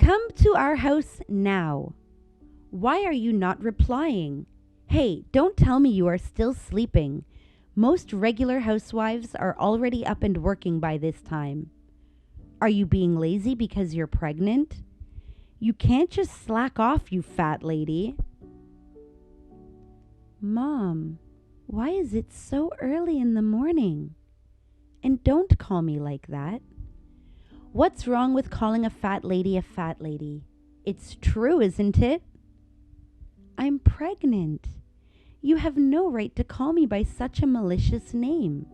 Come to our house now. Why are you not replying? Hey, don't tell me you are still sleeping. Most regular housewives are already up and working by this time. Are you being lazy because you're pregnant? You can't just slack off, you fat lady. Mom, why is it so early in the morning? And don't call me like that. What's wrong with calling a fat lady a fat lady? It's true, isn't it? I'm pregnant. You have no right to call me by such a malicious name.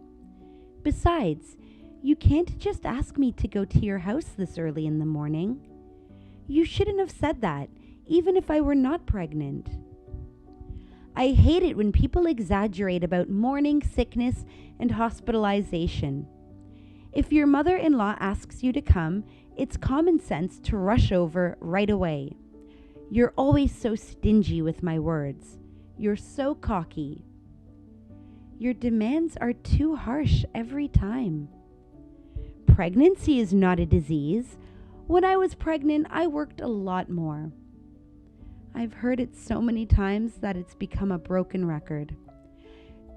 Besides, you can't just ask me to go to your house this early in the morning. You shouldn't have said that, even if I were not pregnant. I hate it when people exaggerate about morning sickness and hospitalization. If your mother-in-law asks you to come, it's common sense to rush over right away. You're always so stingy with my words. You're so cocky. Your demands are too harsh every time. Pregnancy is not a disease. When I was pregnant, I worked a lot more. I've heard it so many times that it's become a broken record.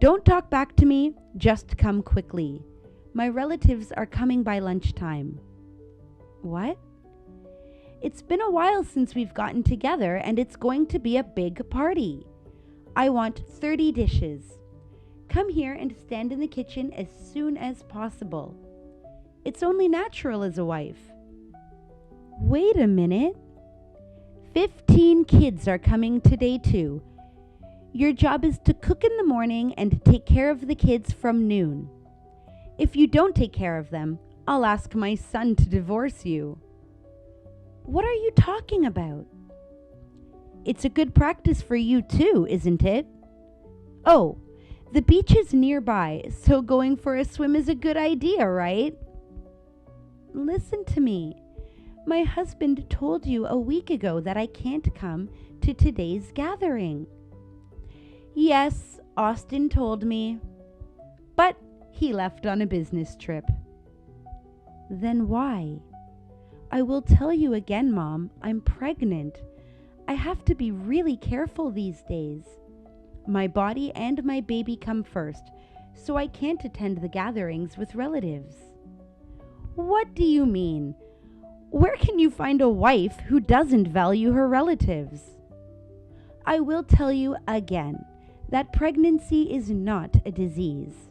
Don't talk back to me, just come quickly. My relatives are coming by lunchtime. What? It's been a while since we've gotten together, and it's going to be a big party. I want 30 dishes. Come here and stand in the kitchen as soon as possible. It's only natural as a wife. Wait a minute. 15 kids are coming today too. Your job is to cook in the morning and take care of the kids from noon. If you don't take care of them, I'll ask my son to divorce you. What are you talking about? It's a good practice for you too, isn't it? Oh, the beach is nearby, so going for a swim is a good idea, right? Listen to me. My husband told you a week ago that I can't come to today's gathering. Yes, Austin told me. But he left on a business trip. Then why? I will tell you again, Mom, I'm pregnant. I have to be really careful these days. My body and my baby come first, so I can't attend the gatherings with relatives. What do you mean? Where can you find a wife who doesn't value her relatives? I will tell you again that pregnancy is not a disease.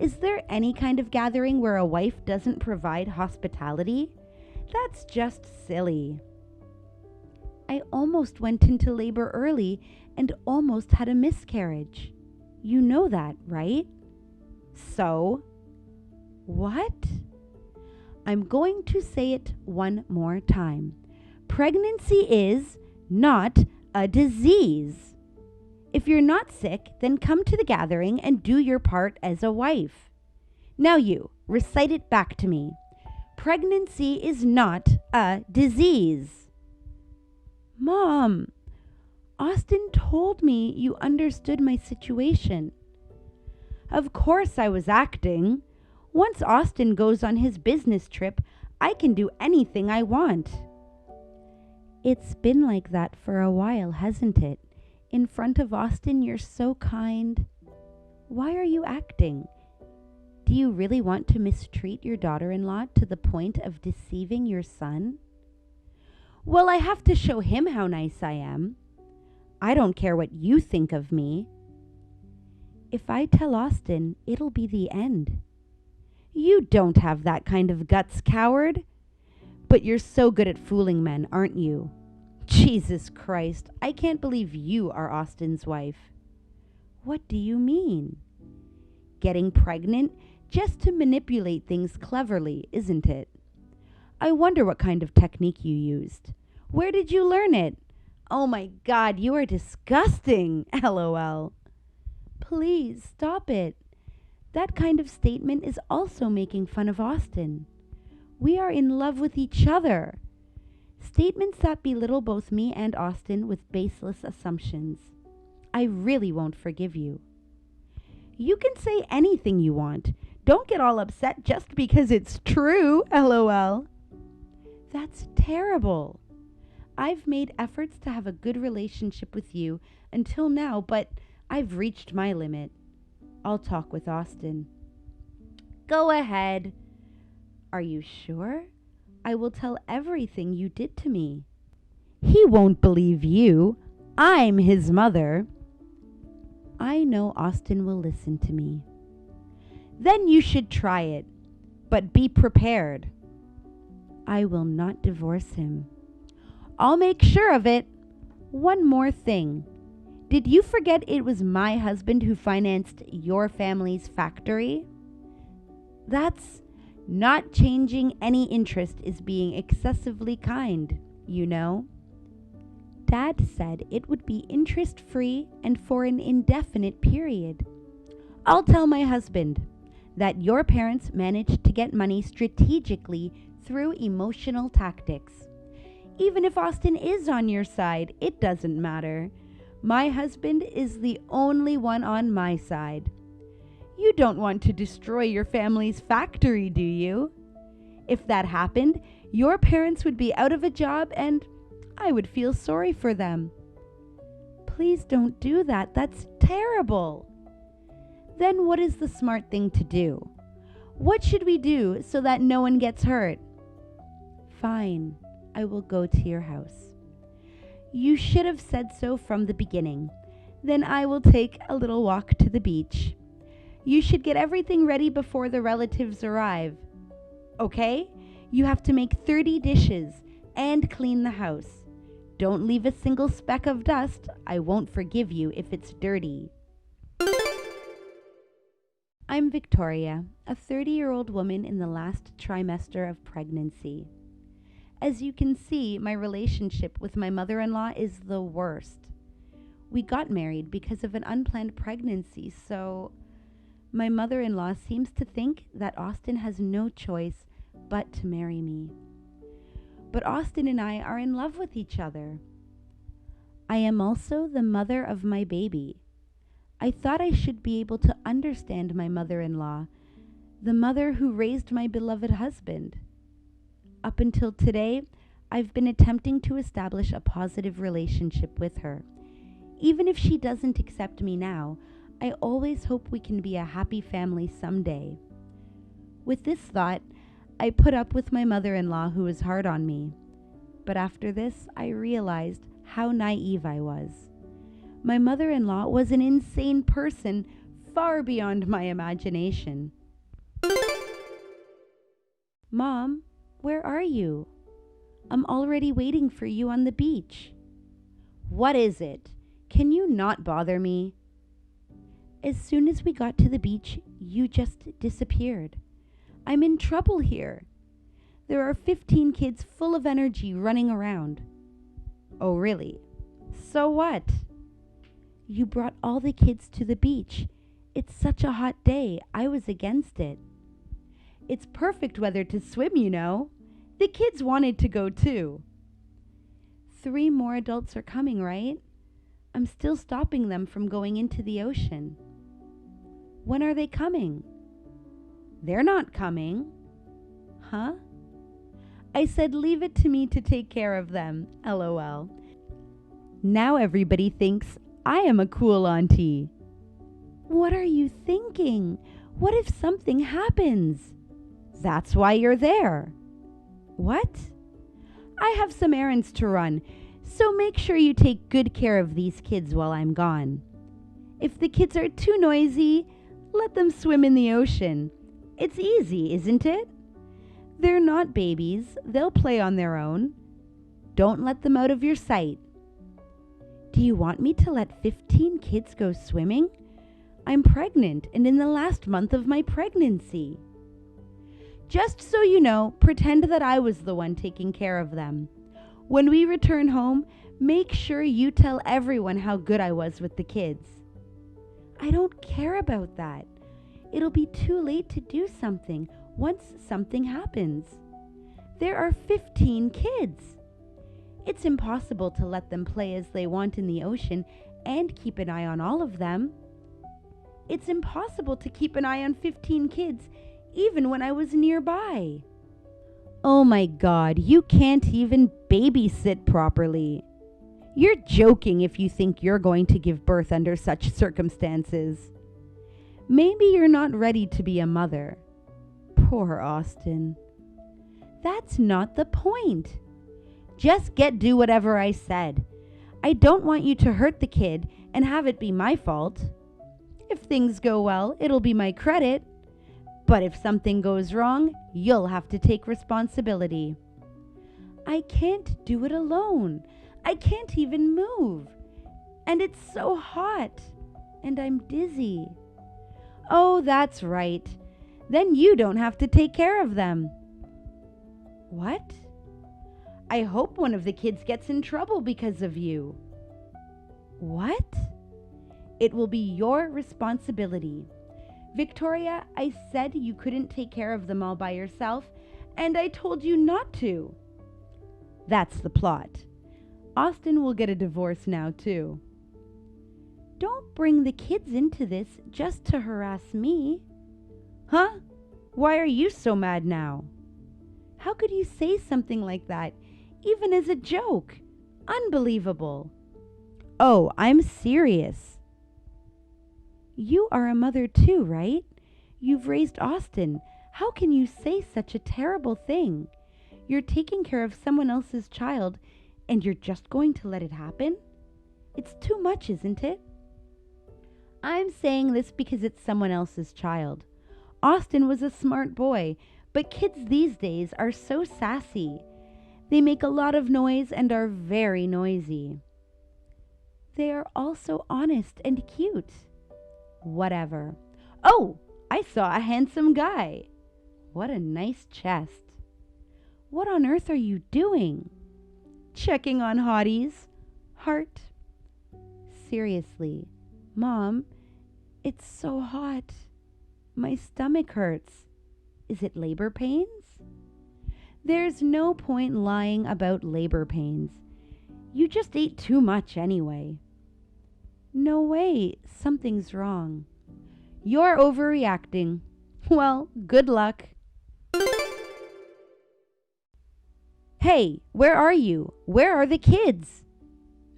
Is there any kind of gathering where a wife doesn't provide hospitality? That's just silly. I almost went into labor early and almost had a miscarriage. You know that, right? So? What? I'm going to say it one more time. Pregnancy is not a disease. If you're not sick, then come to the gathering and do your part as a wife. Now you, recite it back to me. Pregnancy is not a disease. Mom, Austin told me you understood my situation. Of course I was acting. Once Austin goes on his business trip, I can do anything I want. It's been like that for a while, hasn't it? In front of Austin, you're so kind. Why are you acting? Do you really want to mistreat your daughter-in-law to the point of deceiving your son? Well, I have to show him how nice I am. I don't care what you think of me. If I tell Austin, it'll be the end. You don't have that kind of guts, coward. But you're so good at fooling men, aren't you? Jesus Christ, I can't believe you are Austin's wife. What do you mean? Getting pregnant just to manipulate things cleverly, isn't it? I wonder what kind of technique you used. Where did you learn it? Oh my God, you are disgusting, LOL. Please stop it. That kind of statement is also making fun of Austin. We are in love with each other. Statements that belittle both me and Austin with baseless assumptions. I really won't forgive you. You can say anything you want. Don't get all upset just because it's true, LOL. That's terrible. I've made efforts to have a good relationship with you until now, but I've reached my limit. I'll talk with Austin. Go ahead. Are you sure? I will tell everything you did to me. He won't believe you. I'm his mother. I know Austin will listen to me. Then you should try it, but be prepared. I will not divorce him. I'll make sure of it. One more thing. Did you forget it was my husband who financed your family's factory? That's not changing any interest is being excessively kind, you know. Dad said it would be interest-free and for an indefinite period. I'll tell my husband that your parents managed to get money strategically through emotional tactics. Even if Austin is on your side, it doesn't matter. My husband is the only one on my side. You don't want to destroy your family's factory, do you? If that happened, your parents would be out of a job and I would feel sorry for them. Please don't do that. That's terrible. Then what is the smart thing to do? What should we do so that no one gets hurt? Fine, I will go to your house. You should have said so from the beginning. Then I will take a little walk to the beach. You should get everything ready before the relatives arrive. Okay? You have to make 30 dishes and clean the house. Don't leave a single speck of dust. I won't forgive you if it's dirty. I'm Victoria, a 30-year-old woman in the last trimester of pregnancy. As you can see, my relationship with my mother-in-law is the worst. We got married because of an unplanned pregnancy, so my mother-in-law seems to think that Austin has no choice but to marry me. But Austin and I are in love with each other. I am also the mother of my baby. I thought I should be able to understand my mother-in-law, the mother who raised my beloved husband. Up until today, I've been attempting to establish a positive relationship with her. Even if she doesn't accept me now, I always hope we can be a happy family someday. With this thought, I put up with my mother-in-law who was hard on me. But after this, I realized how naive I was. My mother-in-law was an insane person, far beyond my imagination. Mom, where are you? I'm already waiting for you on the beach. What is it? Can you not bother me? As soon as we got to the beach, you just disappeared. I'm in trouble here. There are 15 kids full of energy running around. Oh, really? So what? You brought all the kids to the beach. It's such a hot day. I was against it. It's perfect weather to swim, you know. The kids wanted to go too. 3 more adults are coming, right? I'm still stopping them from going into the ocean. When are they coming? They're not coming. Huh? I said leave it to me to take care of them, LOL. Now everybody thinks I am a cool auntie. What are you thinking? What if something happens? That's why you're there. What? I have some errands to run, so make sure you take good care of these kids while I'm gone. If the kids are too noisy, let them swim in the ocean. It's easy, isn't it? They're not babies. They'll play on their own. Don't let them out of your sight. Do you want me to let 15 kids go swimming? I'm pregnant and in the last month of my pregnancy. Just so you know, pretend that I was the one taking care of them. When we return home, make sure you tell everyone how good I was with the kids. I don't care about that. It'll be too late to do something once something happens. There are 15 kids. It's impossible to let them play as they want in the ocean and keep an eye on all of them. It's impossible to keep an eye on 15 kids even when I was nearby. Oh my God, you can't even babysit properly. You're joking if you think you're going to give birth under such circumstances. Maybe you're not ready to be a mother. Poor Austin. That's not the point. Just do whatever I said. I don't want you to hurt the kid and have it be my fault. If things go well, it'll be my credit. But if something goes wrong, you'll have to take responsibility. I can't do it alone. I can't even move. And it's so hot. And I'm dizzy. Oh, that's right. Then you don't have to take care of them. What? I hope one of the kids gets in trouble because of you. What? It will be your responsibility. Victoria, I said you couldn't take care of them all by yourself, and I told you not to. That's the plot. Austin will get a divorce now, too. Don't bring the kids into this just to harass me. Huh? Why are you so mad now? How could you say something like that, even as a joke? Unbelievable. Oh, I'm serious. You are a mother too, right? You've raised Austin. How can you say such a terrible thing? You're taking care of someone else's child, and you're just going to let it happen? It's too much, isn't it? I'm saying this because it's someone else's child. Austin was a smart boy, but kids these days are so sassy. They make a lot of noise and are very noisy. They are also honest and cute. Whatever. Oh, I saw a handsome guy. What a nice chest. What on earth are you doing? Checking on hotties. Heart. Seriously, Mom, it's so hot. My stomach hurts. Is it labor pains? There's no point lying about labor pains. You just ate too much anyway. No way, something's wrong. You're overreacting. Well, good luck. Hey, where are you? Where are the kids?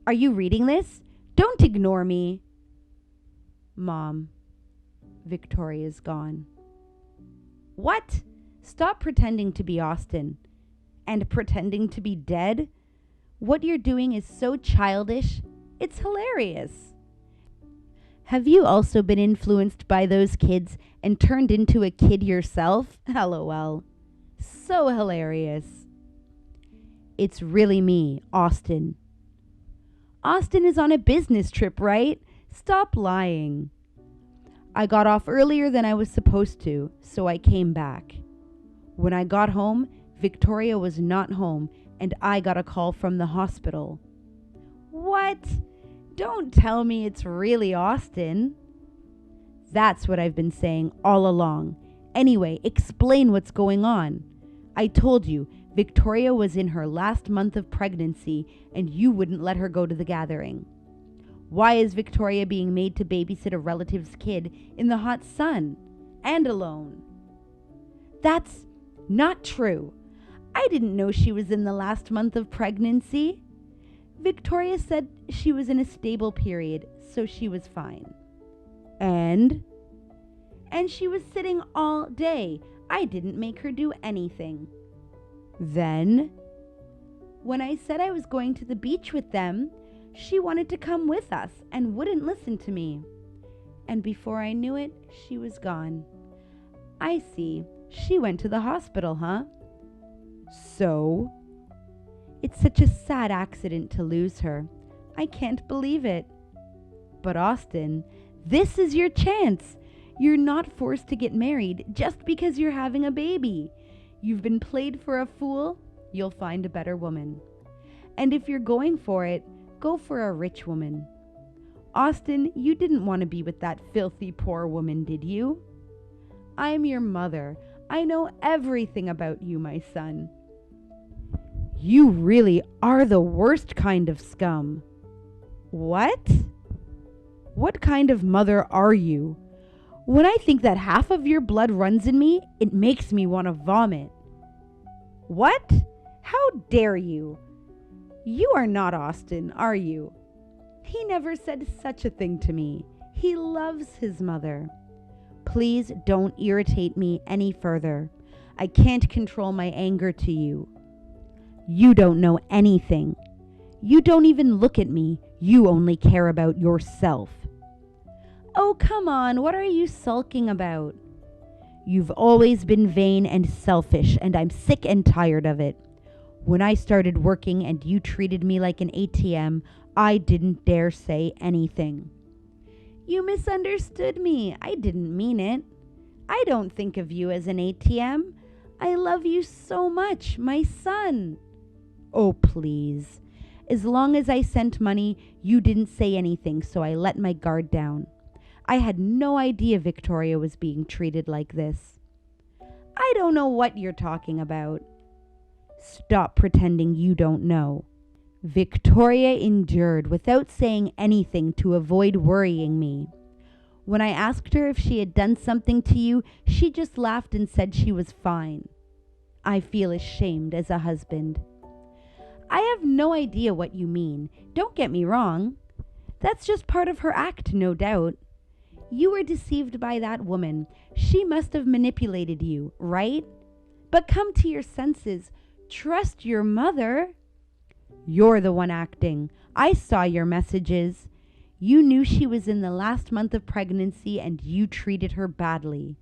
Are you reading this? Don't ignore me. Mom, Victoria's gone. What? Stop pretending to be Austin. And pretending to be dead? What you're doing is so childish. It's hilarious. Have you also been influenced by those kids and turned into a kid yourself? LOL. So hilarious. It's really me, Austin. Austin is on a business trip, right? Stop lying. I got off earlier than I was supposed to, so I came back. When I got home, Victoria was not home, and I got a call from the hospital. What? Don't tell me it's really Austin. That's what I've been saying all along. Anyway, explain what's going on. I told you, Victoria was in her last month of pregnancy, and you wouldn't let her go to the gathering. Why is Victoria being made to babysit a relative's kid in the hot sun and alone? That's not true. I didn't know she was in the last month of pregnancy. Victoria said she was in a stable period, so she was fine. And she was sitting all day. I didn't make her do anything. Then, when I said I was going to the beach with them, she wanted to come with us and wouldn't listen to me. And before I knew it, she was gone. I see. She went to the hospital, huh? So? It's such a sad accident to lose her. I can't believe it. But Austin, this is your chance. You're not forced to get married just because you're having a baby. You've been played for a fool. You'll find a better woman. And if you're going for it, go for a rich woman. Austin, you didn't want to be with that filthy poor woman, did you? I'm your mother. I know everything about you, my son. You really are the worst kind of scum. What? What kind of mother are you? When I think that half of your blood runs in me, it makes me want to vomit. What? How dare you? You are not Austin, are you? He never said such a thing to me. He loves his mother. Please don't irritate me any further. I can't control my anger to you. You don't know anything. You don't even look at me. You only care about yourself. Oh, come on. What are you sulking about? You've always been vain and selfish, and I'm sick and tired of it. When I started working and you treated me like an ATM, I didn't dare say anything. You misunderstood me. I didn't mean it. I don't think of you as an ATM. I love you so much, my son. Oh, please. As long as I sent money, you didn't say anything, so I let my guard down. I had no idea Victoria was being treated like this. I don't know what you're talking about. Stop pretending you don't know. Victoria endured without saying anything to avoid worrying me. When I asked her if she had done something to you, she just laughed and said she was fine. I feel ashamed as a husband. I have no idea what you mean. Don't get me wrong. That's just part of her act, no doubt. You were deceived by that woman. She must have manipulated you, right? But come to your senses. Trust your mother. You're the one acting. I saw your messages. You knew she was in the last month of pregnancy and you treated her badly.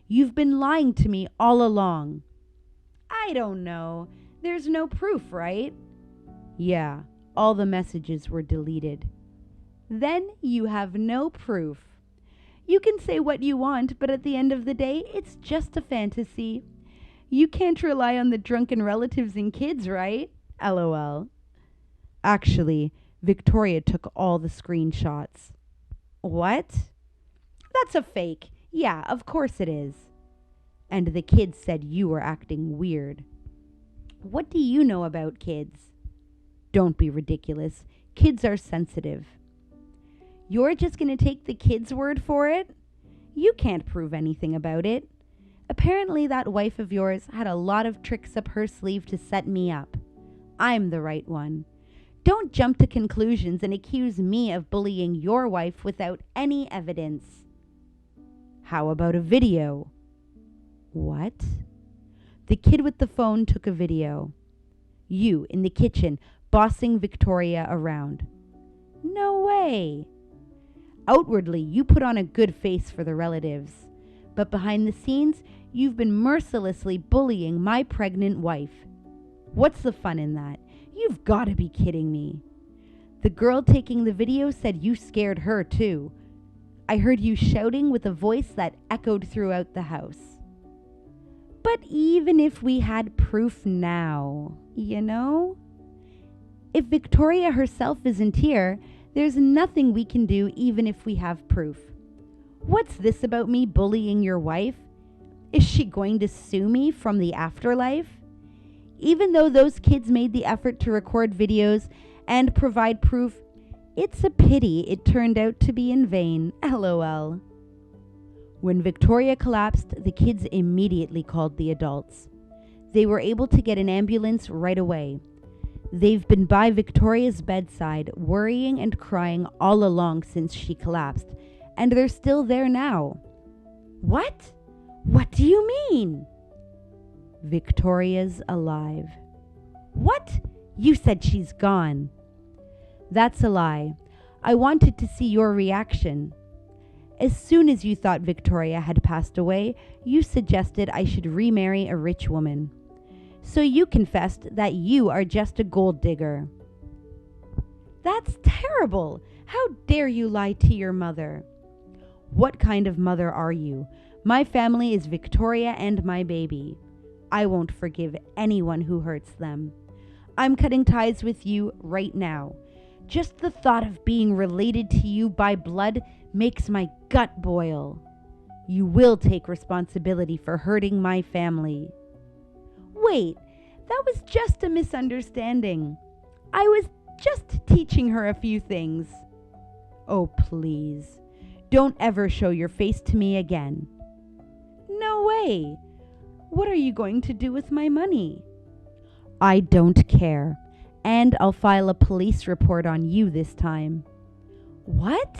You've been lying to me all along. I don't know. There's no proof, right? Yeah, all the messages were deleted. Then you have no proof. You can say what you want, but at the end of the day, it's just a fantasy. You can't rely on the drunken relatives and kids, right? LOL. Actually, Victoria took all the screenshots. What? That's a fake. Yeah, of course it is. And the kids said you were acting weird. What do you know about kids? Don't be ridiculous. Kids are sensitive. You're just going to take the kids' word for it? You can't prove anything about it. Apparently that wife of yours had a lot of tricks up her sleeve to set me up. I'm the right one. Don't jump to conclusions and accuse me of bullying your wife without any evidence. How about a video? What? The kid with the phone took a video. You in the kitchen bossing Victoria around. No way. Outwardly, you put on a good face for the relatives, but behind the scenes, you've been mercilessly bullying my pregnant wife. What's the fun in that? You've got to be kidding me. The girl taking the video said you scared her too. I heard you shouting with a voice that echoed throughout the house. But even if we had proof now, if Victoria herself isn't here, there's nothing we can do even if we have proof. What's this about me bullying your wife? Is she going to sue me from the afterlife? Even though those kids made the effort to record videos and provide proof, it's a pity it turned out to be in vain. LOL. When Victoria collapsed, the kids immediately called the adults. They were able to get an ambulance right away. They've been by Victoria's bedside, worrying and crying all along since she collapsed, and they're still there now. What? What do you mean? Victoria's alive. What? You said she's gone. That's a lie. I wanted to see your reaction. As soon as you thought Victoria had passed away, you suggested I should remarry a rich woman. So you confessed that you are just a gold digger. That's terrible. How dare you lie to your mother? What kind of mother are you? My family is Victoria and my baby. I won't forgive anyone who hurts them. I'm cutting ties with you right now. Just the thought of being related to you by blood makes my gut boil. You will take responsibility for hurting my family. Wait, that was just a misunderstanding. I was just teaching her a few things. Oh, please. Don't ever show your face to me again. No way. What are you going to do with my money? I don't care. And I'll file a police report on you this time. What?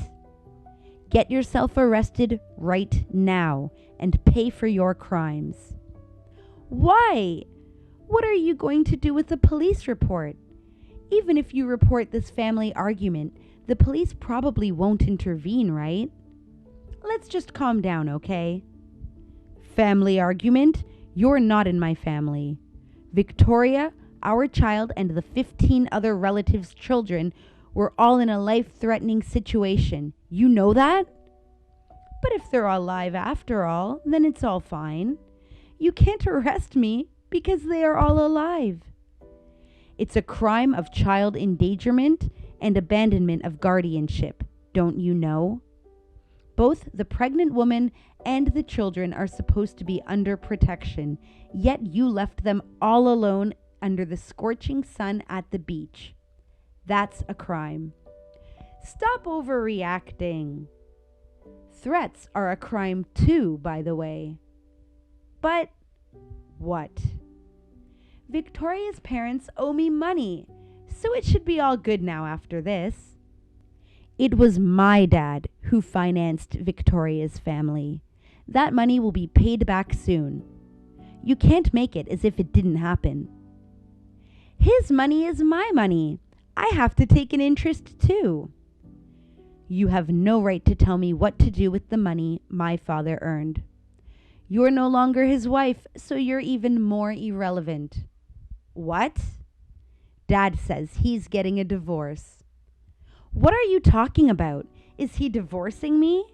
Get yourself arrested right now and pay for your crimes. Why? What are you going to do with the police report? Even if you report this family argument, the police probably won't intervene, right? Let's just calm down, okay? Family argument? You're not in my family. Victoria, our child, and the 15 other relatives' children were all in a life-threatening situation. You know that? But if they're alive after all, then it's all fine. You can't arrest me because they are all alive. It's a crime of child endangerment and abandonment of guardianship, don't you know? Both the pregnant woman and the children are supposed to be under protection, yet you left them all alone under the scorching sun at the beach. That's a crime. Stop overreacting. Threats are a crime too, by the way. But what? Victoria's parents owe me money, so it should be all good now after this. It was my dad who financed Victoria's family. That money will be paid back soon. You can't make it as if it didn't happen. His money is my money. I have to take an interest too. You have no right to tell me what to do with the money my father earned. You're no longer his wife, so you're even more irrelevant. What? Dad says he's getting a divorce. What are you talking about? Is he divorcing me?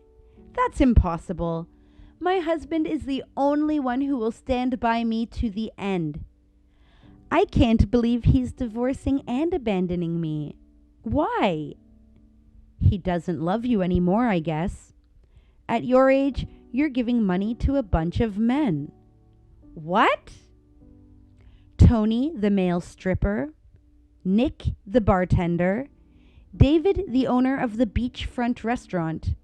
That's impossible. My husband is the only one who will stand by me to the end. I can't believe he's divorcing and abandoning me. Why? He doesn't love you anymore, I guess. At your age, you're giving money to a bunch of men. What? Tony, the male stripper, Nick, the bartender, David, the owner of the beachfront restaurant.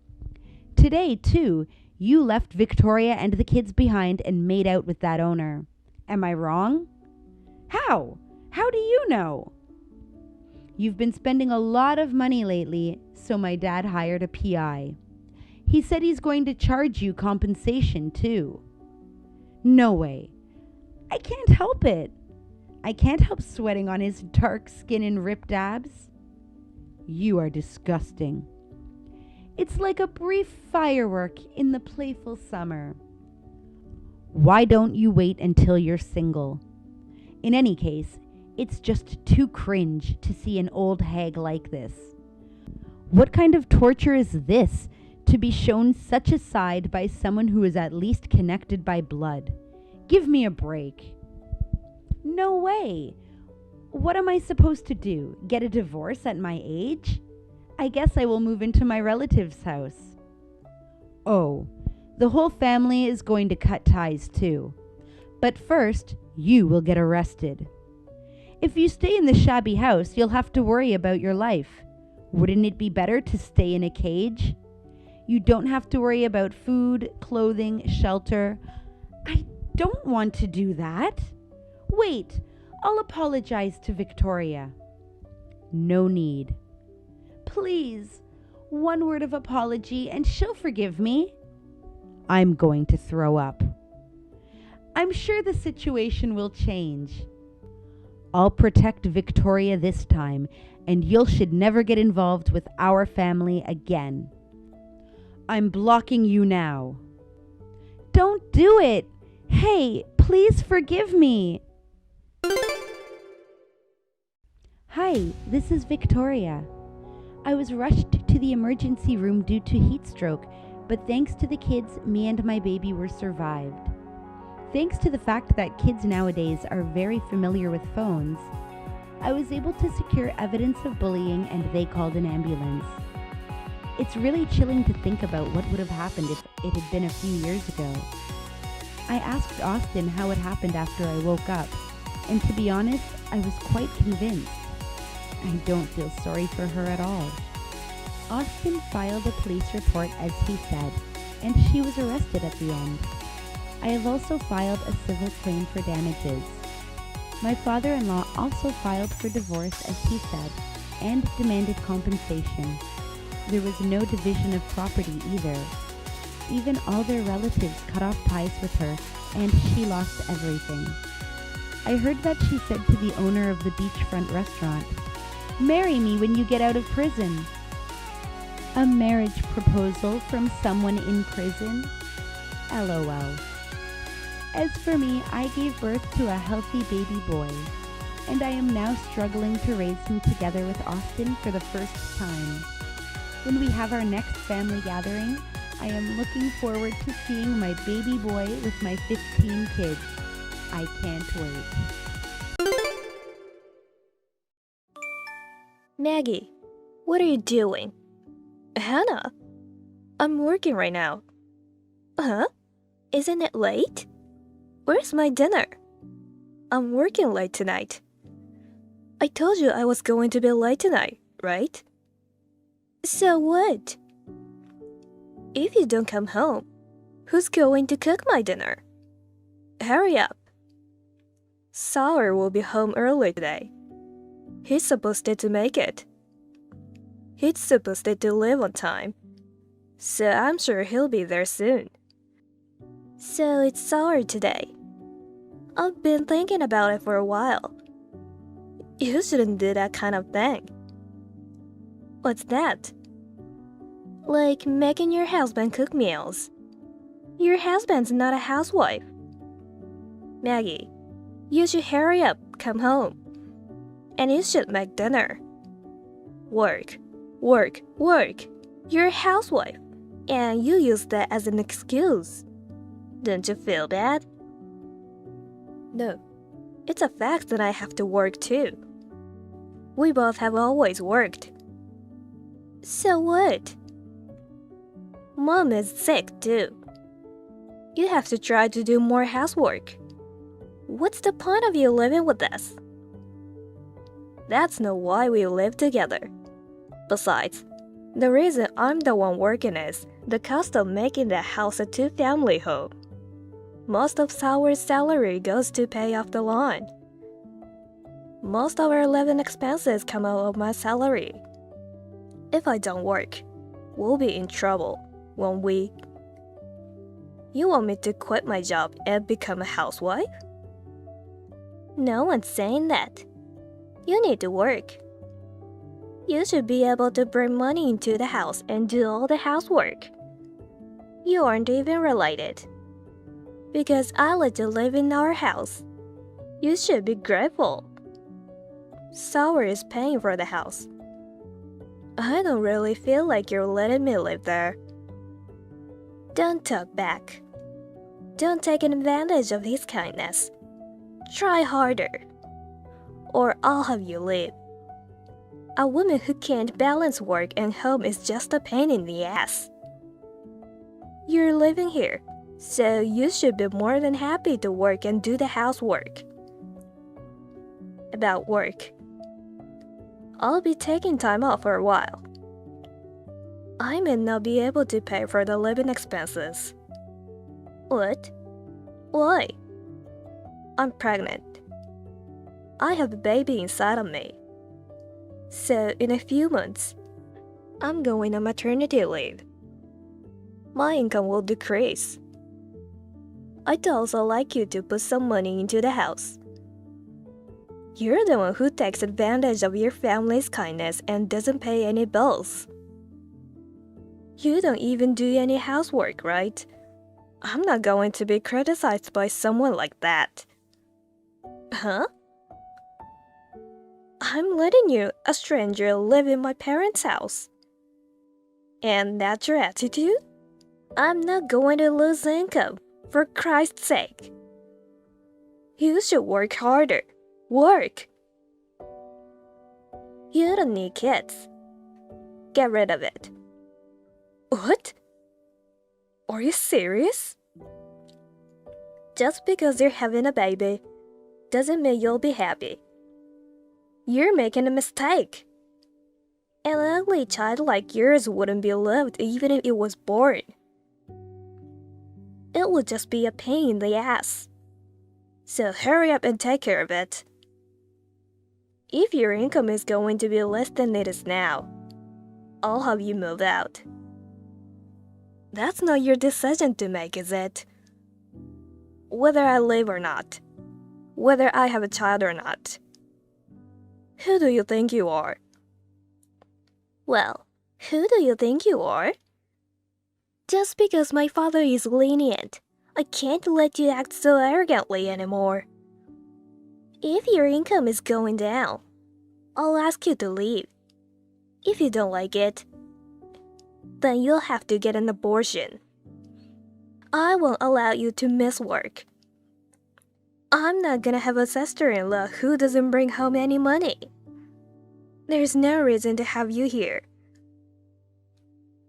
Today, too, you left Victoria and the kids behind and made out with that owner. Am I wrong? How? How do you know? You've been spending a lot of money lately, so my dad hired a PI. He said he's going to charge you compensation, too. No way. I can't help it. I can't help sweating on his dark skin and ripped abs. You are disgusting. It's like a brief firework in the playful summer. Why don't you wait until you're single? In any case, it's just too cringe to see an old hag like this. What kind of torture is this, to be shown such a side by someone who is at least connected by blood? Give me a break. No way. What am I supposed to do? Get a divorce at my age? I guess I will move into my relative's house. Oh, the whole family is going to cut ties too. But first, you will get arrested. If you stay in the shabby house, you'll have to worry about your life. Wouldn't it be better to stay in a cage? You don't have to worry about food, clothing, shelter. I don't want to do that. Wait, I'll apologize to Victoria. No need. Please, one word of apology and she'll forgive me. I'm going to throw up. I'm sure the situation will change. I'll protect Victoria this time, and you should never get involved with our family again. I'm blocking you now. Don't do it. Hey, please forgive me. Hi, this is Victoria. I was rushed to the emergency room due to heat stroke, but thanks to the kids, me and my baby were survived. Thanks to the fact that kids nowadays are very familiar with phones, I was able to secure evidence of bullying and they called an ambulance. It's really chilling to think about what would have happened if it had been a few years ago. I asked Austin how it happened after I woke up, and to be honest, I was quite convinced. I don't feel sorry for her at all. Austin filed a police report as he said, and she was arrested at the end. I have also filed a civil claim for damages. My father-in-law also filed for divorce, as he said, and demanded compensation. There was no division of property either. Even all their relatives cut off ties with her, and she lost everything. I heard that she said to the owner of the beachfront restaurant, "Marry me when you get out of prison." A marriage proposal from someone in prison? LOL. As for me, I gave birth to a healthy baby boy, and I am now struggling to raise him together with Austin for the first time. When we have our next family gathering, I am looking forward to seeing my baby boy with my 15 kids. I can't wait. Maggie, what are you doing? Hannah, I'm working right now. Huh? Isn't it late? Where's my dinner? I'm working late tonight. I told you I was going to be late tonight, right? So what? If you don't come home, who's going to cook my dinner? Hurry up. Sour will be home early today. He's supposed to make it. He's supposed to leave on time, so I'm sure he'll be there soon. So it's Sour today. I've been thinking about it for a while. You shouldn't do that kind of thing. What's that? Like making your husband cook meals. Your husband's not a housewife. Maggie, you should hurry up, come home. And you should make dinner. Work, work, work. You're a housewife, and you use that as an excuse. Don't you feel bad? No, it's a fact that I have to work too. We both have always worked. So what? Mom is sick too. You have to try to do more housework. What's the point of you living with us? That's not why we live together. Besides, the reason I'm the one working is the cost of making the house a two-family home. Most of Sour's salary goes to pay off the loan. Most of our living expenses come out of my salary. If I don't work, we'll be in trouble when we... You want me to quit my job and become a housewife? No one's saying that. You need to work. You should be able to bring money into the house and do all the housework. You aren't even related. Because I let you live in our house. You should be grateful. Sour is paying for the house. I don't really feel like you're letting me live there. Don't talk back. Don't take advantage of his kindness. Try harder, or I'll have you leave. A woman who can't balance work and home is just a pain in the ass. You're living here, so you should be more than happy to work and do the housework. About work, I'll be taking time off for a while. I may not be able to pay for the living expenses. What? Why? I'm pregnant. I have a baby inside of me. So in a few months, I'm going on maternity leave. My income will decrease. I'd also like you to put some money into the house. You're the one who takes advantage of your family's kindness and doesn't pay any bills. You don't even do any housework, right? I'm not going to be criticized by someone like that. Huh? I'm letting you, a stranger, live in my parents' house. And that's your attitude? I'm not going to lose income, for Christ's sake. You should work harder. Work! You don't need kids. Get rid of it. What? Are you serious? Just because you're having a baby doesn't mean you'll be happy. You're making a mistake. An ugly child like yours wouldn't be loved even if it was born. It would just be a pain in the ass. So hurry up and take care of it. If your income is going to be less than it is now, I'll have you move out. That's not your decision to make, is it? Whether I live or not, whether I have a child or not. Who do you think you are? Well, who do you think you are? Just because my father is lenient, I can't let you act so arrogantly anymore. If your income is going down, I'll ask you to leave. If you don't like it, then you'll have to get an abortion. I won't allow you to miss work. I'm not gonna have a sister-in-law who doesn't bring home any money. There's no reason to have you here.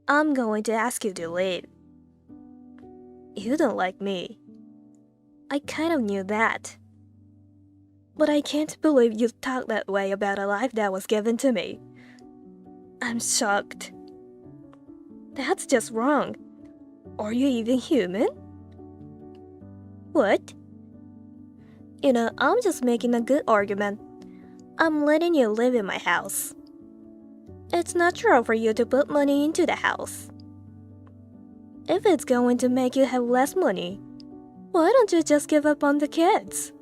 I'm going to ask you to leave. You don't like me. I kind of knew that. But I can't believe you talk that way about a life that was given to me. I'm shocked. That's just wrong. Are you even human? What? You know, I'm just making a good argument. I'm letting you live in my house. It's natural for you to put money into the house. If it's going to make you have less money, why don't you just give up on the kids?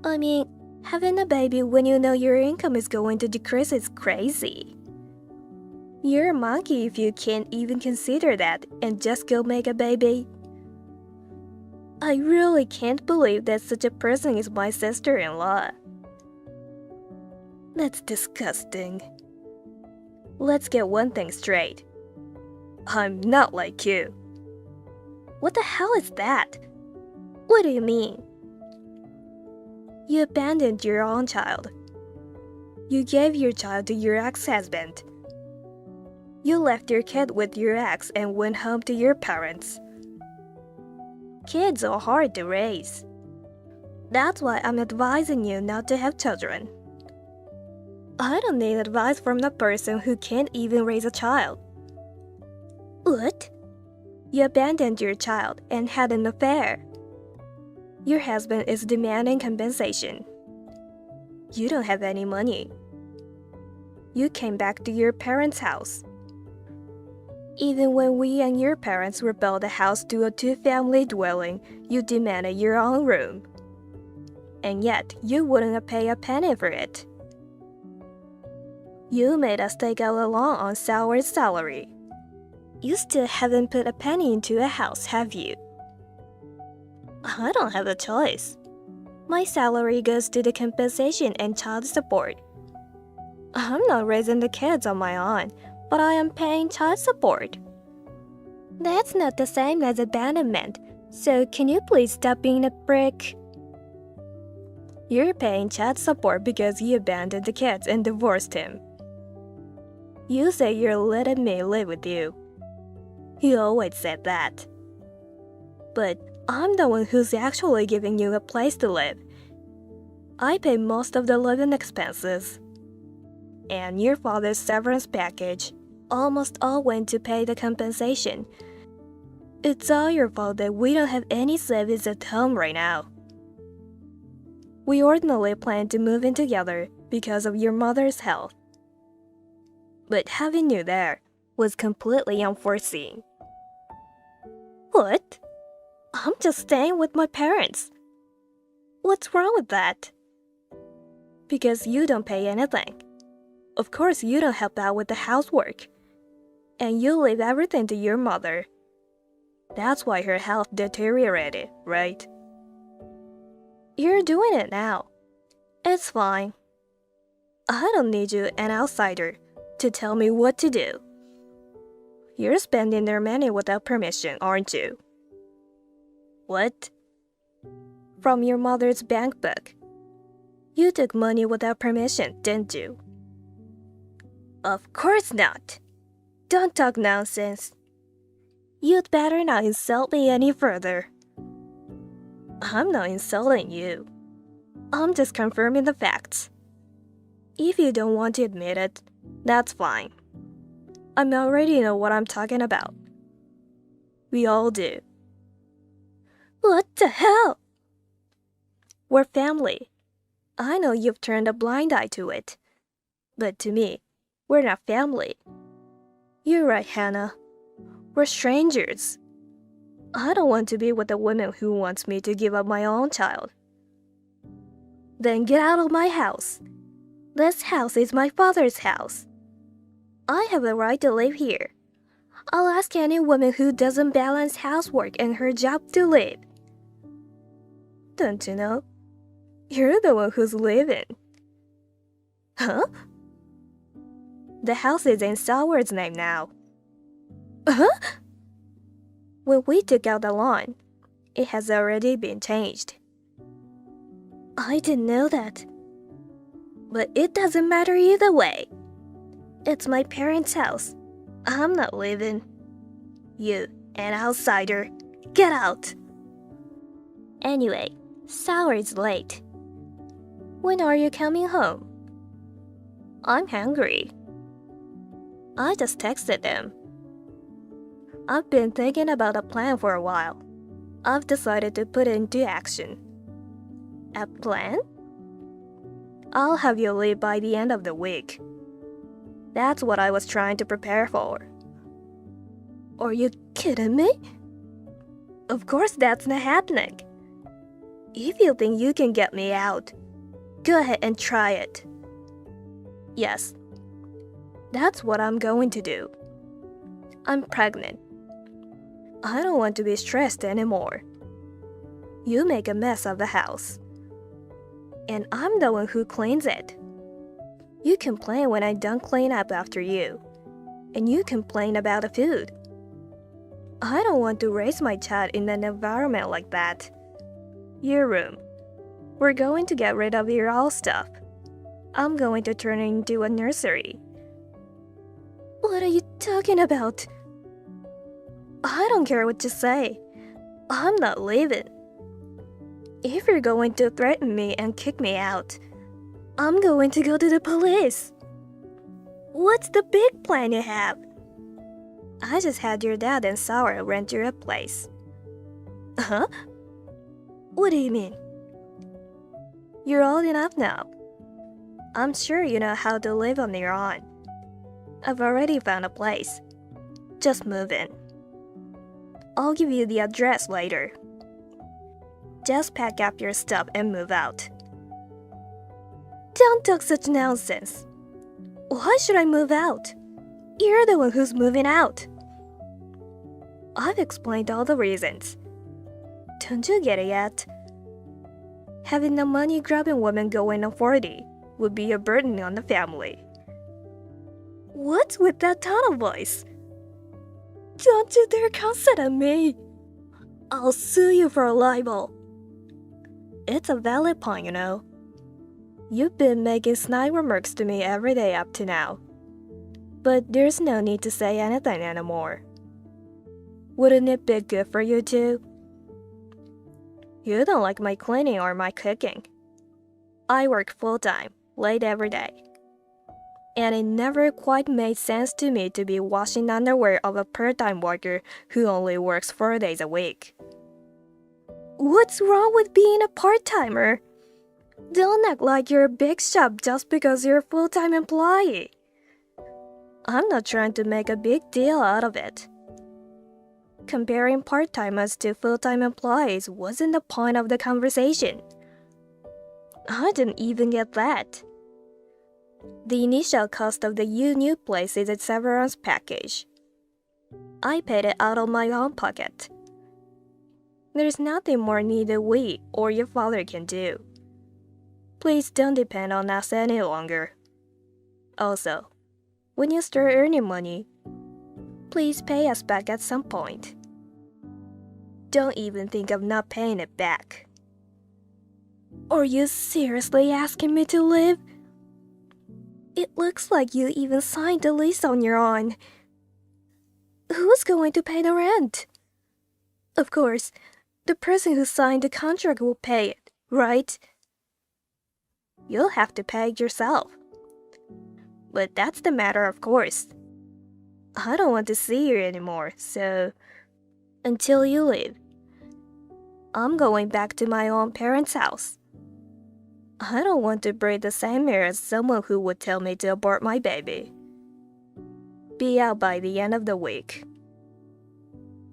I mean, having a baby when you know your income is going to decrease is crazy. You're a monkey if you can't even consider that and just go make a baby. I really can't believe that such a person is my sister-in-law. That's disgusting. Let's get one thing straight. I'm not like you. What the hell is that? What do you mean? You abandoned your own child. You gave your child to your ex-husband. You left your kid with your ex and went home to your parents. Kids are hard to raise. That's why I'm advising you not to have children. I don't need advice from a person who can't even raise a child. What? You abandoned your child and had an affair. Your husband is demanding compensation. You don't have any money. You came back to your parents' house. Even when we and your parents rebuilt the house to a two-family dwelling, you demanded your own room. And yet, you wouldn't pay a penny for it. You made us take out a loan on Sour's salary. You still haven't put a penny into a house, have you? I don't have a choice. My salary goes to the compensation and child support. I'm not raising the kids on my own, but I am paying child support. That's not the same as abandonment, so can you please stop being a prick? You're paying child support because you abandoned the kids and divorced him. You say you're letting me live with you. You always said that. But I'm the one who's actually giving you a place to live. I pay most of the living expenses. And your father's severance package almost all went to pay the compensation. It's all your fault that we don't have any savings at home right now. We originally planned to move in together because of your mother's health. But having you there was completely unforeseen. What? I'm just staying with my parents. What's wrong with that? Because you don't pay anything. Of course, you don't help out with the housework. And you leave everything to your mother. That's why her health deteriorated, right? You're doing it now. It's fine. I don't need you, an outsider, to tell me what to do. You're spending their money without permission, aren't you? What? From your mother's bank book. You took money without permission, didn't you? Of course not. Don't talk nonsense. You'd better not insult me any further. I'm not insulting you. I'm just confirming the facts. If you don't want to admit it, that's fine. I already know what I'm talking about. We all do. What the hell? We're family. I know you've turned a blind eye to it. But to me, we're not family. You're right, Hannah. We're strangers. I don't want to be with a woman who wants me to give up my own child. Then get out of my house. This house is my father's house. I have the right to live here. I'll ask any woman who doesn't balance housework and her job to leave. Don't you know? You're the one who's leaving. Huh? The house is in Soward's name now. Huh? When we took out the lawn, it has already been changed. I didn't know that. But it doesn't matter either way. It's my parents' house. I'm not leaving. You, an outsider, get out. Anyway, Soward's late. When are you coming home? I'm hungry. I just texted them. I've been thinking about a plan for a while. I've decided to put it into action. A plan? I'll have you leave by the end of the week. That's what I was trying to prepare for. Are you kidding me? Of course that's not happening. If you think you can get me out, go ahead and try it. Yes, that's what I'm going to do. I'm pregnant. I don't want to be stressed anymore. You make a mess of the house. And I'm the one who cleans it. You complain when I don't clean up after you. And you complain about the food. I don't want to raise my child in an environment like that. Your room. We're going to get rid of your old stuff. I'm going to turn it into a nursery. What are you talking about? I don't care what you say. I'm not leaving. If you're going to threaten me and kick me out, I'm going to go to the police. What's the big plan you have? I just had your dad and Sarah rent you a place. Huh? What do you mean? You're old enough now. I'm sure you know how to live on your own. I've already found a place. Just move in. I'll give you the address later. Just pack up your stuff and move out. Don't talk such nonsense. Why should I move out? You're the one who's moving out. I've explained all the reasons. Don't you get it yet? Having a money-grabbing woman going on 40 would be a burden on the family. What's with that tone of voice? Don't you dare cuss at me. I'll sue you for libel. It's a valid point, you know. You've been making snide remarks to me every day up to now. But there's no need to say anything anymore. Wouldn't it be good for you too? You don't like my cleaning or my cooking. I work full-time, late every day. And it never quite made sense to me to be washing underwear of a part-time worker who only works 4 days a week. What's wrong with being a part-timer? Don't act like you're a big shot just because you're a full-time employee. I'm not trying to make a big deal out of it. Comparing part-timers to full-time employees wasn't the point of the conversation. I didn't even get that. The initial cost of the new place is a severance package. I paid it out of my own pocket. There's nothing more neither we or your father can do. Please don't depend on us any longer. Also, when you start earning money, please pay us back at some point. Don't even think of not paying it back. Are you seriously asking me to leave? It looks like you even signed the lease on your own. Who's going to pay the rent? Of course, the person who signed the contract will pay it, right? You'll have to pay it yourself. But that's the matter of course. I don't want to see you anymore, so until you leave, I'm going back to my own parents' house. I don't want to breathe the same air as someone who would tell me to abort my baby. Be out by the end of the week.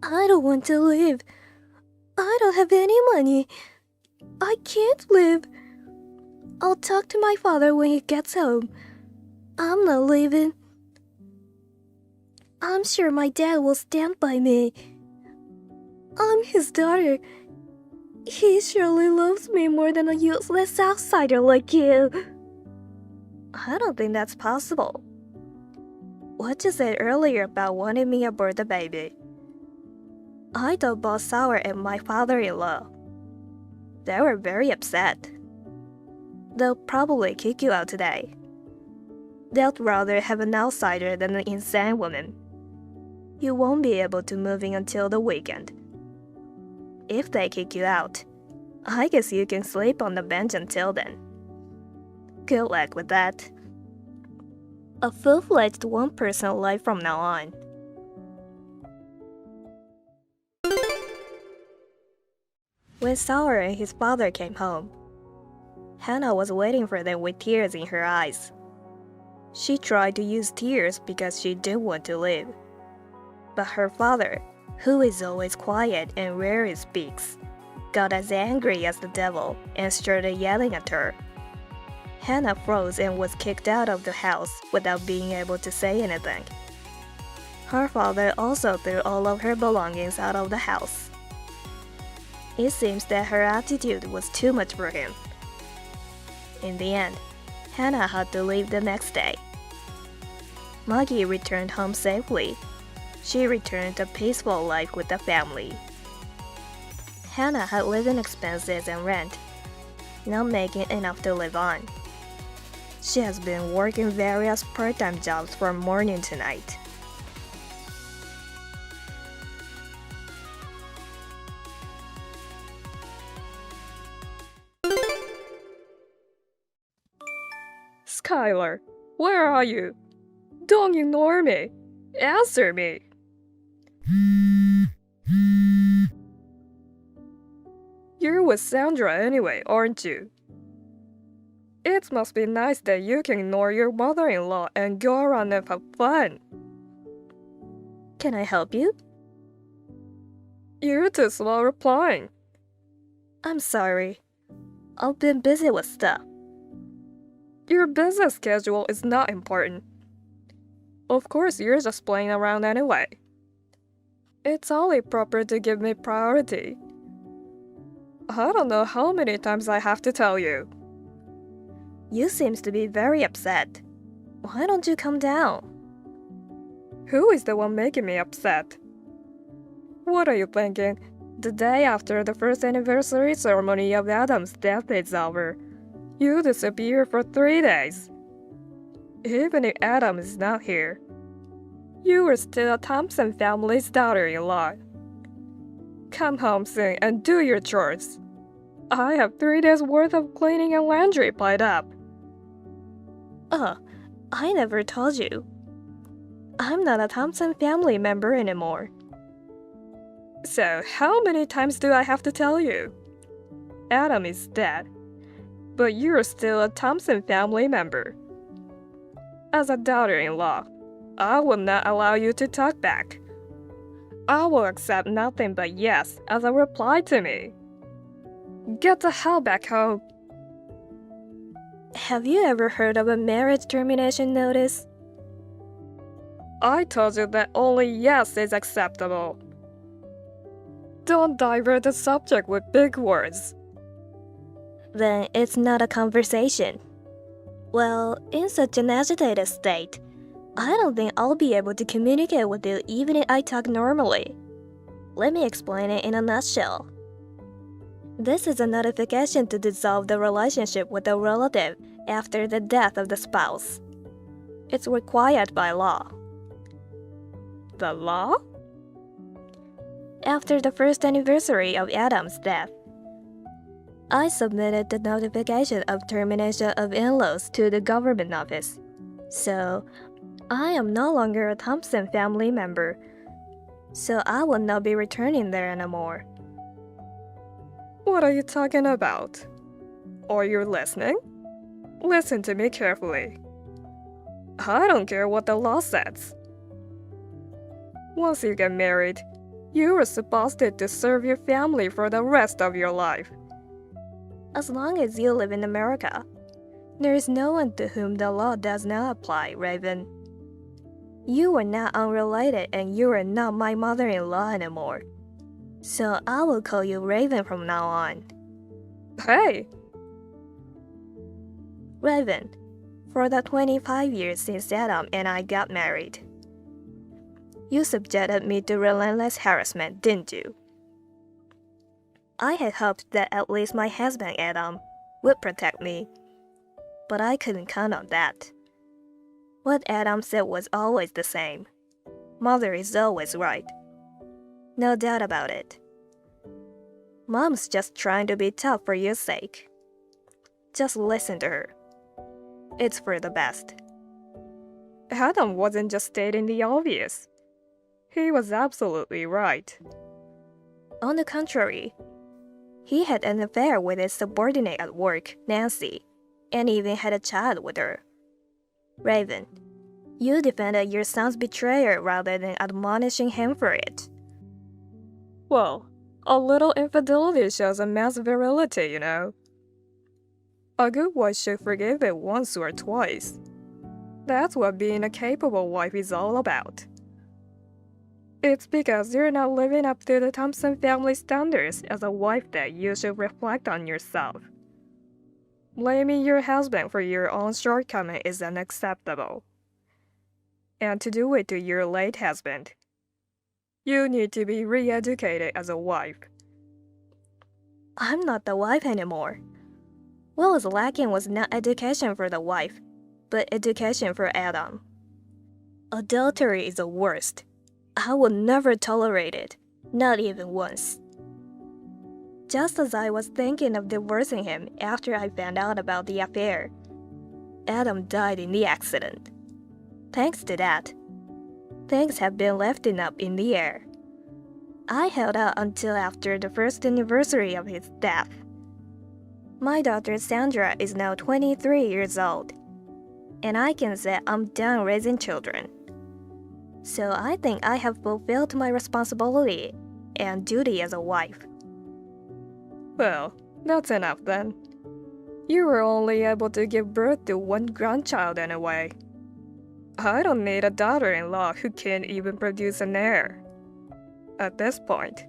I don't want to leave. I don't have any money. I can't leave. I'll talk to my father when he gets home. I'm not leaving. I'm sure my dad will stand by me. I'm his daughter. He surely loves me more than a useless outsider like you. I don't think that's possible. What you said earlier about wanting me aboard the baby. I told Boss Sour and my father-in-law. They were very upset. They'll probably kick you out today. They'd rather have an outsider than an insane woman. You won't be able to move in until the weekend. If they kick you out, I guess you can sleep on the bench until then. Good luck with that. A full-fledged one-person life from now on. When Sour and his father came home, Hannah was waiting for them with tears in her eyes. She tried to use tears because she didn't want to leave. But her father, who is always quiet and rarely speaks, got as angry as the devil and started yelling at her. Hannah froze and was kicked out of the house without being able to say anything. Her father also threw all of her belongings out of the house. It seems that her attitude was too much for him. In the end, Hannah had to leave the next day. Maggie returned home safely. She returned to a peaceful life with the family. Hannah had living expenses and rent, not making enough to live on. She has been working various part-time jobs from morning to night. Skylar, where are you? Don't ignore me. Answer me. You're with Sandra anyway, aren't you? It must be nice that you can ignore your mother-in-law and go around and have fun. Can I help you? You're too slow replying. I'm sorry. I've been busy with stuff. Your business schedule is not important. Of course, you're just playing around anyway. It's only proper to give me priority. I don't know how many times I have to tell you. You seem to be very upset. Why don't you calm down? Who is the one making me upset? What are you thinking? The day after the first anniversary ceremony of Adam's death is over, you disappear for 3 days. Even if Adam is not here, you are still a Thompson family's daughter-in-law. Come home soon and do your chores. I have 3 days worth of cleaning and laundry piled up. I never told you. I'm not a Thompson family member anymore. So how many times do I have to tell you? Adam is dead, but you're still a Thompson family member. As a daughter-in-law, I will not allow you to talk back. I will accept nothing but yes as a reply to me. Get the hell back home. Have you ever heard of a marriage termination notice? I told you that only yes is acceptable. Don't divert the subject with big words. Then it's not a conversation. Well, in such an agitated state, I don't think I'll be able to communicate with you even if I talk normally. Let me explain it in a nutshell. This is a notification to dissolve the relationship with a relative after the death of the spouse. It's required by law. The law? After the first anniversary of Adam's death, I submitted the notification of termination of in-laws to the government office. So, I am no longer a Thompson family member, so I will not be returning there anymore. What are you talking about? Are you listening? Listen to me carefully. I don't care what the law says. Once you get married, you are supposed to serve your family for the rest of your life. As long as you live in America, there is no one to whom the law does not apply, Raven. You are not unrelated and you are not my mother-in-law anymore. So I will call you Raven from now on. Hey! Raven, for the 25 years since Adam and I got married, you subjected me to relentless harassment, didn't you? I had hoped that at least my husband Adam would protect me, but I couldn't count on that. What Adam said was always the same. Mother is always right. No doubt about it. Mom's just trying to be tough for your sake. Just listen to her. It's for the best. Adam wasn't just stating the obvious. He was absolutely right. On the contrary, he had an affair with his subordinate at work, Nancy, and even had a child with her. Raven, you defended your son's betrayer rather than admonishing him for it. Well, a little infidelity shows a man's virility, you know. A good wife should forgive it once or twice. That's what being a capable wife is all about. It's because you're not living up to the Thompson family standards as a wife that you should reflect on yourself. Blaming your husband for your own shortcoming is unacceptable. And to do it to your late husband, you need to be re-educated as a wife. I'm not the wife anymore. What was lacking was not education for the wife, but education for Adam. Adultery is the worst. I will never tolerate it, not even once. Just as I was thinking of divorcing him after I found out about the affair, Adam died in the accident. Thanks to that, things have been lifting up in the air. I held out until after the first anniversary of his death. My daughter Sandra is now 23 years old, and I can say I'm done raising children. So I think I have fulfilled my responsibility and duty as a wife. Well, that's enough then. You were only able to give birth to one grandchild anyway. I don't need a daughter-in-law who can't even produce an heir. At this point,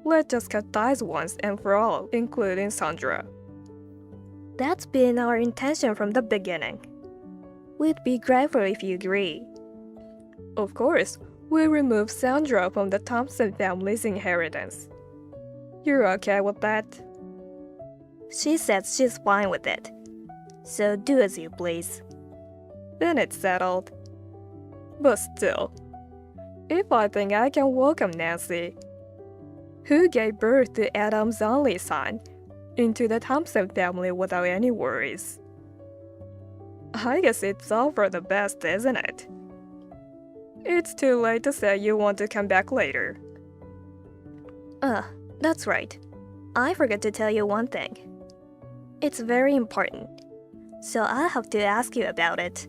let's just cut ties once and for all, including Sandra. That's been our intention from the beginning. We'd be grateful if you agree. Of course, we remove Sandra from the Thompson family's inheritance. You're okay with that? She says she's fine with it. So do as you please. Then it's settled. But still, if I think I can welcome Nancy, who gave birth to Adam's only son, into the Thompson family without any worries, I guess it's all for the best, isn't it? It's too late to say you want to come back later. That's right. I forgot to tell you one thing. It's very important, so I have to ask you about it.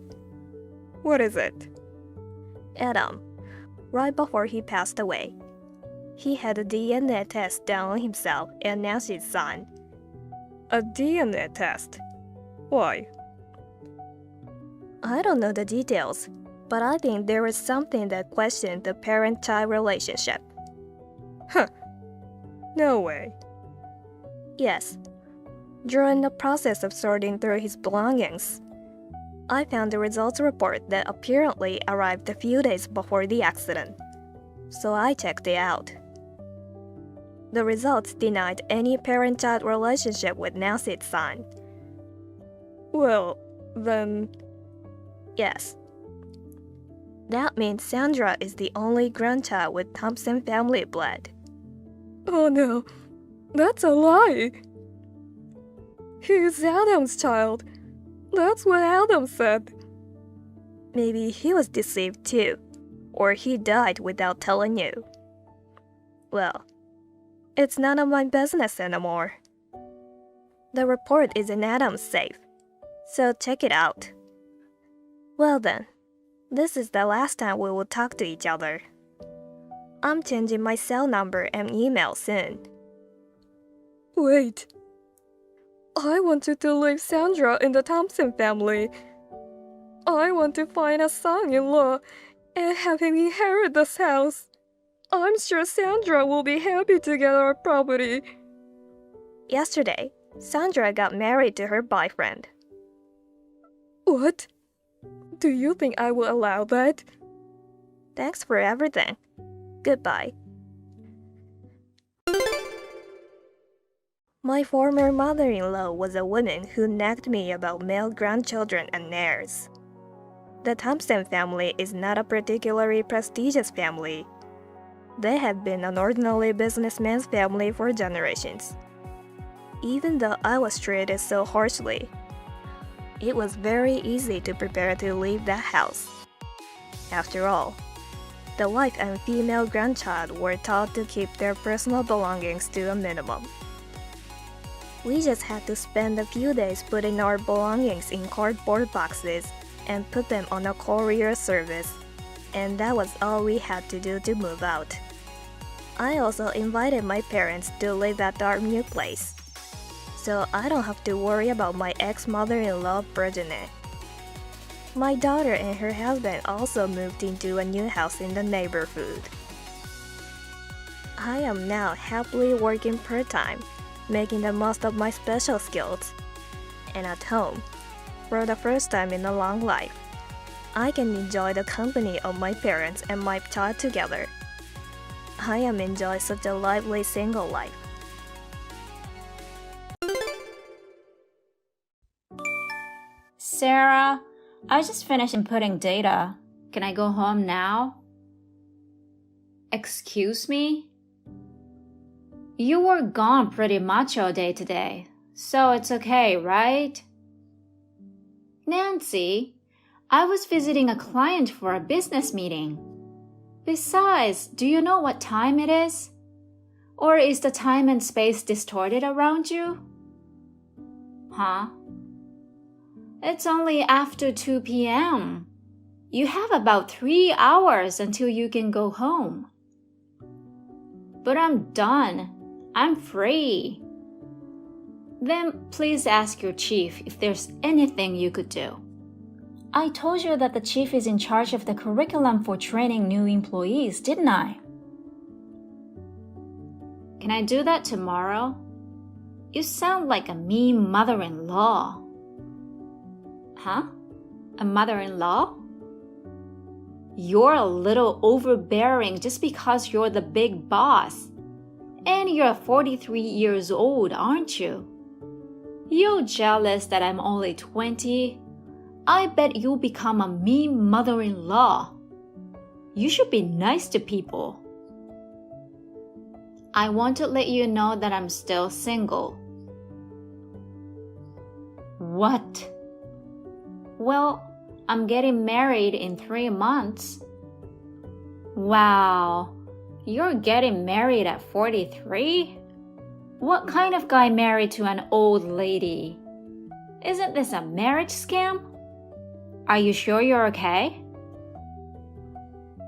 What is it? Adam, right before he passed away, he had a DNA test done on himself and Nancy's son. A DNA test? Why? I don't know the details, but I think there was something that questioned the parent-child relationship. Huh. No way. Yes. During the process of sorting through his belongings, I found the results report that apparently arrived a few days before the accident, so I checked it out. The results denied any parent-child relationship with Nancy's son. Well, then... Yes. That means Sandra is the only grandchild with Thompson family blood. Oh no, that's a lie. He's Adam's child. That's what Adam said. Maybe he was deceived too, or he died without telling you. Well, it's none of my business anymore. The report is in Adam's safe, so check it out. Well then, this is the last time we will talk to each other. I'm changing my cell number and email soon. Wait. I want you to leave Sandra in the Thompson family. I want to find a son-in-law and have him inherit this house. I'm sure Sandra will be happy to get our property. Yesterday, Sandra got married to her boyfriend. What? Do you think I will allow that? Thanks for everything. Goodbye. My former mother-in-law was a woman who nagged me about male grandchildren and heirs. The Thompson family is not a particularly prestigious family. They have been an ordinary businessman's family for generations. Even though I was treated so harshly, it was very easy to prepare to leave that house. After all, the wife and female grandchild were taught to keep their personal belongings to a minimum. We just had to spend a few days putting our belongings in cardboard boxes and put them on a courier service, and that was all we had to do to move out. I also invited my parents to live at our new place, so I don't have to worry about my ex-mother-in-law pregna. My daughter and her husband also moved into a new house in the neighborhood. I am now happily working part-time, making the most of my special skills. And at home, for the first time in a long life, I can enjoy the company of my parents and my child together. I am enjoying such a lively single life. Sarah, I just finished inputting data. Can I go home now? Excuse me? You were gone pretty much all day today, so it's okay, right? Nancy, I was visiting a client for a business meeting. Besides, do you know what time it is? Or is the time and space distorted around you? Huh? It's only after 2 p.m. You have about 3 hours until you can go home. But I'm done. I'm free. Then please ask your chief if there's anything you could do. I told you that the chief is in charge of the curriculum for training new employees, didn't I? Can I do that tomorrow? You sound like a mean mother-in-law. Huh? A mother-in-law? You're a little overbearing just because you're the big boss. And you're 43 years old, aren't you? You're jealous that I'm only 20. I bet you'll become a mean mother-in-law. You should be nice to people. I want to let you know that I'm still single. What? Well, I'm getting married in 3 months. Wow, you're getting married at 43? What kind of guy married to an old lady? Isn't this a marriage scam? Are you sure you're okay?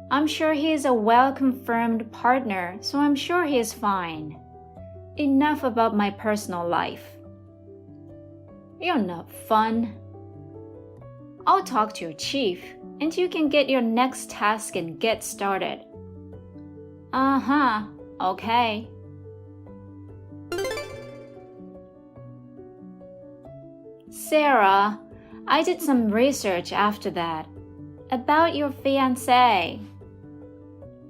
I'm sure he is a well-confirmed partner, so I'm sure he is fine. Enough about my personal life. You're not fun. I'll talk to your chief, and you can get your next task and get started. Uh-huh, okay. Sarah, I did some research after that. About your fiancé.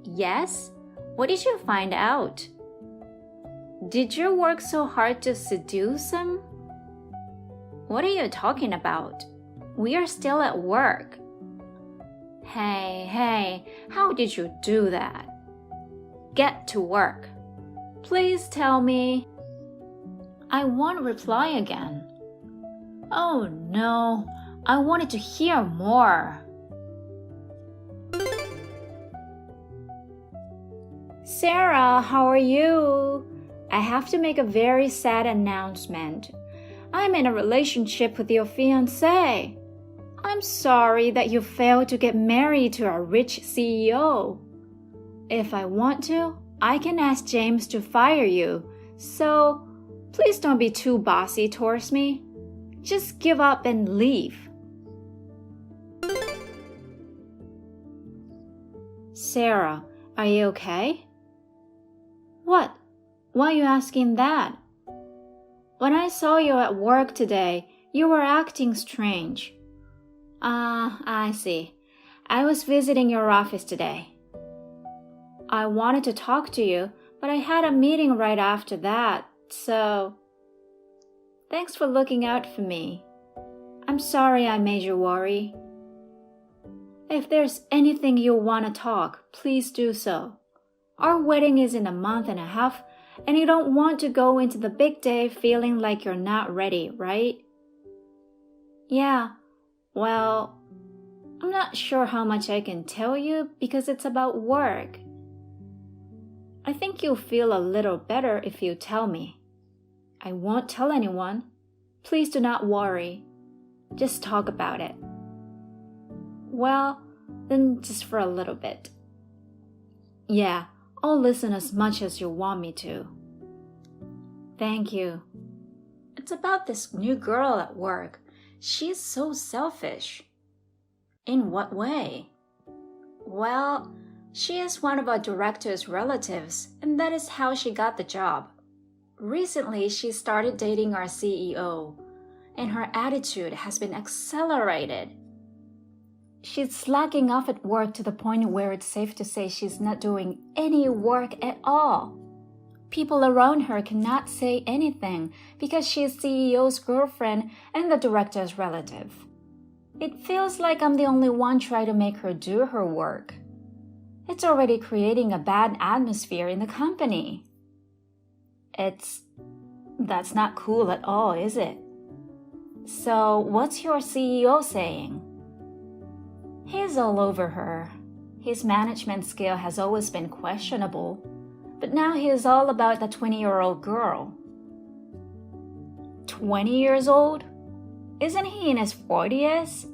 Yes? What did you find out? Did you work so hard to seduce him? What are you talking about? We are still at work. Hey, how did you do that? Get to work. Please tell me. I won't reply again. Oh no, I wanted to hear more. Sarah, how are you? I have to make a very sad announcement. I'm in a relationship with your fiancé. I'm sorry that you failed to get married to a rich CEO. If I want to, I can ask James to fire you, so please don't be too bossy towards me. Just give up and leave. Sarah, are you okay? What? Why are you asking that? When I saw you at work today, you were acting strange. I see. I was visiting your office today. I wanted to talk to you, but I had a meeting right after that, so... Thanks for looking out for me. I'm sorry I made you worry. If there's anything you want to talk, please do so. Our wedding is in a month and a half, and you don't want to go into the big day feeling like you're not ready, right? Yeah, well, I'm not sure how much I can tell you because it's about work. I think you'll feel a little better if you tell me. I won't tell anyone. Please do not worry. Just talk about it. Well, then just for a little bit. Yeah, I'll listen as much as you want me to. Thank you. It's about this new girl at work. She's so selfish. In what way? Well, she is one of our director's relatives, and that is how she got the job. Recently, she started dating our CEO, and her attitude has been accelerated. She's slacking off at work to the point where it's safe to say she's not doing any work at all. People around her cannot say anything because she's CEO's girlfriend and the director's relative. It feels like I'm the only one trying to make her do her work. It's already creating a bad atmosphere in the company. That's not cool at all, is it? So what's your CEO saying? He's all over her. His management skill has always been questionable, but now he is all about the 20-year-old girl. 20 years old? Isn't he in his 40s?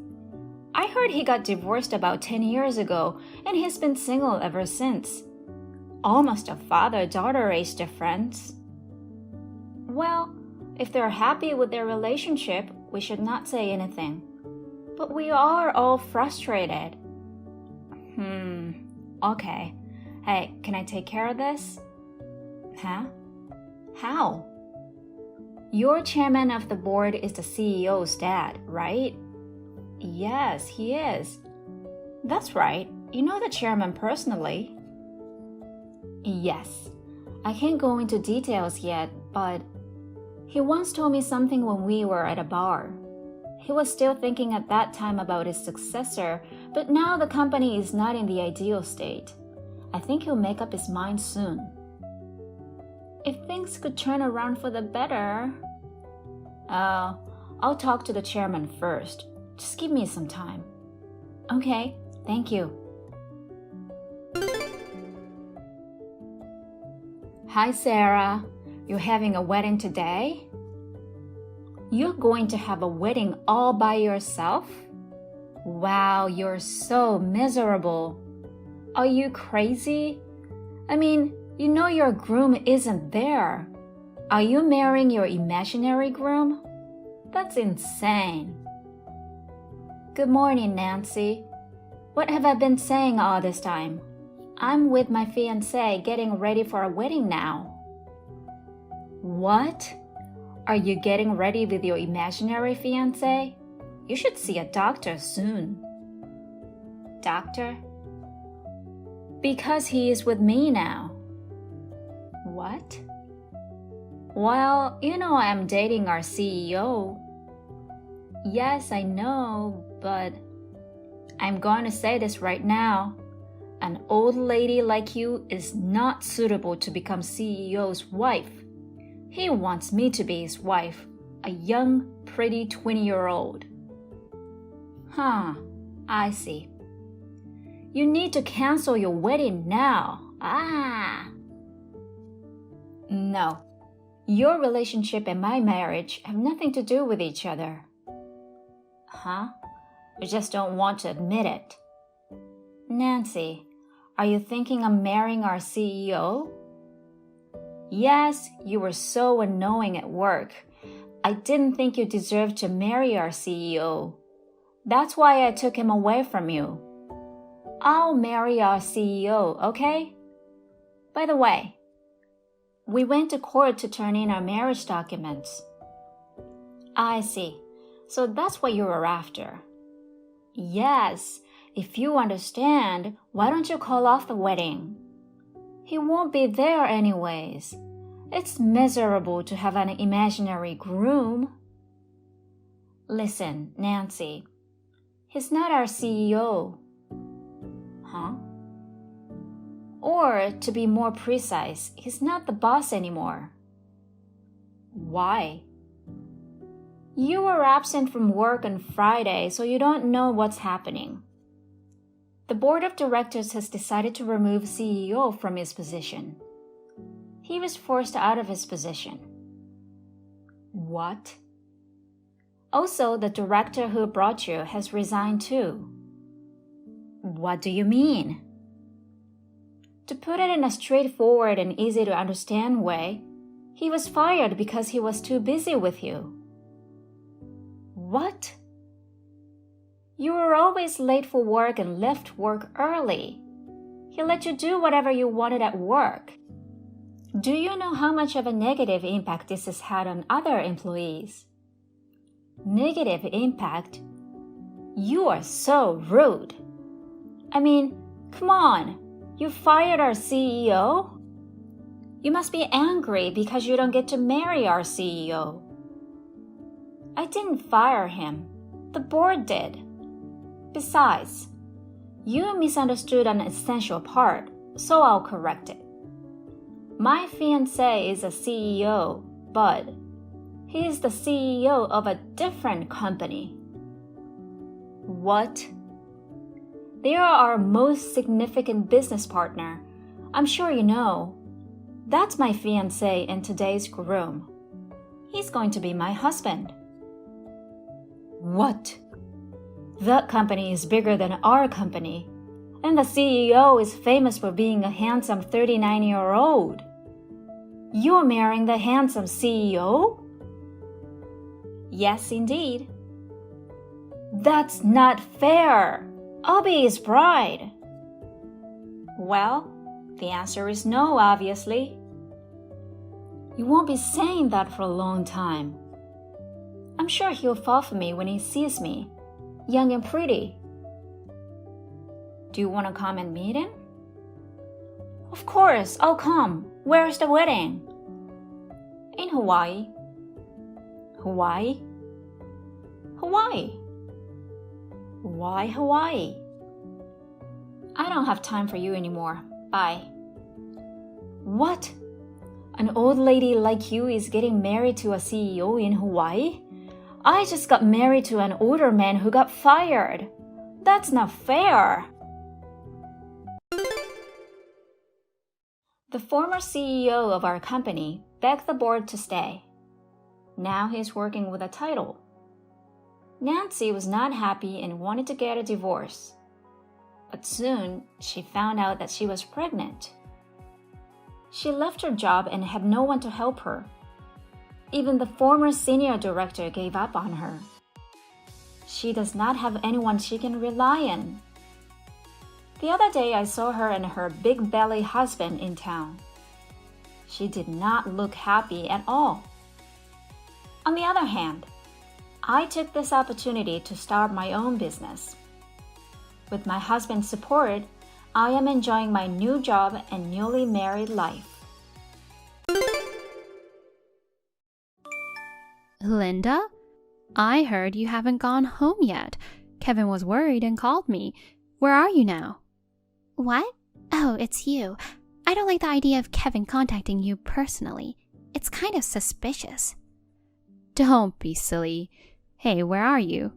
I heard he got divorced about 10 years ago, and he's been single ever since. Almost a father-daughter age difference. Well, if they're happy with their relationship, we should not say anything. But we are all frustrated. Okay. Hey, can I take care of this? Huh? How? Your chairman of the board is the CEO's dad, right? Yes, he is. That's right. You know the chairman personally. Yes. I can't go into details yet, but he once told me something when we were at a bar. He was still thinking at that time about his successor, but now the company is not in the ideal state. I think he'll make up his mind soon. If things could turn around for the better... I'll talk to the chairman first. Just give me some time. Okay, thank you. Hi, Sarah. You're having a wedding today? You're going to have a wedding all by yourself? Wow, you're so miserable. Are you crazy? I mean, you know your groom isn't there. Are you marrying your imaginary groom? That's insane. Good morning, Nancy. What have I been saying all this time? I'm with my fiancé getting ready for a wedding now. What? Are you getting ready with your imaginary fiancé? You should see a doctor soon. Doctor? Because he is with me now. What? Well, you know I'm dating our CEO. Yes, I know, but I'm going to say this right now. An old lady like you is not suitable to become CEO's wife. He wants me to be his wife, a young, pretty 20-year-old. Huh, I see. You need to cancel your wedding now. No. Your relationship and my marriage have nothing to do with each other. Huh? You just don't want to admit it. Nancy, are you thinking of marrying our CEO? Yes, you were so annoying at work. I didn't think you deserved to marry our CEO. That's why I took him away from you. I'll marry our CEO, okay? By the way, we went to court to turn in our marriage documents. I see. So that's what you were after. Yes, if you understand, why don't you call off the wedding? He won't be there anyways. It's miserable to have an imaginary groom. Listen, Nancy, he's not our CEO. Huh? Or, to be more precise, he's not the boss anymore. Why? You were absent from work on Friday, so you don't know what's happening. The board of directors has decided to remove CEO from his position. He was forced out of his position. What? Also, the director who brought you has resigned too. What do you mean? To put it in a straightforward and easy to understand way, he was fired because he was too busy with you. What? You were always late for work and left work early. He let you do whatever you wanted at work. Do you know how much of a negative impact this has had on other employees? Negative impact? You are so rude. I mean, come on, you fired our CEO? You must be angry because you don't get to marry our CEO. I didn't fire him. The board did. Besides, you misunderstood an essential part, so I'll correct it. My fiancé is a CEO, but he is the CEO of a different company. What? They are our most significant business partner. I'm sure you know. That's my fiancé and today's groom. He's going to be my husband. What? That company is bigger than our company, and the CEO is famous for being a handsome 39-year-old. You're marrying the handsome CEO? Yes, indeed. That's not fair. I'll be his bride. Well, the answer is no, obviously. You won't be saying that for a long time. I'm sure he'll fall for me when he sees me, young and pretty. Do you want to come and meet him? Of course, I'll come. Where's the wedding? In Hawaii. Hawaii? Hawaii. Why Hawaii? I don't have time for you anymore. Bye. What? An old lady like you is getting married to a CEO in Hawaii? I just got married to an older man who got fired. That's not fair. The former CEO of our company begged the board to stay. Now he's working with a title. Nancy was not happy and wanted to get a divorce. But soon, she found out that she was pregnant. She left her job and had no one to help her. Even the former senior director gave up on her. She does not have anyone she can rely on. The other day, I saw her and her big belly husband in town. She did not look happy at all. On the other hand, I took this opportunity to start my own business. With my husband's support, I am enjoying my new job and newly married life. Linda, I heard you haven't gone home yet. Kevin was worried and called me. Where are you now? What? Oh, it's you. I don't like the idea of Kevin contacting you personally. It's kind of suspicious. Don't be silly. Hey, where are you?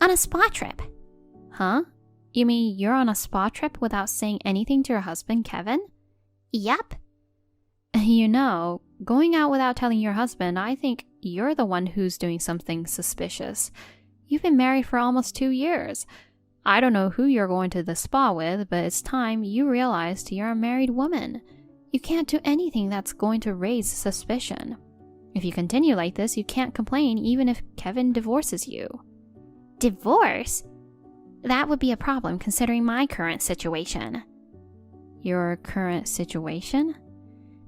On a spa trip. Huh? You mean you're on a spa trip without saying anything to your husband, Kevin? Yep. You know, going out without telling your husband, I think you're the one who's doing something suspicious. You've been married for almost 2 years. I don't know who you're going to the spa with, but it's time you realized you're a married woman. You can't do anything that's going to raise suspicion. If you continue like this, you can't complain even if Kevin divorces you. Divorce? That would be a problem considering my current situation. Your current situation?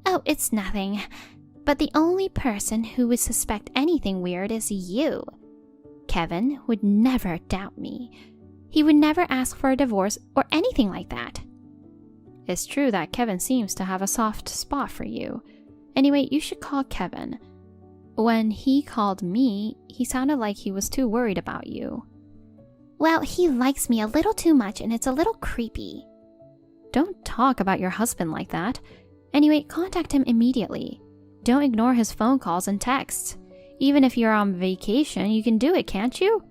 Oh, it's nothing. But the only person who would suspect anything weird is you. Kevin would never doubt me. He would never ask for a divorce or anything like that. It's true that Kevin seems to have a soft spot for you. Anyway, you should call Kevin. When he called me, he sounded like he was too worried about you. Well, he likes me a little too much and it's a little creepy. Don't talk about your husband like that. Anyway, contact him immediately. Don't ignore his phone calls and texts. Even if you're on vacation, you can do it, can't you?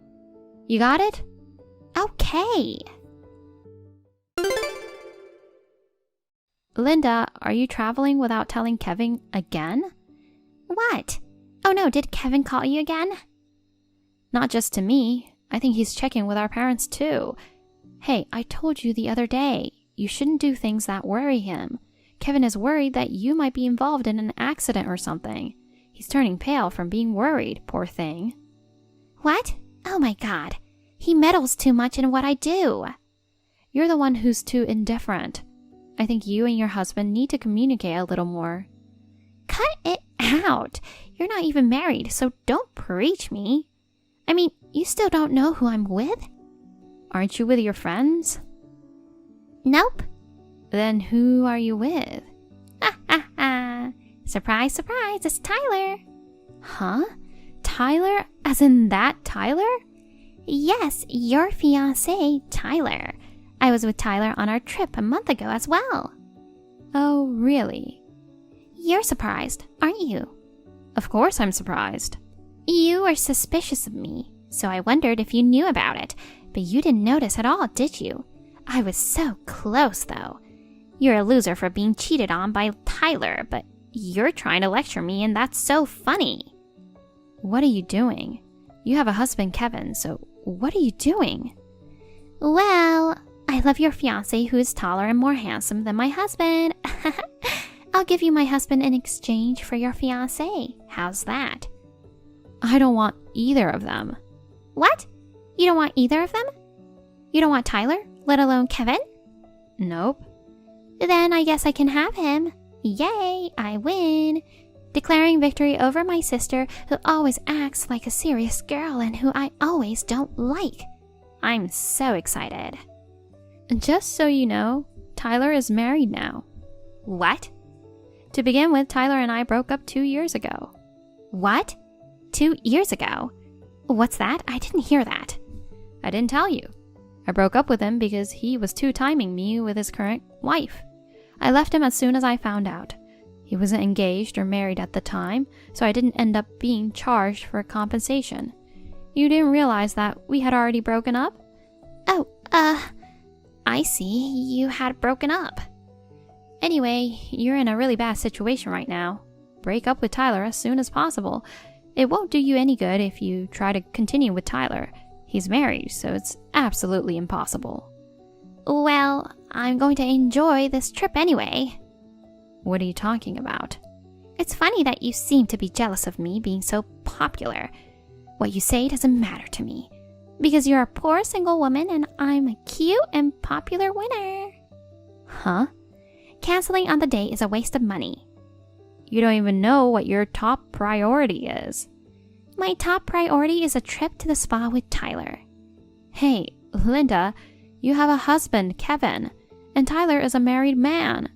You got it? Okay. Linda, are you traveling without telling Kevin again? What? Oh no, did Kevin call you again? Not just to me. I think he's checking with our parents too. Hey, I told you the other day, you shouldn't do things that worry him. Kevin is worried that you might be involved in an accident or something. He's turning pale from being worried, poor thing. What? Oh my God. He meddles too much in what I do. You're the one who's too indifferent. I think you and your husband need to communicate a little more. Cut it out. You're not even married, so don't preach me. I mean, you still don't know who I'm with? Aren't you with your friends? Nope. Then who are you with? Ha ha ha. Surprise, surprise, it's Tyler. Huh? Tyler? As in that Tyler? Yes, your fiancé, Tyler. I was with Tyler on our trip a month ago as well. Oh, really? You're surprised, aren't you? Of course I'm surprised. You were suspicious of me, so I wondered if you knew about it, but you didn't notice at all, did you? I was so close, though. You're a loser for being cheated on by Tyler, but you're trying to lecture me, and that's so funny. What are you doing? You have a husband, Kevin, so what are you doing? Well, I love your fiancé who is taller and more handsome than my husband. I'll give you my husband in exchange for your fiancé. How's that? I don't want either of them. What? You don't want either of them? You don't want Tyler, let alone Kevin? Nope. Then I guess I can have him. Yay, I win. Declaring victory over my sister who always acts like a serious girl and who I always don't like. I'm so excited. Just so you know, Tyler is married now. What? To begin with, Tyler and I broke up 2 years ago. What? 2 years ago? What's that? I didn't hear that. I didn't tell you. I broke up with him because he was two-timing me with his current wife. I left him as soon as I found out. He wasn't engaged or married at the time, so I didn't end up being charged for compensation. You didn't realize that we had already broken up? Oh, I see. You had broken up. Anyway, you're in a really bad situation right now. Break up with Tyler as soon as possible. It won't do you any good if you try to continue with Tyler. He's married, so it's absolutely impossible. Well, I'm going to enjoy this trip anyway. What are you talking about? It's funny that you seem to be jealous of me being so popular. What you say doesn't matter to me. Because you're a poor single woman and I'm a cute and popular winner. Huh? Canceling on the date is a waste of money. You don't even know what your top priority is. My top priority is a trip to the spa with Tyler. Hey, Linda, you have a husband, Kevin, and Tyler is a married man.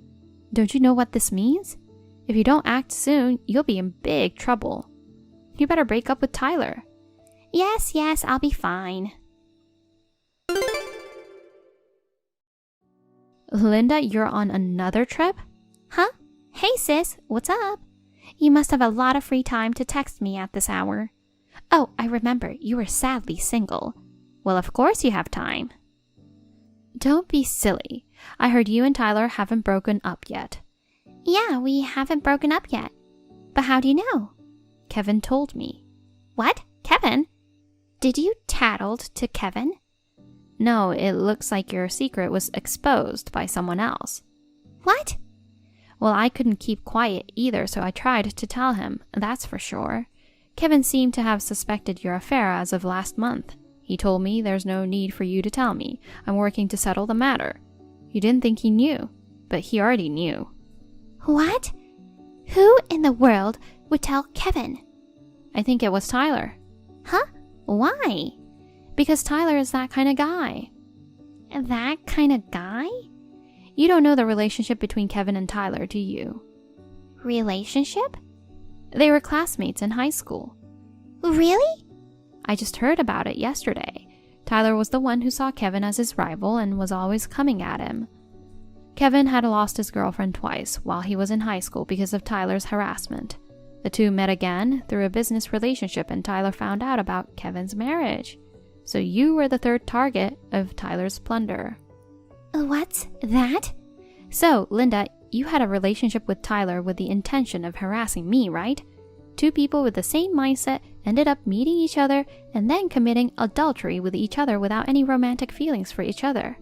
Don't you know what this means? If you don't act soon, you'll be in big trouble. You better break up with Tyler. Yes, I'll be fine. Linda, you're on another trip? Huh? Hey sis, what's up? You must have a lot of free time to text me at this hour. Oh, I remember, you were sadly single. Well, of course you have time. Don't be silly. I heard you and Tyler haven't broken up yet. Yeah, we haven't broken up yet. But how do you know? Kevin told me. What? Kevin? Did you tattled to Kevin? No, it looks like your secret was exposed by someone else. What? Well, I couldn't keep quiet either, so I tried to tell him, that's for sure. Kevin seemed to have suspected your affair as of last month. He told me there's no need for you to tell me. I'm working to settle the matter. You didn't think he knew, but he already knew. What? Who in the world would tell Kevin? I think it was Tyler. Huh? Why? Because Tyler is that kind of guy. That kind of guy? You don't know the relationship between Kevin and Tyler, do you? Relationship? They were classmates in high school. Really? I just heard about it yesterday. Tyler was the one who saw Kevin as his rival and was always coming at him. Kevin had lost his girlfriend twice while he was in high school because of Tyler's harassment. The two met again through a business relationship and Tyler found out about Kevin's marriage. So you were the third target of Tyler's plunder. What's that? So, Linda, you had a relationship with Tyler with the intention of harassing me, right? Two people with the same mindset ended up meeting each other and then committing adultery with each other without any romantic feelings for each other.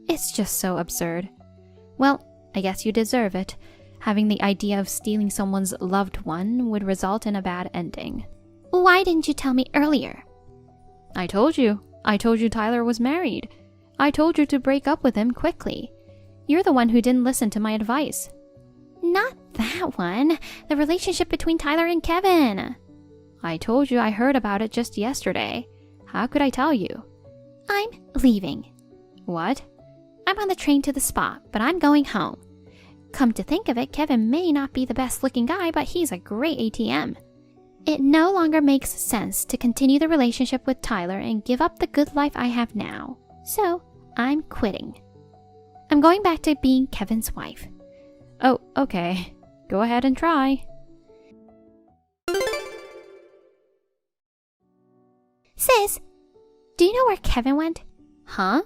It's just so absurd. Well, I guess you deserve it. Having the idea of stealing someone's loved one would result in a bad ending. Why didn't you tell me earlier? I told you. I told you Tyler was married. I told you to break up with him quickly. You're the one who didn't listen to my advice. Not that one. The relationship between Tyler and Kevin. I told you I heard about it just yesterday. How could I tell you? I'm leaving. What? I'm on the train to the spa, but I'm going home. Come to think of it, Kevin may not be the best looking guy, but he's a great ATM. It no longer makes sense to continue the relationship with Tyler and give up the good life I have now. So, I'm quitting. I'm going back to being Kevin's wife. Oh, okay. Go ahead and try. Sis, do you know where Kevin went? Huh?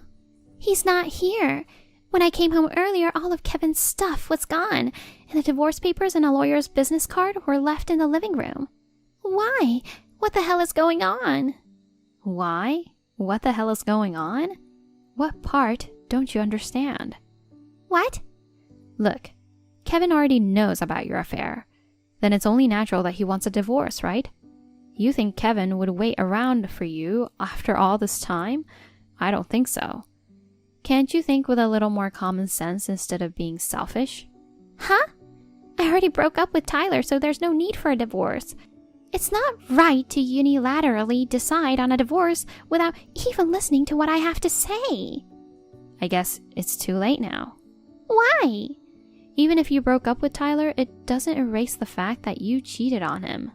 He's not here. When I came home earlier, all of Kevin's stuff was gone, and the divorce papers and a lawyer's business card were left in the living room. Why? What the hell is going on? Why? What the hell is going on? What part don't you understand? What? Look, Kevin already knows about your affair. Then it's only natural that he wants a divorce, right? You think Kevin would wait around for you after all this time? I don't think so. Can't you think with a little more common sense instead of being selfish? Huh? I already broke up with Tyler, so there's no need for a divorce. It's not right to unilaterally decide on a divorce without even listening to what I have to say. I guess it's too late now. Why? Even if you broke up with Tyler, it doesn't erase the fact that you cheated on him.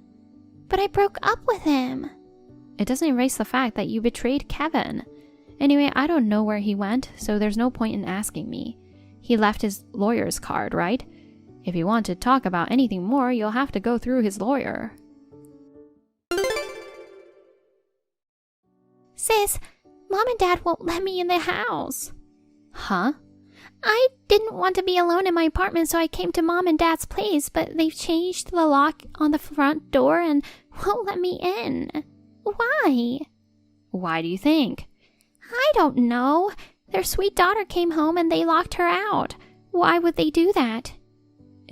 But I broke up with him. It doesn't erase the fact that you betrayed Kevin. Anyway, I don't know where he went, so there's no point in asking me. He left his lawyer's card, right? If you want to talk about anything more, you'll have to go through his lawyer. Sis, Mom and Dad won't let me in the house. Huh? I didn't want to be alone in my apartment, so I came to Mom and Dad's place, but they've changed the lock on the front door and won't let me in. Why? Why do you think? I don't know. Their sweet daughter came home and they locked her out. Why would they do that?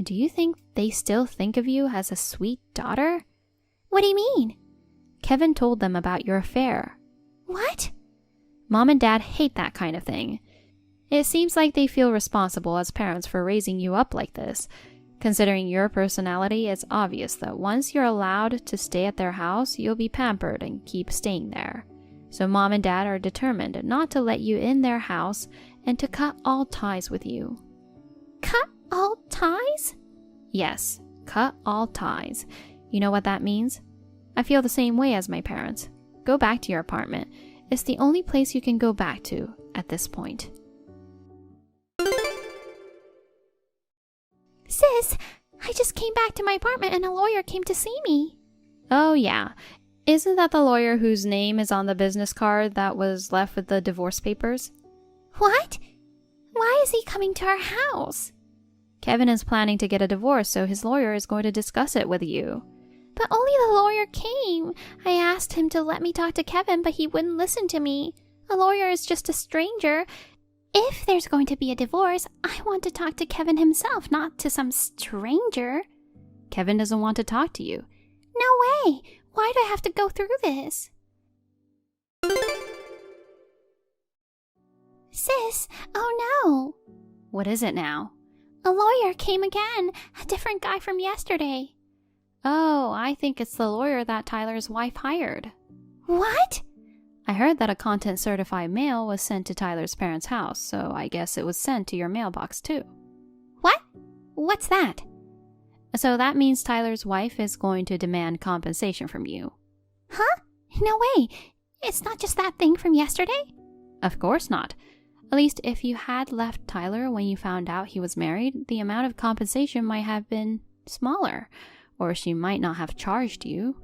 Do you think they still think of you as a sweet daughter? What do you mean? Kevin told them about your affair. What? Mom and Dad hate that kind of thing. It seems like they feel responsible as parents for raising you up like this. Considering your personality, it's obvious that once you're allowed to stay at their house, you'll be pampered and keep staying there. So Mom and Dad are determined not to let you in their house and to cut all ties with you. Cut all ties? Yes, cut all ties. You know what that means? I feel the same way as my parents. Go back to your apartment. It's the only place you can go back to at this point. Sis, I just came back to my apartment and a lawyer came to see me. Oh yeah. Isn't that the lawyer whose name is on the business card that was left with the divorce papers? What? Why is he coming to our house? Kevin is planning to get a divorce, so his lawyer is going to discuss it with you. But only the lawyer came. I asked him to let me talk to Kevin, but he wouldn't listen to me. A lawyer is just a stranger. If there's going to be a divorce, I want to talk to Kevin himself, not to some stranger. Kevin doesn't want to talk to you. No way! Why do I have to go through this? Sis, oh no! What is it now? A lawyer came again. A different guy from yesterday. Oh, I think it's the lawyer that Tyler's wife hired. What? I heard that a content-certified mail was sent to Tyler's parents' house, so I guess it was sent to your mailbox too. What? What's that? So that means Tyler's wife is going to demand compensation from you. Huh? No way. It's not just that thing from yesterday? Of course not. At least if you had left Tyler when you found out he was married, the amount of compensation might have been smaller, or she might not have charged you.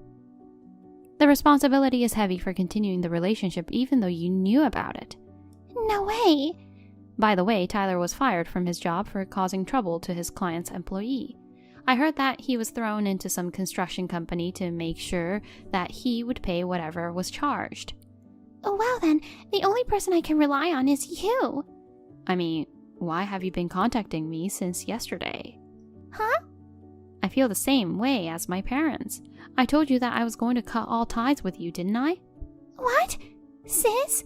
The responsibility is heavy for continuing the relationship even though you knew about it. No way. By the way, Tyler was fired from his job for causing trouble to his client's employee. I heard that he was thrown into some construction company to make sure that he would pay whatever was charged. Oh, well then, the only person I can rely on is you. I mean, why have you been contacting me since yesterday? Huh? I feel the same way as my parents. I told you that I was going to cut all ties with you, didn't I? What? Sis?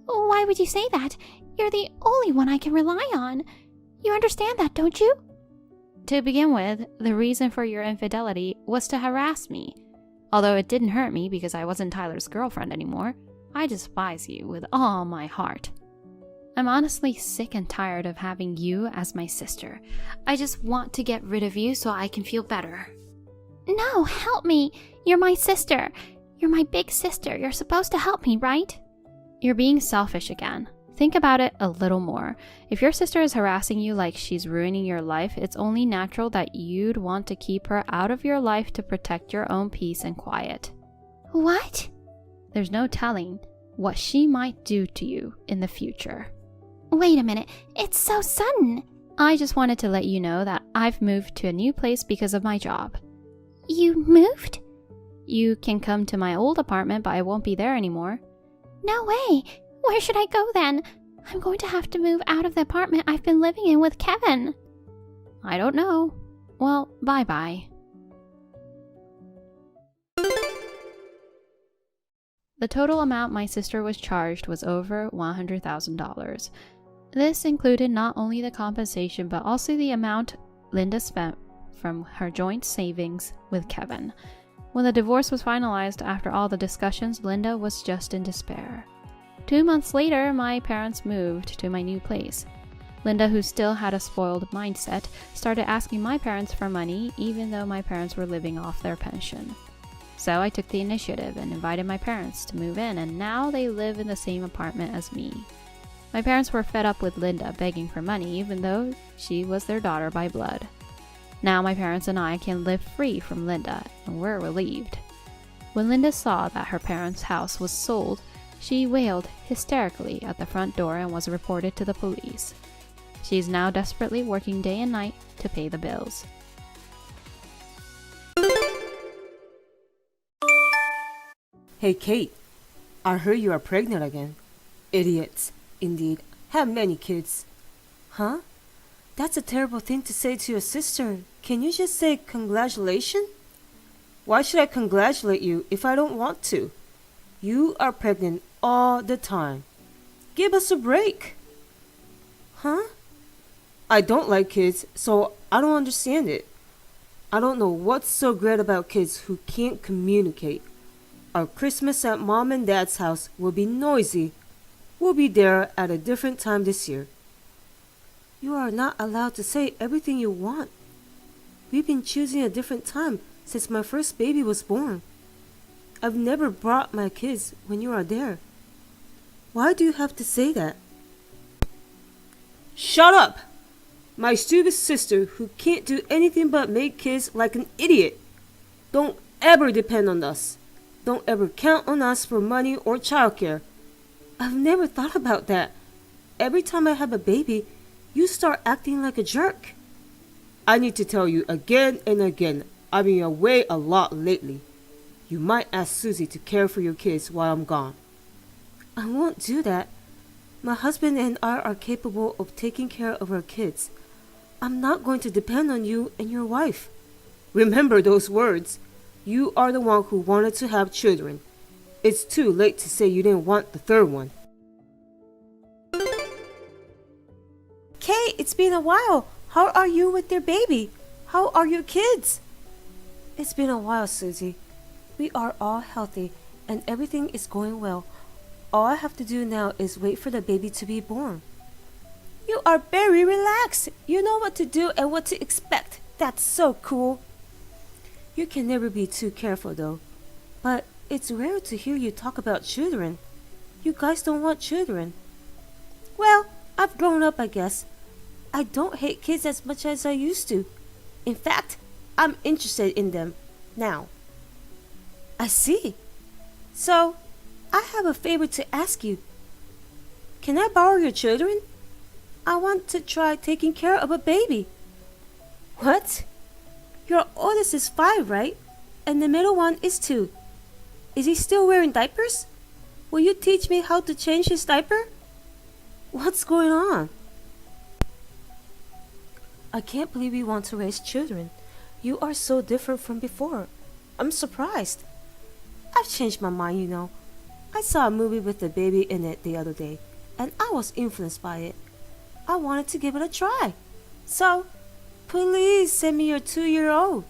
Why would you say that? You're the only one I can rely on. You understand that, don't you? To begin with, the reason for your infidelity was to harass me. Although it didn't hurt me because I wasn't Tyler's girlfriend anymore, I despise you with all my heart. I'm honestly sick and tired of having you as my sister. I just want to get rid of you so I can feel better. No, help me. You're my sister. You're my big sister. You're supposed to help me, right? You're being selfish again. Think about it a little more. If your sister is harassing you like she's ruining your life, it's only natural that you'd want to keep her out of your life to protect your own peace and quiet. What? There's no telling what she might do to you in the future. Wait a minute, it's so sudden. I just wanted to let you know that I've moved to a new place because of my job. You moved? You can come to my old apartment, but I won't be there anymore. No way. Where should I go then? I'm going to have to move out of the apartment I've been living in with Kevin. I don't know. Well, bye-bye. The total amount my sister was charged was over $100,000. This included not only the compensation but also the amount Linda spent from her joint savings with Kevin. When the divorce was finalized after all the discussions, Linda was just in despair. 2 months later, my parents moved to my new place. Linda, who still had a spoiled mindset, started asking my parents for money even though my parents were living off their pension. So I took the initiative and invited my parents to move in, and now they live in the same apartment as me. My parents were fed up with Linda begging for money even though she was their daughter by blood. Now my parents and I can live free from Linda, and we're relieved. When Linda saw that her parents' house was sold, she wailed hysterically at the front door and was reported to the police. She is now desperately working day and night to pay the bills. Hey Kate, I heard you are pregnant again. Idiots, indeed, have many kids. Huh? That's a terrible thing to say to your sister. Can you just say congratulations? Why should I congratulate you if I don't want to? You are pregnant all the time. Give us a break. Huh? I don't like kids, so I don't understand it. I don't know what's so great about kids who can't communicate. Our Christmas at Mom and Dad's house will be noisy. We'll be there at a different time this year. You are not allowed to say everything you want. We've been choosing a different time since my first baby was born. I've never brought my kids when you are there. Why do you have to say that? Shut up! My stupid sister who can't do anything but make kids like an idiot. Don't ever depend on us. Don't ever count on us for money or childcare. I've never thought about that. Every time I have a baby, you start acting like a jerk. I need to tell you again and again, I've been away a lot lately. You might ask Susie to care for your kids while I'm gone. I won't do that. My husband and I are capable of taking care of our kids. I'm not going to depend on you and your wife. Remember those words. You are the one who wanted to have children. It's too late to say you didn't want the third one. Kate, it's been a while. How are you with your baby? How are your kids? It's been a while, Susie. We are all healthy and everything is going well. All I have to do now is wait for the baby to be born. You are very relaxed. You know what to do and what to expect. That's so cool. You can never be too careful though. But it's rare to hear you talk about children. You guys don't want children. Well, I've grown up, I guess. I don't hate kids as much as I used to. In fact, I'm interested in them now. I see. So, I have a favor to ask you. Can I borrow your children? I want to try taking care of a baby. What? Your oldest is 5, right? And the middle one is 2. Is he still wearing diapers? Will you teach me how to change his diaper? What's going on? I can't believe you want to raise children. You are so different from before. I'm surprised. I've changed my mind, you know. I saw a movie with a baby in it the other day, and I was influenced by it. I wanted to give it a try. So, please send me your 2-year-old.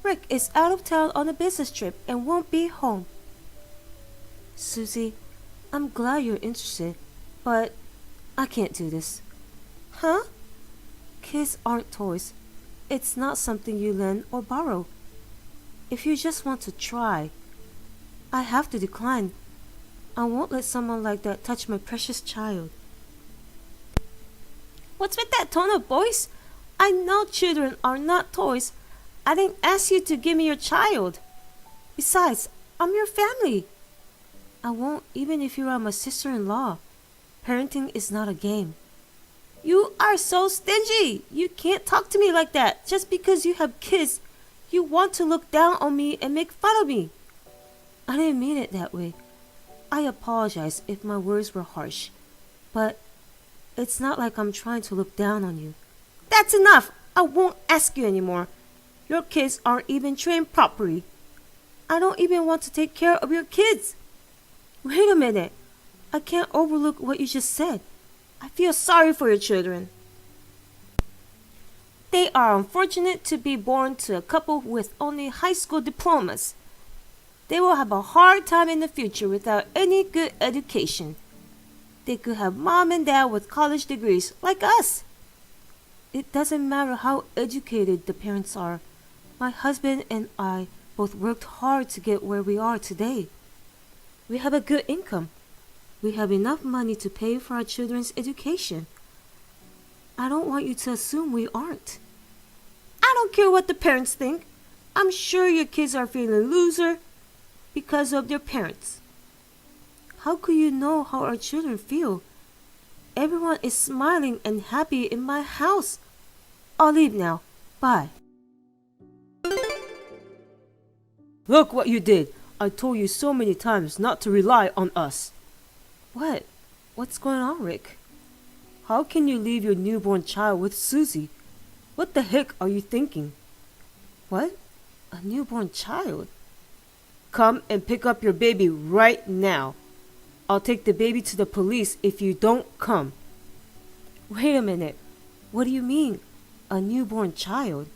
Rick is out of town on a business trip and won't be home. Susie, I'm glad you're interested, but I can't do this. Huh? Kids aren't toys. It's not something you lend or borrow. If you just want to try, I have to decline. I won't let someone like that touch my precious child. What's with that tone of voice? I know children are not toys. I didn't ask you to give me your child. Besides, I'm your family. I won't, even if you are my sister-in-law. Parenting is not a game. You are so stingy. You can't talk to me like that. Just because you have kids, you want to look down on me and make fun of me. I didn't mean it that way. I apologize if my words were harsh. But it's not like I'm trying to look down on you. That's enough. I won't ask you anymore. Your kids aren't even trained properly. I don't even want to take care of your kids. Wait a minute. I can't overlook what you just said. I feel sorry for your children. They are unfortunate to be born to a couple with only high school diplomas. They will have a hard time in the future without any good education. They could have mom and dad with college degrees like us. It doesn't matter how educated the parents are. My husband and I both worked hard to get where we are today. We have a good income. We have enough money to pay for our children's education. I don't want you to assume we aren't. I don't care what the parents think. I'm sure your kids are feeling loser because of their parents. How could you know how our children feel? Everyone is smiling and happy in my house. I'll leave now. Bye. Look what you did. I told you so many times not to rely on us. What? What's going on, Rick? How can you leave your newborn child with Susie? What the heck are you thinking? What? A newborn child? Come and pick up your baby right now. I'll take the baby to the police if you don't come. Wait a minute. What do you mean? A newborn child?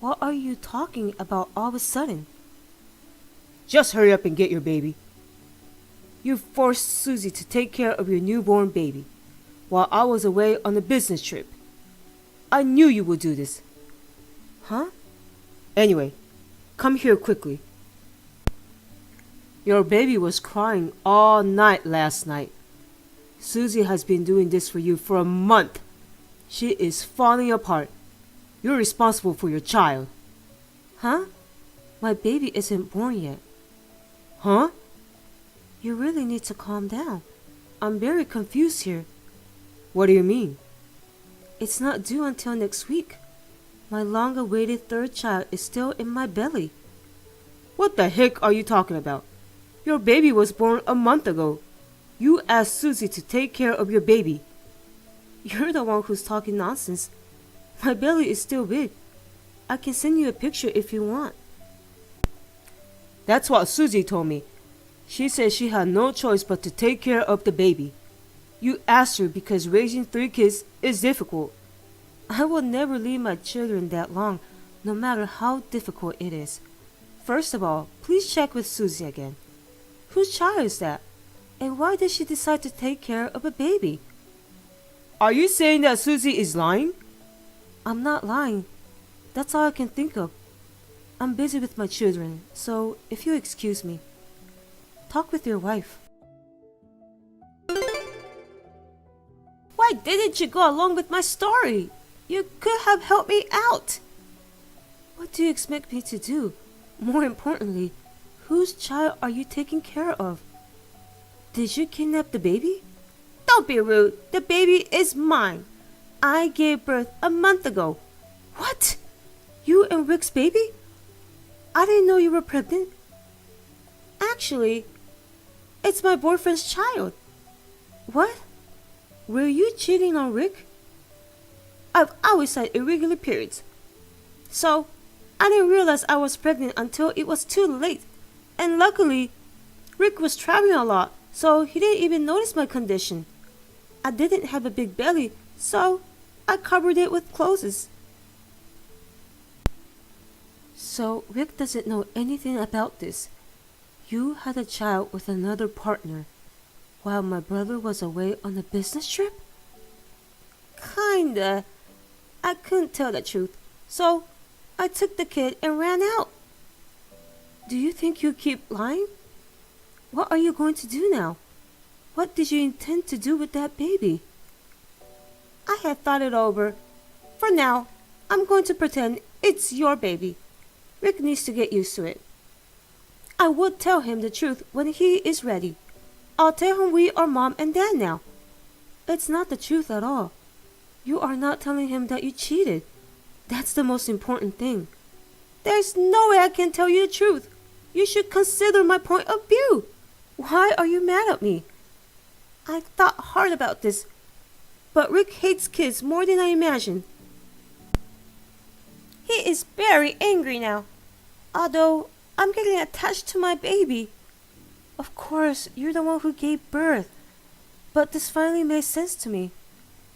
What are you talking about all of a sudden? Just hurry up and get your baby. You forced Susie to take care of your newborn baby while I was away on a business trip. I knew you would do this. Huh? Anyway, come here quickly. Your baby was crying all night last night. Susie has been doing this for you for a month. She is falling apart. You're responsible for your child. Huh? My baby isn't born yet. Huh? You really need to calm down. I'm very confused here. What do you mean? It's not due until next week. My long-awaited third child is still in my belly. What the heck are you talking about? Your baby was born a month ago. You asked Susie to take care of your baby. You're the one who's talking nonsense. My belly is still big. I can send you a picture if you want. That's what Susie told me. She said she had no choice but to take care of the baby. You asked her because raising 3 kids is difficult. I will never leave my children that long, no matter how difficult it is. First of all, please check with Susie again. Whose child is that? And why did she decide to take care of a baby? Are you saying that Susie is lying? I'm not lying. That's all I can think of. I'm busy with my children, so if you excuse me, talk with your wife. Why didn't you go along with my story? You could have helped me out. What do you expect me to do? More importantly, whose child are you taking care of? Did you kidnap the baby? Don't be rude. The baby is mine. I gave birth a month ago. What? You and Rick's baby? I didn't know you were pregnant. Actually, it's my boyfriend's child. What? Were you cheating on Rick? I've always had irregular periods. So, I didn't realize I was pregnant until it was too late. And luckily, Rick was traveling a lot, so he didn't even notice my condition. I didn't have a big belly, so I covered it with clothes. So Rick doesn't know anything about this. You had a child with another partner while my brother was away on a business trip? Kinda. I couldn't tell the truth, so I took the kid and ran out. Do you think you keep lying? What are you going to do now? What did you intend to do with that baby? I had thought it over. For now, I'm going to pretend it's your baby. Rick needs to get used to it. I would tell him the truth when he is ready. I'll tell him we are mom and dad now. It's not the truth at all. You are not telling him that you cheated. That's the most important thing. There's no way I can tell you the truth. You should consider my point of view. Why are you mad at me? I thought hard about this, but Rick hates kids more than I imagined. He is very angry now, although I'm getting attached to my baby. Of course, you're the one who gave birth, but this finally made sense to me.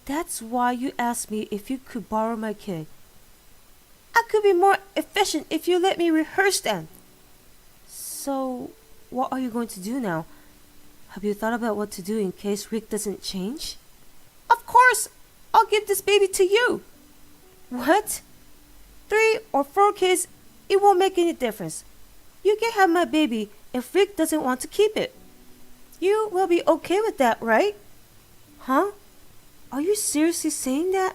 That's why you asked me if you could borrow my kid. I could be more efficient if you let me rehearse then. So, what are you going to do now? Have you thought about what to do in case Rick doesn't change? Of course! I'll give this baby to you! What? 3 or 4 kids, it won't make any difference. You can have my baby if Rick doesn't want to keep it. You will be okay with that, right? Huh? Are you seriously saying that?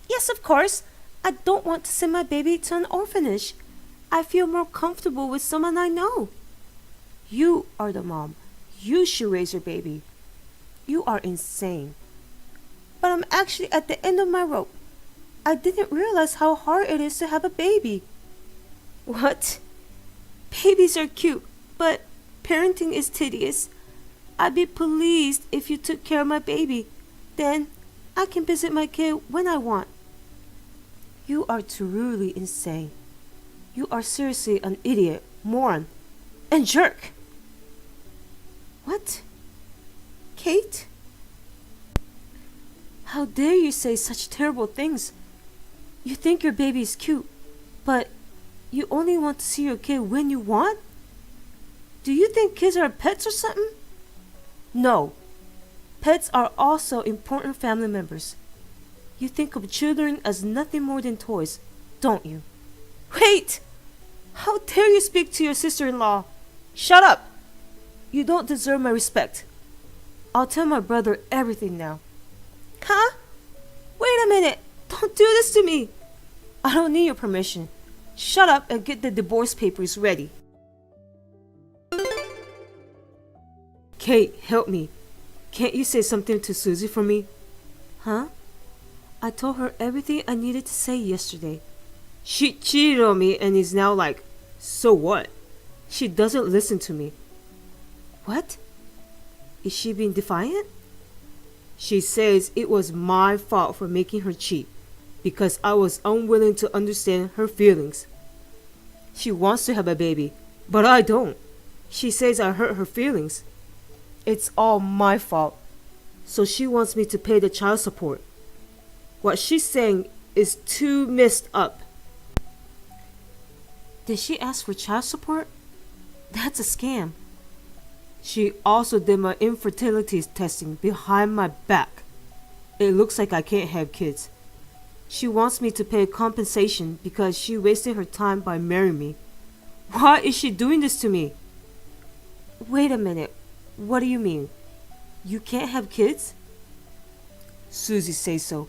Yes, of course. I don't want to send my baby to an orphanage. I feel more comfortable with someone I know. You are the mom. You should raise your baby. You are insane. But I'm actually at the end of my rope. I didn't realize how hard it is to have a baby. What? Babies are cute, but parenting is tedious. I'd be pleased if you took care of my baby. Then I can visit my kid when I want. You are truly insane. You are seriously an idiot, moron, and jerk. What? Kate? How dare you say such terrible things? You think your baby is cute, but you only want to see your kid when you want? Do you think kids are pets or something? No. Pets are also important family members. You think of children as nothing more than toys, don't you? Wait! How dare you speak to your sister-in-law? Shut up! You don't deserve my respect. I'll tell my brother everything now. Huh? Wait a minute! Don't do this to me! I don't need your permission. Shut up and get the divorce papers ready. Kate, help me. Can't you say something to Susie for me? Huh? I told her everything I needed to say yesterday. She cheated on me and is now like, so what? She doesn't listen to me. What? Is she being defiant? She says it was my fault for making her cheat because I was unwilling to understand her feelings. She wants to have a baby, but I don't. She says I hurt her feelings. It's all my fault. So she wants me to pay the child support. What she's saying is too messed up. Did she ask for child support? That's a scam. She also did my infertility testing behind my back. It looks like I can't have kids. She wants me to pay compensation because she wasted her time by marrying me. Why is she doing this to me? Wait a minute. What do you mean? You can't have kids? Susie says so.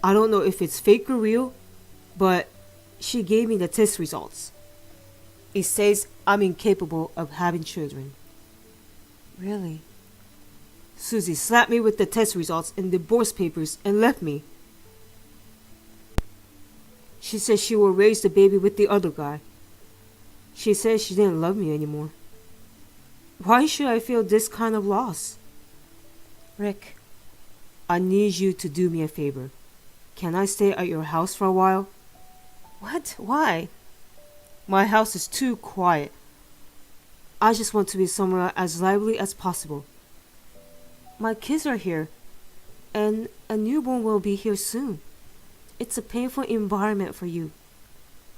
I don't know if it's fake or real, but she gave me the test results. It says I'm incapable of having children. Really? Susie slapped me with the test results and divorce papers and left me. She said she will raise the baby with the other guy. She said she didn't love me anymore. Why should I feel this kind of loss? Rick, I need you to do me a favor. Can I stay at your house for a while? What? Why? My house is too quiet. I just want to be somewhere as lively as possible. My kids are here, and a newborn will be here soon. It's a painful environment for you.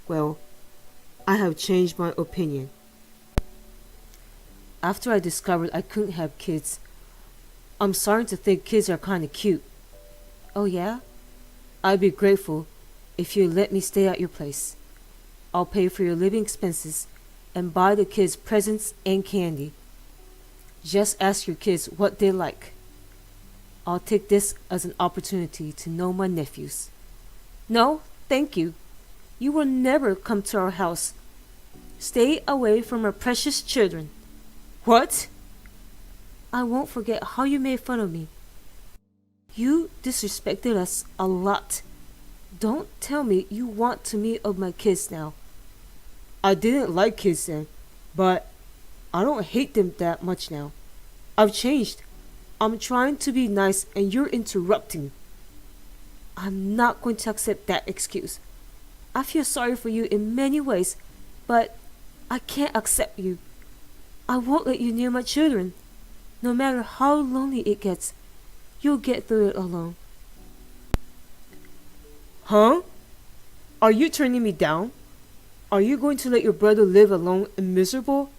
Well, I have changed my opinion. After I discovered I couldn't have kids, I'm starting to think kids are kind of cute. Oh yeah? I'd be grateful if you let me stay at your place. I'll pay for your living expenses and buy the kids presents and candy. Just ask your kids what they like. I'll take this as an opportunity to know my nephews. No, thank you. You will never come to our house. Stay away from our precious children. What? I won't forget how you made fun of me. You disrespected us a lot. Don't tell me you want to meet up my kids now. I didn't like kids then, but I don't hate them that much now. I've changed. I'm trying to be nice and you're interrupting. I'm not going to accept that excuse. I feel sorry for you in many ways, but I can't accept you. I won't let you near my children. No matter how lonely it gets, you'll get through it alone. Huh? Are you turning me down? Are you going to let your brother live alone and miserable?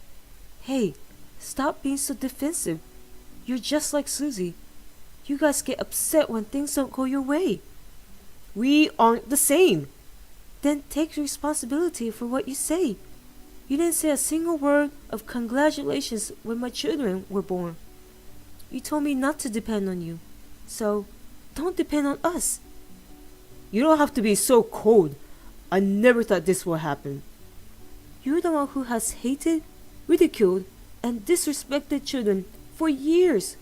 Hey, stop being so defensive. You're just like Susie. You guys get upset when things don't go your way. We aren't the same. Then take responsibility for what you say. You didn't say a single word of congratulations when my children were born. You told me not to depend on you. So, don't depend on us. You don't have to be so cold. I never thought this would happen. You're the one who has hated, ridiculed, and disrespected children for years.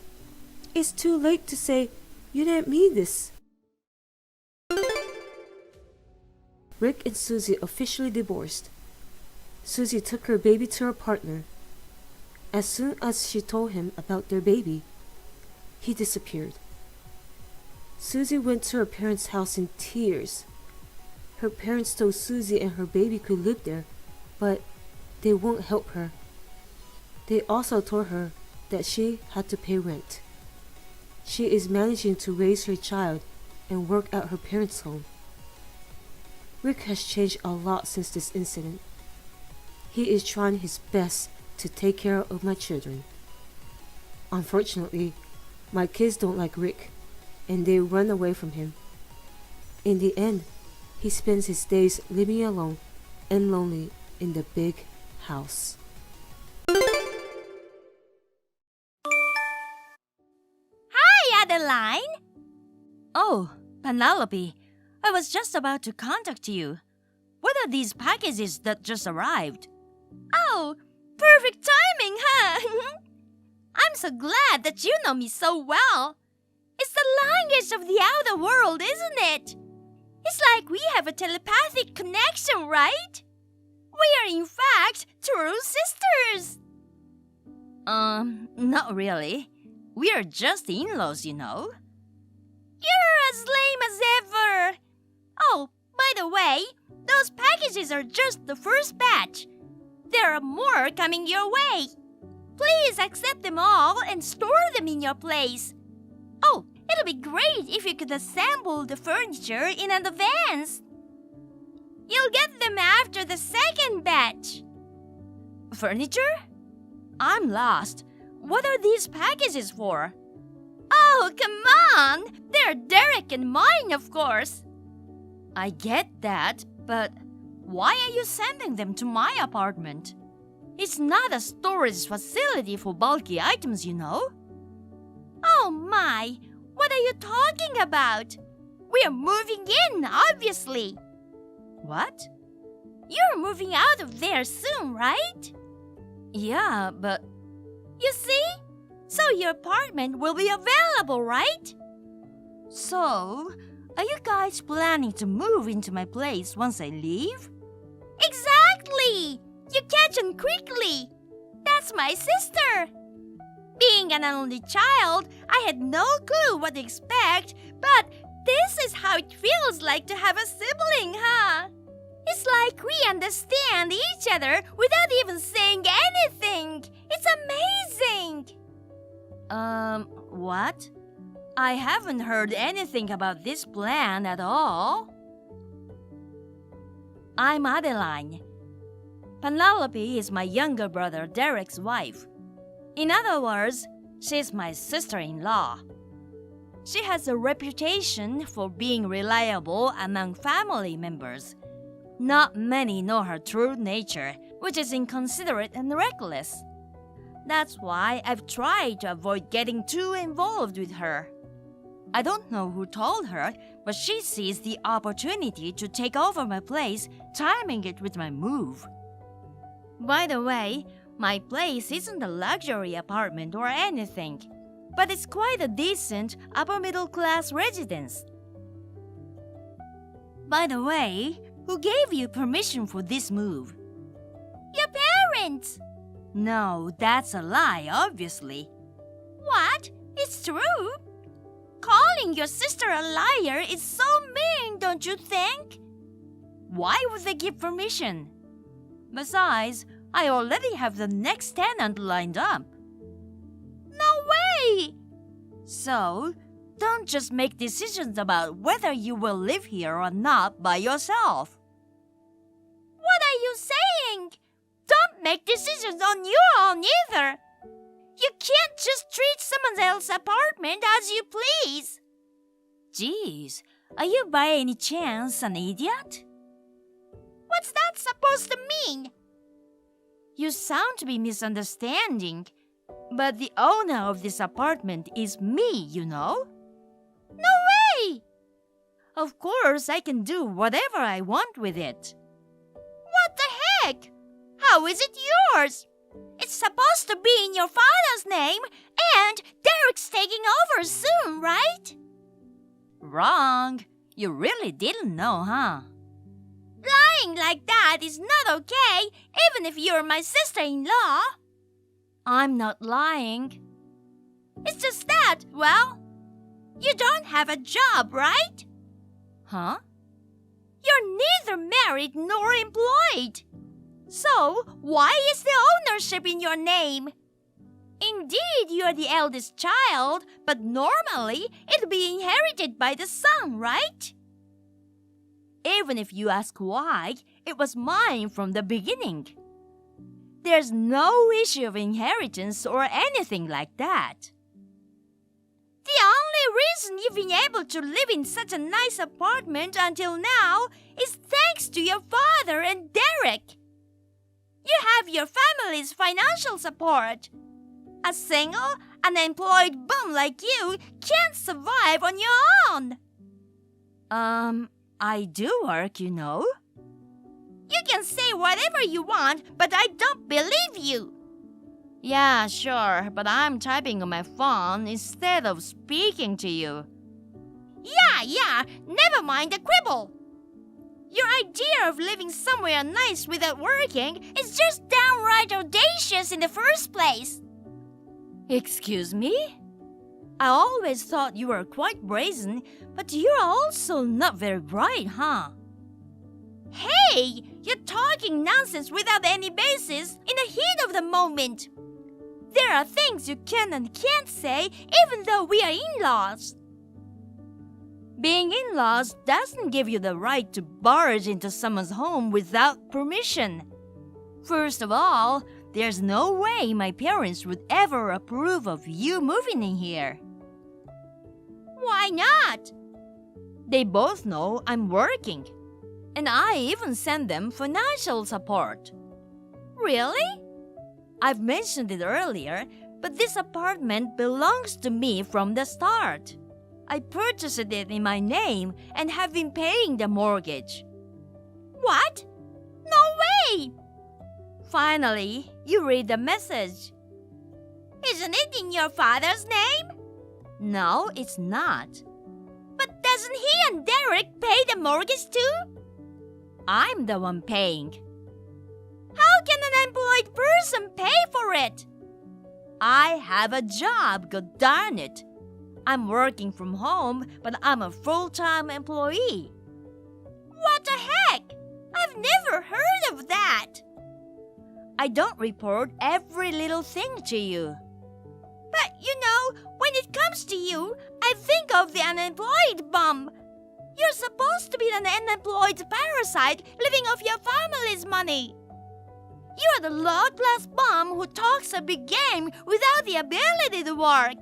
It's too late to say you didn't mean this. Rick and Susie officially divorced. Susie took her baby to her partner. As soon as she told him about their baby, he disappeared. Susie went to her parents' house in tears. Her parents told Susie and her baby could live there, but they won't help her. They also told her that she had to pay rent. She is managing to raise her child and work at her parents' home. Rick has changed a lot since this incident. He is trying his best to take care of my children. Unfortunately, my kids don't like Rick, and they run away from him. In the end, he spends his days living alone and lonely in the big house. Hi, Adeline! Oh, Penelope, I was just about to contact you. What are these packages that just arrived? Oh, perfect timing, huh? I'm so glad that you know me so well. It's so the language of the outer world, isn't it? It's like we have a telepathic connection, right? We are in fact true sisters. Not really. We are just in-laws, you know. You're as lame as ever. Oh, by the way, those packages are just the first batch. There are more coming your way. Please accept them all and store them in your place. Oh, it'll be great if you could assemble the furniture in advance. You'll get them after the second batch. Furniture? I'm lost. What are these packages for? Oh, come on! They're Derek and mine, of course. I get that, but why are you sending them to my apartment? It's not a storage facility for bulky items, you know. Oh my, what are you talking about? We are moving in, obviously. What? You're moving out of there soon, right? Yeah, but... You see? So your apartment will be available, right? So, are you guys planning to move into my place once I leave? Exactly! You catch on quickly. That's my sister. Being an only child, I had no clue what to expect, but this is how it feels like to have a sibling, huh? It's like we understand each other without even saying anything. It's amazing. What? I haven't heard anything about this plan at all. I'm Adeline. Penelope is my younger brother Derek's wife. In other words, she's my sister-in-law. She has a reputation for being reliable among family members. Not many know her true nature, which is inconsiderate and reckless. That's why I've tried to avoid getting too involved with her. I don't know who told her, but she sees the opportunity to take over my place, timing it with my move. By the way, my place isn't a luxury apartment or anything, but it's quite a decent upper-middle-class residence. By the way, who gave you permission for this move? Your parents! No, that's a lie, obviously. What? It's true? Calling your sister a liar is so mean, don't you think? Why would they give permission? Besides, I already have the next tenant lined up. No way! So, don't just make decisions about whether you will live here or not by yourself. What are you saying? Don't make decisions on your own either. You can't just treat someone else's apartment as you please. Geez, are you by any chance an idiot? What's that supposed to mean? You sound to be misunderstanding, but the owner of this apartment is me, you know? No way! Of course, I can do whatever I want with it. What the heck? How is it yours? It's supposed to be in your father's name, and Derek's taking over soon, right? Wrong. You really didn't know, huh? Lying like that is not okay, even if you're my sister-in-law. I'm not lying. It's just that, well, you don't have a job, right? Huh? You're neither married nor employed. So, why is the ownership in your name? Indeed, you are the eldest child, but normally it'll be inherited by the son, right? Even if you ask why, it was mine from the beginning. There's no issue of inheritance or anything like that. The only reason you've been able to live in such a nice apartment until now is thanks to your father and Derek. You have your family's financial support. A single, unemployed bum like you can't survive on your own. I do work, you know. You can say whatever you want, but I don't believe you. Yeah, sure, but I'm typing on my phone instead of speaking to you. Yeah, never mind the quibble. Your idea of living somewhere nice without working is just downright audacious in the first place. Excuse me? I always thought you were quite brazen, but you're also not very bright, huh? Hey, you're talking nonsense without any basis in the heat of the moment. There are things you can and can't say even though we are in-laws. Being in-laws doesn't give you the right to barge into someone's home without permission. First of all, there's no way my parents would ever approve of you moving in here. Why not? They both know I'm working, and I even send them financial support. Really? I've mentioned it earlier, but this apartment belongs to me from the start. I purchased it in my name and have been paying the mortgage. What? No way! Finally, you read the message. Isn't it in your father's name? No, it's not. But doesn't he and Derek pay the mortgage too? I'm the one paying. How can an employed person pay for it? I have a job, god darn it. I'm working from home, but I'm a full-time employee. What the heck? I've never heard of that. I don't report every little thing to you. But you know, when it comes to you, I think of the unemployed bum. You're supposed to be an unemployed parasite living off your family's money. You're the low-class bum who talks a big game without the ability to work.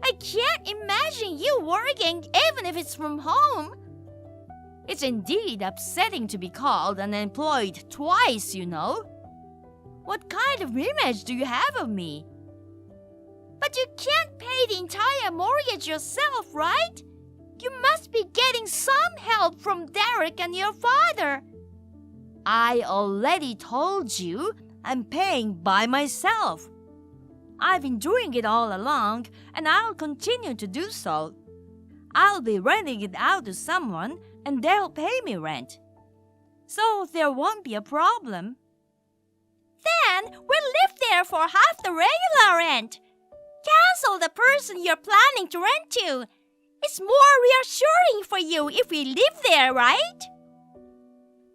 I can't imagine you working even if it's from home. It's indeed upsetting to be called unemployed twice, you know. What kind of image do you have of me? But you can't pay the entire mortgage yourself, right? You must be getting some help from Derek and your father. I already told you I'm paying by myself. I've been doing it all along, and I'll continue to do so. I'll be renting it out to someone, and they'll pay me rent. So there won't be a problem. Then we'll live there for half the regular rent. Cancel the person you're planning to rent to. It's more reassuring for you if we live there, right?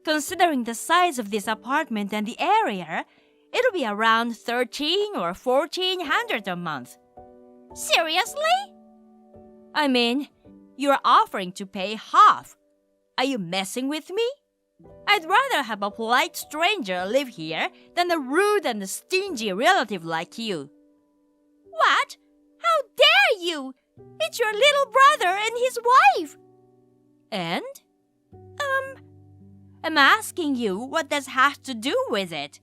Considering the size of this apartment and the area, it'll be around $1,300 or $1,400 a month. Seriously? I mean, you're offering to pay half. Are you messing with me? I'd rather have a polite stranger live here than a rude and stingy relative like you. What? How dare you? It's your little brother and his wife. And? I'm asking you, what does have to do with it?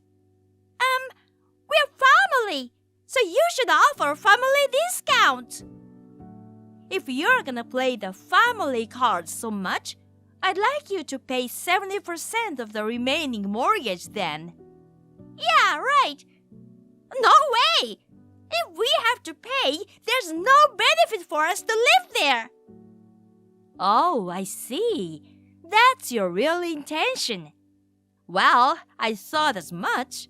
We're family, so you should offer family discount. If you're gonna play the family card so much, I'd like you to pay 70% of the remaining mortgage then. Yeah, right. No way! If we have to pay, there's no benefit for us to live there. Oh, I see. That's your real intention. Well, I thought as much.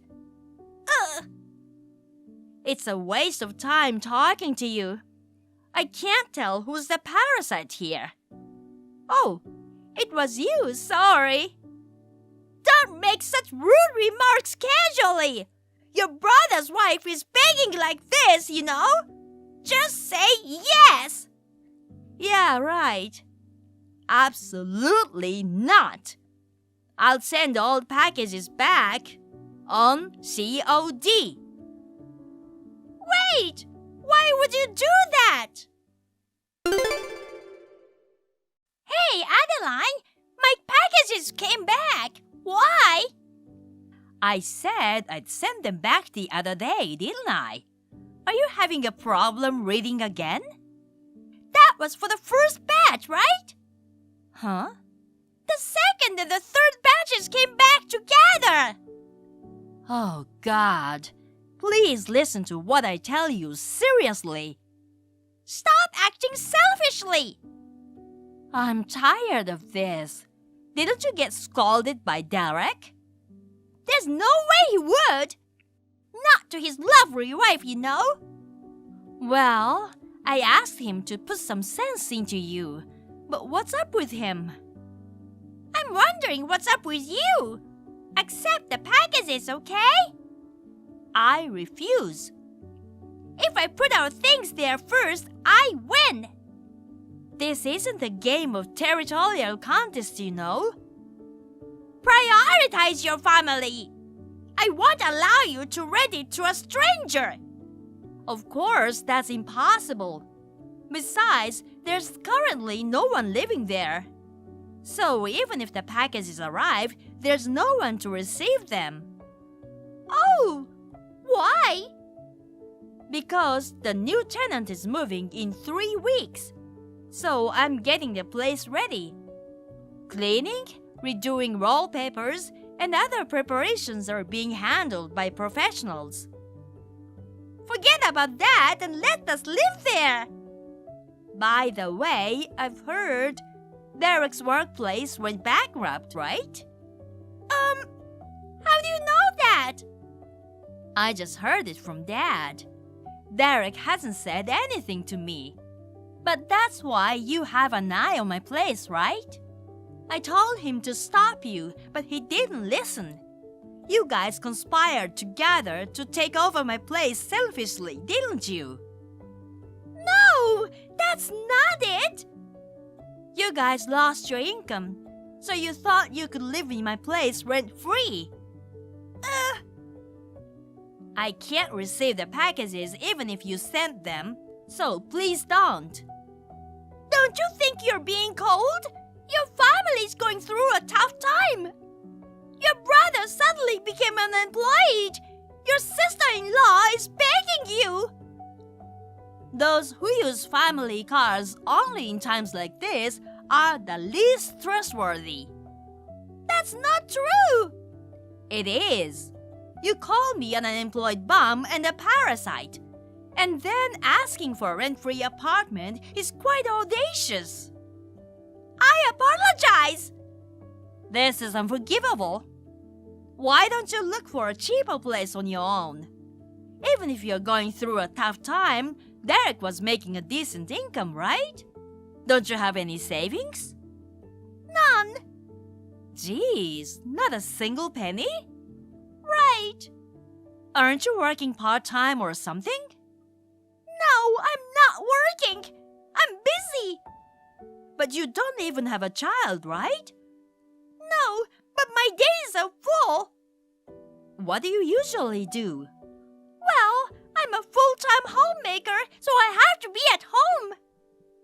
It's a waste of time talking to you. I can't tell who's the parasite here. Oh, it was you, sorry. Don't make such rude remarks casually. Your brother's wife is begging like this, you know? Just say yes. Yeah, right. Absolutely not. I'll send all packages back on COD. Wait! Why would you do that? Hey, Adeline! My packages came back. Why? I said I'd send them back the other day, didn't I? Are you having a problem reading again? That was for the first batch, right? Huh? The second and the third batches came back together. Oh, God. please listen to what I tell you seriously. Stop acting selfishly! I'm tired of this. Didn't you get scolded by Derek? There's no way he would! Not to his lovely wife, you know. Well, I asked him to put some sense into you. But what's up with him? I'm wondering what's up with you. Accept the packages, okay? I refuse. If I put our things there first, I win. This isn't a game of territorial contest, you know. Prioritize your family. I won't allow you to rent it to a stranger. Of course, that's impossible. Besides, there's currently no one living there. So even if the packages arrive, there's no one to receive them. Oh, why? Because the new tenant is moving in 3 weeks. So I'm getting the place ready. Cleaning, redoing wallpapers, and other preparations are being handled by professionals. Forget about that and let us live there. By the way, I've heard Derek's workplace went bankrupt, right? How do you know that? I just heard it from Dad. Derek hasn't said anything to me. But that's why you have an eye on my place, right? I told him to stop you, but he didn't listen. You guys conspired together to take over my place selfishly, didn't you? No, that's not it. You guys lost your income, so you thought you could live in my place rent-free. I can't receive the packages even if you sent them, so please don't. Don't you think you're being cold? Your family's going through a tough time. Your brother suddenly became unemployed. Your sister-in-law is begging you. Those who use family cars only in times like this are the least trustworthy. That's not true. It is. You call me an unemployed bum and a parasite. And then asking for a rent-free apartment is quite audacious. I apologize. This is unforgivable. Why don't you look for a cheaper place on your own? Even if you're going through a tough time, Derek was making a decent income, right? Don't you have any savings? None. Geez, not a single penny? Right. Aren't you working part-time or something? No, I'm not working. I'm busy. But you don't even have a child, right? No, but my days are full. What do you usually do? Well, I'm a full-time homemaker, so I have to be at home.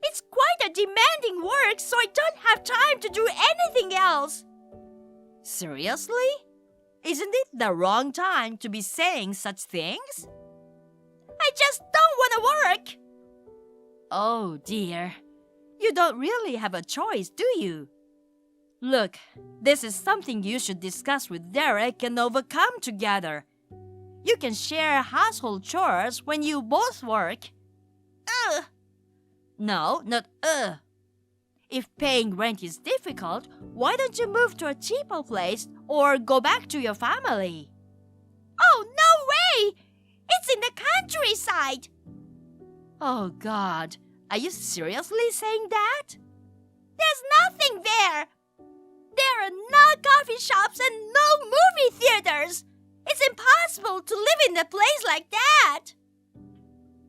It's quite a demanding work, so I don't have time to do anything else. Seriously? Isn't it the wrong time to be saying such things? I just don't want to work. Oh dear. You don't really have a choice, do you? Look, this is something you should discuss with Derek and overcome together. You can share household chores when you both work. No, not If paying rent is difficult, why don't you move to a cheaper place or go back to your family? Oh, no way! It's in the countryside. Oh, God. Are you seriously saying that? There's nothing there. There are no coffee shops and no movie theaters. It's impossible to live in a place like that.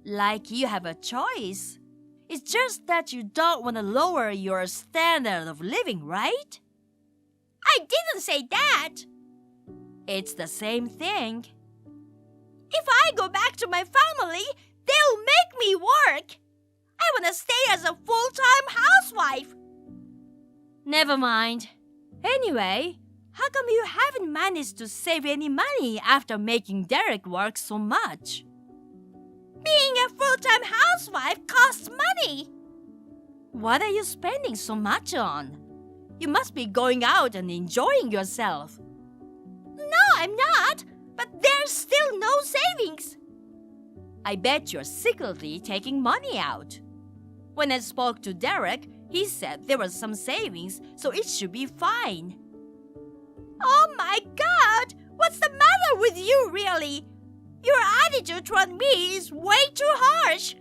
Like you have a choice. It's just that you don't want to lower your standard of living, right? I didn't say that. It's the same thing. If I go back to my family, they'll make me work. I want to stay as a full-time housewife. Never mind. Anyway, how come you haven't managed to save any money after making Derek work so much? Being a full-time housewife costs money. What are you spending so much on? You must be going out and enjoying yourself. No, I'm not. but there's still no savings. I bet you're secretly taking money out. When I spoke to Derek, he said there was some savings, so it should be fine. Oh my God! What's the matter with you, really? Your attitude toward me is way too harsh.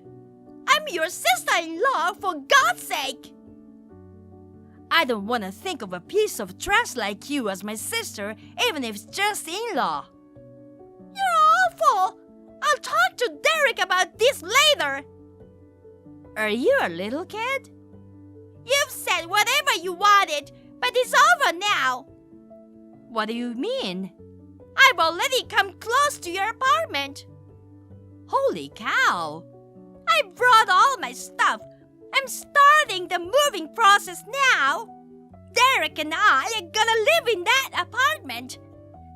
I'm your sister-in-law, for God's sake. I don't want to think of a piece of trash like you as my sister, even if it's just in-law. You're awful. I'll talk to Derek about this later. Are you a little kid? You've said whatever you wanted, but it's over now. What do you mean? I've already come close to your apartment. Holy cow! I brought all my stuff. I'm starting the moving process now. Derek and I are gonna live in that apartment.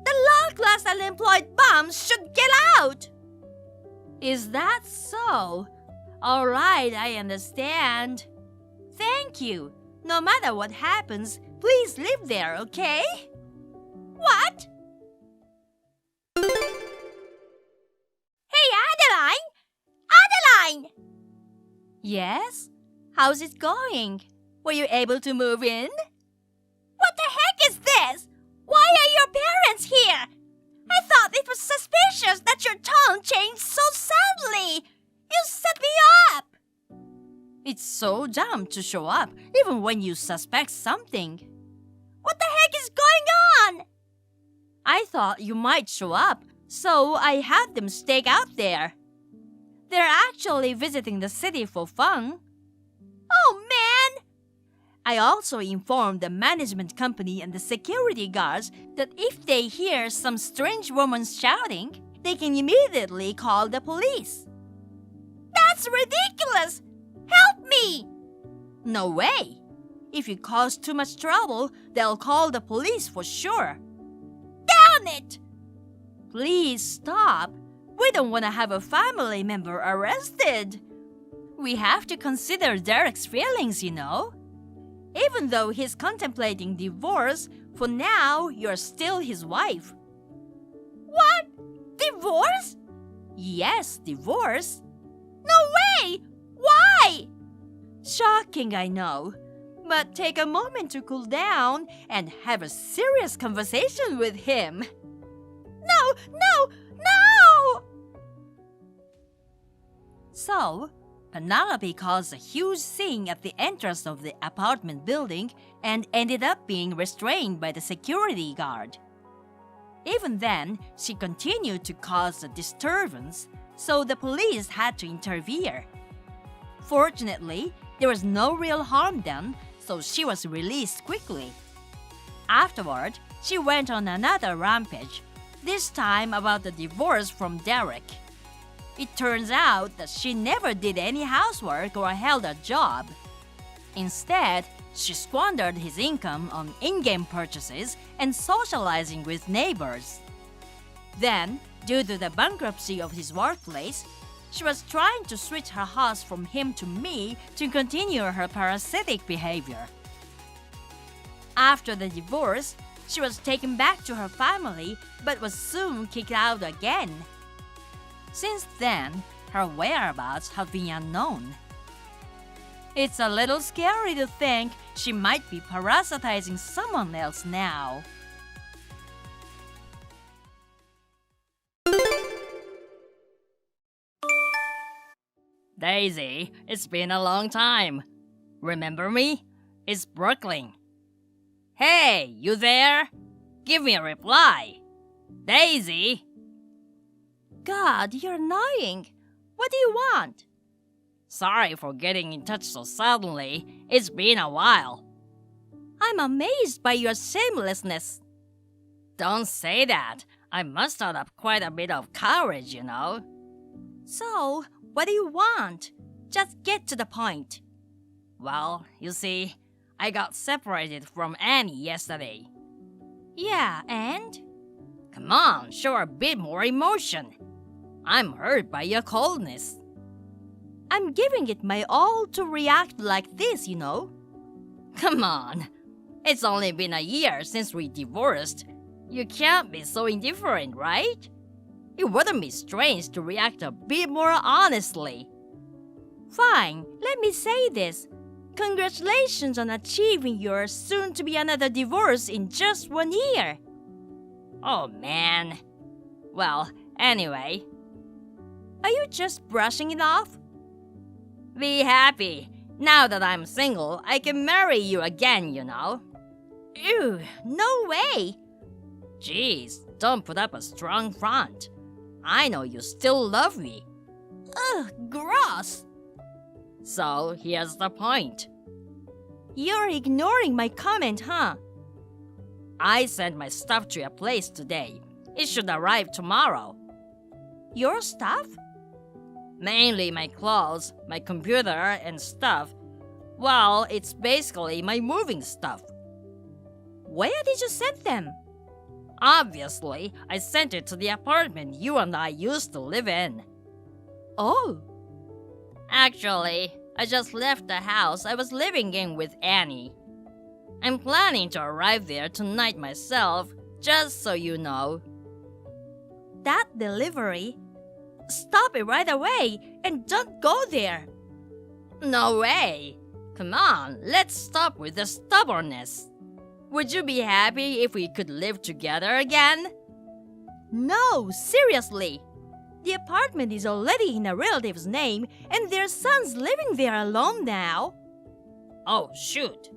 The low-class unemployed bums should get out. Is that so? All right, I understand. Thank you. No matter what happens, please live there, okay? What? Hey, Adeline! Adeline! Yes? How's it going? Were you able to move in? What the heck is this? Why are your parents here? I thought it was suspicious that your tone changed so suddenly. You set me up. It's so dumb to show up, even when you suspect something. What the heck is going on? I thought you might show up, so I had them stake out there. They're actually visiting the city for fun. Oh, man! I also informed the management company and the security guards that if they hear some strange woman shouting, they can immediately call the police. That's ridiculous! Help me! No way! If you cause too much trouble, they'll call the police for sure. Damn it! Please stop. We don't want to have a family member arrested. We have to consider Derek's feelings, you know. Even though he's contemplating divorce, for now, you're still his wife. What? Divorce? Yes, divorce. No way! Why? Shocking, I know. But take a moment to cool down and have a serious conversation with him. No, no, no! So, Penelope caused a huge scene at the entrance of the apartment building and ended up being restrained by the security guard. Even then, she continued to cause a disturbance, so the police had to intervene. Fortunately, there was no real harm done, so she was released quickly. Afterward, she went on another rampage, this time about the divorce from Derek. It turns out that she never did any housework or held a job. Instead, she squandered his income on in-game purchases and socializing with neighbors. Then, due to the bankruptcy of his workplace, she was trying to switch her house from him to me to continue her parasitic behavior. After the divorce, she was taken back to her family but was soon kicked out again. Since then, her whereabouts have been unknown. It's a little scary to think she might be parasitizing someone else now. Daisy, it's been a long time. Remember me? It's Brooklyn. Hey, you there? Give me a reply. Daisy! God, you're annoying. What do you want? Sorry for getting in touch so suddenly. It's been a while. I'm amazed by your shamelessness. Don't say that. I mustered up quite a bit of courage, you know. So, what do you want? Just get to the point. Well, you see, I got separated from Annie yesterday. Yeah, and? Come on, show a bit more emotion. I'm hurt by your coldness. I'm giving it my all to react like this, you know. Come on. It's only been a year since we divorced. You can't be so indifferent, right? It wouldn't be strange to react a bit more honestly. Fine, let me say this. Congratulations on achieving your soon-to-be another divorce in just 1 year. Oh man. Well, anyway. Are you just brushing it off? Be happy. Now that I'm single, I can marry you again, you know. Ew, no way. Jeez, don't put up a strong front. I know you still love me. Ugh, gross. So, here's the point. You're ignoring my comment, huh? I sent my stuff to your place today. It should arrive tomorrow. Your stuff? Mainly my clothes, my computer, and stuff. Well, it's basically my moving stuff. Where did you send them? Obviously, I sent it to the apartment you and I used to live in. Oh. Actually, I just left the house I was living in with Annie. I'm planning to arrive there tonight myself, just so you know. That delivery? Stop it right away and don't go there. No way! Come on, let's stop with the stubbornness. Would you be happy if we could live together again? No, seriously. The apartment is already in a relative's name and their son's living there alone now. Oh, shoot.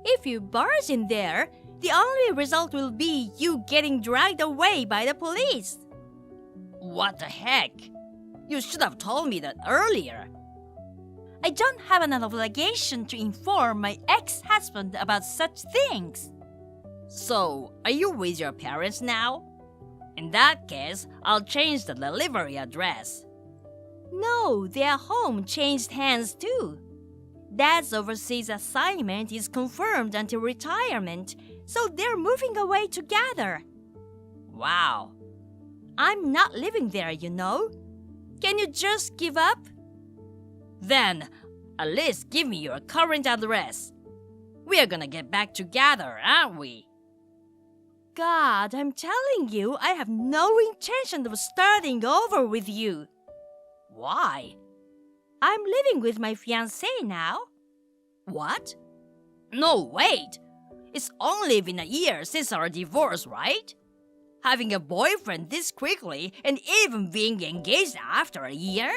If you barge in there, the only result will be you getting dragged away by the police. What the heck? You should have told me that earlier. I don't have an obligation to inform my ex-husband about such things. So, are you with your parents now? In that case, I'll change the delivery address. No, their home changed hands too. Dad's overseas assignment is confirmed until retirement, so they're moving away together. Wow. I'm not living there, you know. Can you just give up? Then, at least give me your current address. We're gonna get back together, aren't we? God, I'm telling you, I have no intention of starting over with you. Why? I'm living with my fiancé now. What? No, wait. It's only been a year since our divorce, right? Having a boyfriend this quickly and even being engaged after a year?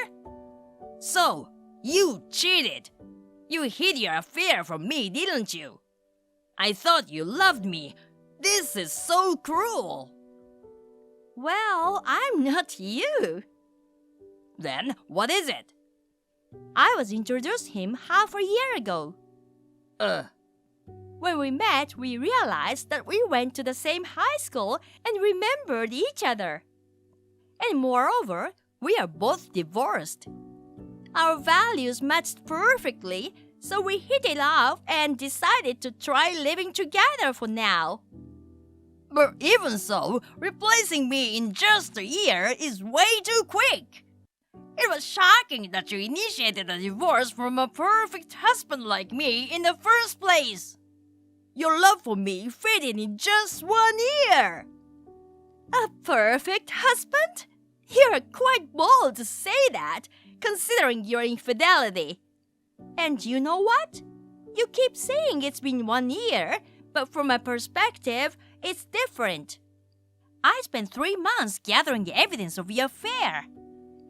So, you cheated. You hid your affair from me, didn't you? I thought you loved me. This is so cruel. Well, I'm not you. Then, what is it? I was introduced him half a year ago. When we met, we realized that we went to the same high school and remembered each other. And moreover, we are both divorced. Our values matched perfectly, so we hit it off and decided to try living together for now. But even so, replacing me in just a year is way too quick. It was shocking that you initiated a divorce from a perfect husband like me in the first place. Your love for me faded in just 1 year. A perfect husband? You're quite bold to say that, considering your infidelity. And you know what? You keep saying it's been 1 year, but from my perspective, it's different. I spent 3 months gathering evidence of your affair.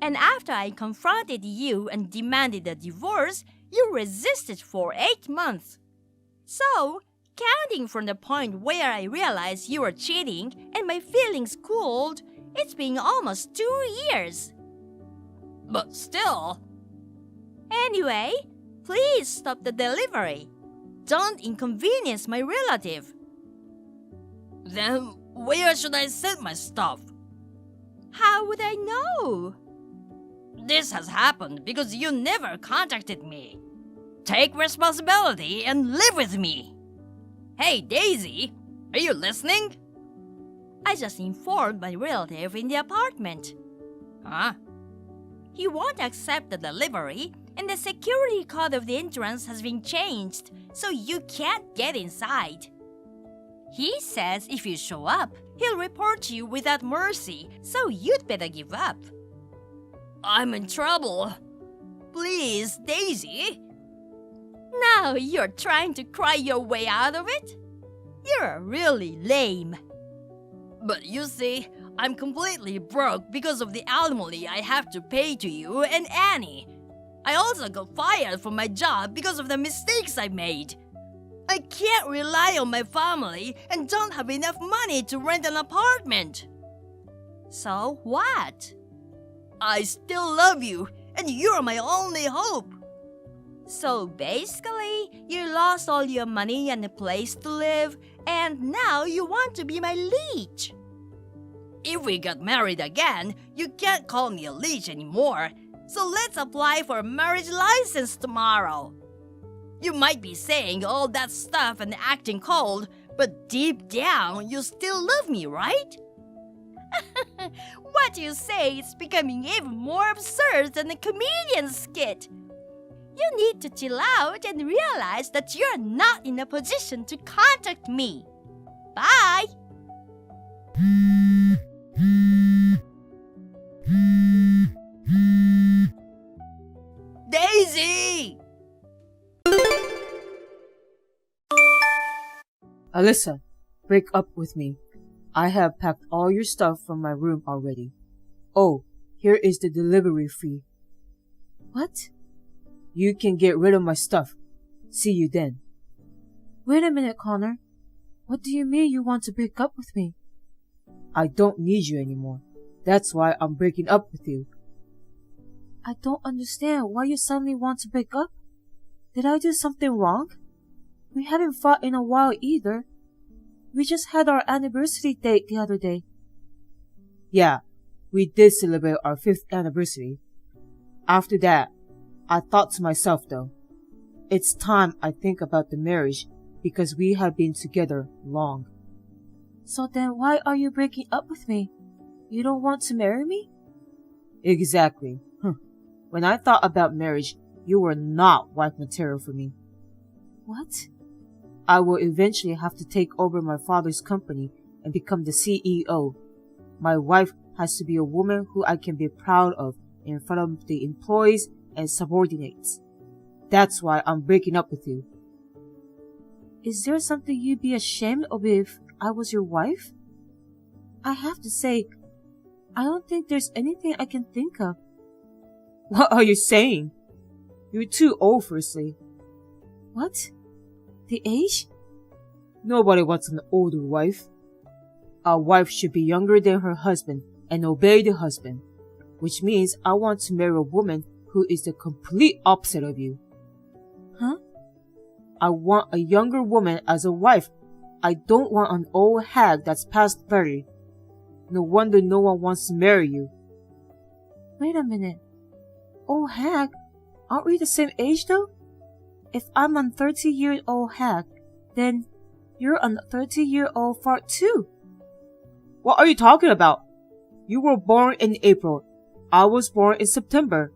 And after I confronted you and demanded a divorce, you resisted for 8 months. So, counting from the point where I realized you were cheating and my feelings cooled, it's been almost 2 years. But still... Anyway, please stop the delivery. Don't inconvenience my relative. Then where should I send my stuff? How would I know? This has happened because you never contacted me. Take responsibility and live with me. Hey, Daisy, are you listening? I just informed my relative in the apartment. Huh? He won't accept the delivery, and the security code of the entrance has been changed, so you can't get inside. He says if you show up, he'll report you without mercy, so you'd better give up. I'm in trouble. Please, Daisy. Now you're trying to cry your way out of it? You're really lame. But you see, I'm completely broke because of the alimony I have to pay to you and Annie. I also got fired from my job because of the mistakes I made. I can't rely on my family and don't have enough money to rent an apartment. So what? I still love you, and you're my only hope. So basically, you lost all your money and a place to live, and now you want to be my leech. If we got married again, you can't call me a leech anymore. So let's apply for a marriage license tomorrow. You might be saying all that stuff and acting cold, but deep down, you still love me, right? What you say is becoming even more absurd than a comedian skit. You need to chill out and realize that you're not in a position to contact me. Bye! Daisy! Alyssa, break up with me. I have packed all your stuff from my room already. Oh, here is the delivery fee. What? You can get rid of my stuff. See you then. Wait a minute, Connor. What do you mean you want to break up with me? I don't need you anymore. That's why I'm breaking up with you. I don't understand why you suddenly want to break up. Did I do something wrong? We haven't fought in a while either. We just had our anniversary date the other day. Yeah, we did celebrate our 5th anniversary. After that, I thought to myself though, it's time I think about the marriage because we have been together long. So then why are you breaking up with me? You don't want to marry me? Exactly. When I thought about marriage, you were not wife material for me. What? I will eventually have to take over my father's company and become the CEO. My wife has to be a woman who I can be proud of in front of the employees and subordinates. That's why I'm breaking up with you. Is there something you'd be ashamed of if I was your wife? I have to say, I don't think there's anything I can think of. What are you saying? You're too old, firstly. What? The age? Nobody wants an older wife. A wife should be younger than her husband and obey the husband, which means I want to marry a woman who is the complete opposite of you. Huh? I want a younger woman as a wife. I don't want an old hag that's past 30. No wonder no one wants to marry you. Wait a minute. Old hag? Aren't we the same age though? If I'm a 30-year-old hag, then you're a 30-year-old fart too. What are you talking about? You were born in April. I was born in September.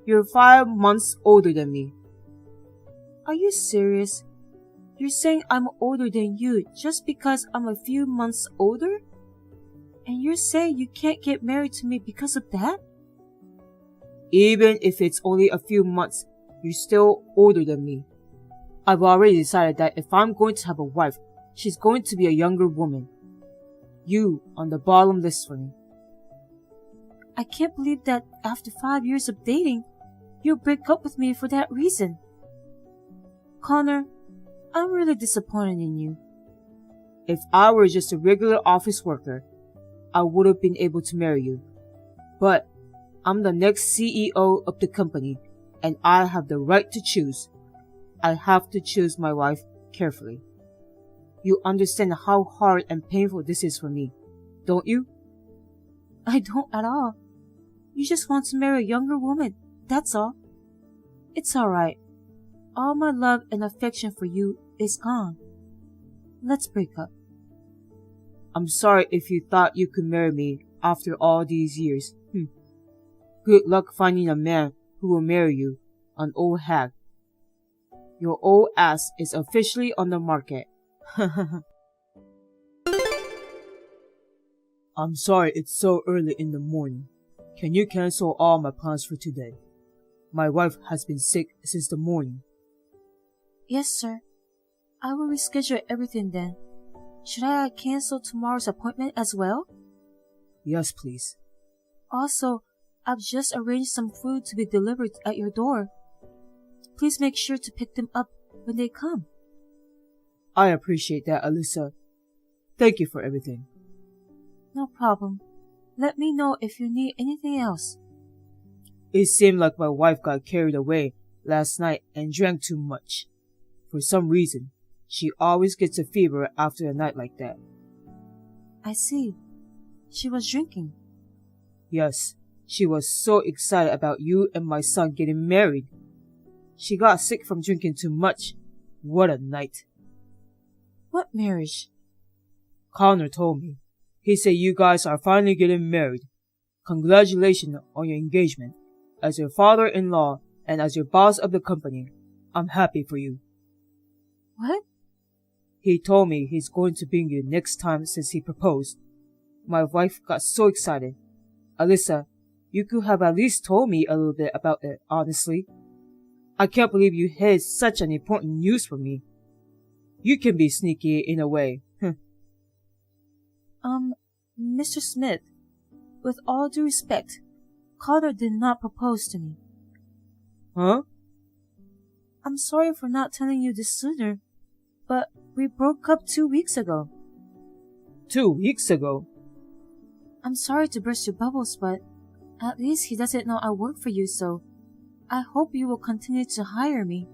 You're 5 months older than me. Are you serious? You're saying I'm older than you just because I'm a few months older? And you're saying you can't get married to me because of that? Even if it's only a few months, you're still older than me. I've already decided that if I'm going to have a wife, she's going to be a younger woman. You on the bottom list for me. I can't believe that after 5 years of dating, you'll break up with me for that reason. Connor, I'm really disappointed in you. If I were just a regular office worker, I would have been able to marry you. But I'm the next CEO of the company, and I have the right to choose. I have to choose my wife carefully. You understand how hard and painful this is for me, don't you? I don't at all. You just want to marry a younger woman, that's all. It's alright. All my love and affection for you is gone. Let's break up. I'm sorry if you thought you could marry me after all these years. Good luck finding a man who will marry you, an old hag. Your old ass is officially on the market. I'm sorry it's so early in the morning. Can you cancel all my plans for today? My wife has been sick since the morning. Yes, sir. I will reschedule everything then. Should I cancel tomorrow's appointment as well? Yes, please. Also, I've just arranged some food to be delivered at your door. Please make sure to pick them up when they come. I appreciate that, Alyssa. Thank you for everything. No problem. Let me know if you need anything else. It seemed like my wife got carried away last night and drank too much. For some reason, she always gets a fever after a night like that. I see. She was drinking. Yes, she was so excited about you and my son getting married. She got sick from drinking too much. What a night. What marriage? Connor told me. He said you guys are finally getting married. Congratulations on your engagement. As your father-in-law and as your boss of the company, I'm happy for you. What? He told me he's going to bring you next time since he proposed. My wife got so excited. Alyssa, you could have at least told me a little bit about it, honestly. I can't believe you hid such an important news from me. You can be sneaky in a way. Mr. Smith, with all due respect, Connor did not propose to me. Huh? I'm sorry for not telling you this sooner, but we broke up 2 weeks ago. 2 weeks ago? I'm sorry to burst your bubbles, but at least he doesn't know I work for you, so I hope you will continue to hire me.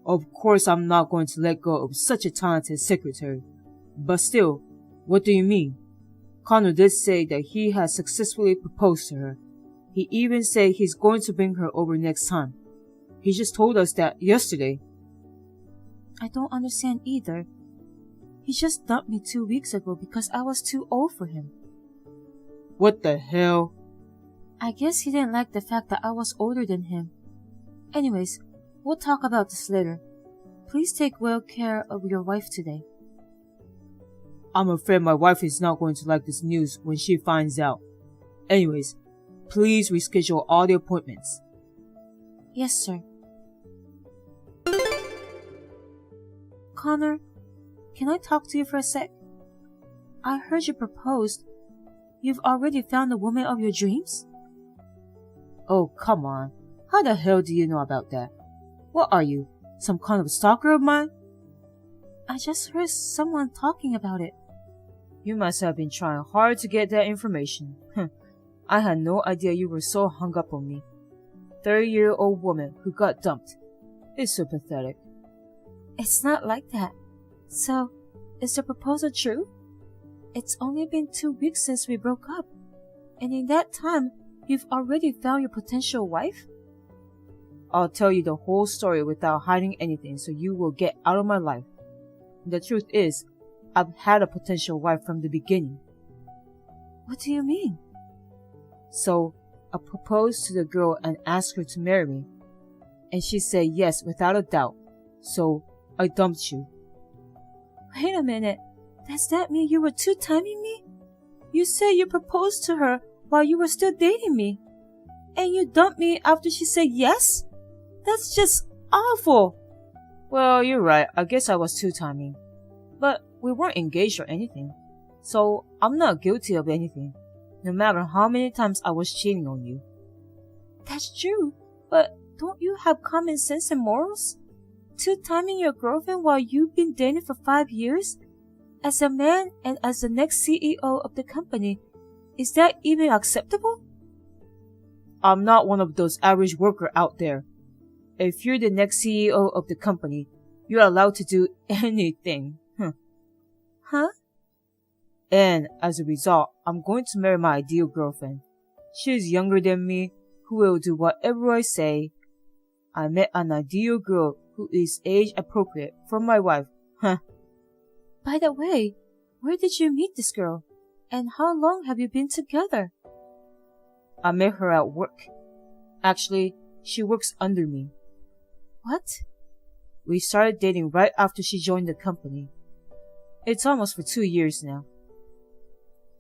Of course I'm not going to let go of such a talented secretary. But still, what do you mean? Connor did say that he has successfully proposed to her. He even said he's going to bring her over next time. He just told us that yesterday. I don't understand either. He just dumped me 2 weeks ago because I was too old for him. What the hell? I guess he didn't like the fact that I was older than him. Anyways, we'll talk about this later. Please take well care of your wife today. I'm afraid my wife is not going to like this news when she finds out. Anyways, please reschedule all the appointments. Yes, sir. Connor, can I talk to you for a sec? I heard you proposed. You've already found the woman of your dreams? Oh, come on. How the hell do you know about that? What are you, some kind of stalker of mine? I just heard someone talking about it. You must have been trying hard to get that information. I had no idea you were so hung up on me. 30-year-old woman who got dumped. It's so pathetic. It's not like that. So, is the proposal true? It's only been 2 weeks since we broke up. And in that time, you've already found your potential wife? I'll tell you the whole story without hiding anything so you will get out of my life. The truth is, I've had a potential wife from the beginning. What do you mean? So, I proposed to the girl and asked her to marry me. And she said yes without a doubt. So, I dumped you. Wait a minute. Does that mean you were two-timing me? You said you proposed to her while you were still dating me. And you dumped me after she said yes? That's just awful. Well, you're right. I guess I was two-timing. But we weren't engaged or anything. So, I'm not guilty of anything. No matter how many times I was cheating on you. That's true. But don't you have common sense and morals? Two-timing your girlfriend while you've been dating for 5 years? As a man and as the next CEO of the company, is that even acceptable? I'm not one of those average workers out there. If you're the next CEO of the company, you're allowed to do anything. Huh? And as a result, I'm going to marry my ideal girlfriend. She's younger than me, who will do whatever I say. I met an ideal girl who is age appropriate for my wife. By the way, where did you meet this girl? And how long have you been together? I met her at work. Actually, she works under me. What? We started dating right after she joined the company. It's almost for 2 years now.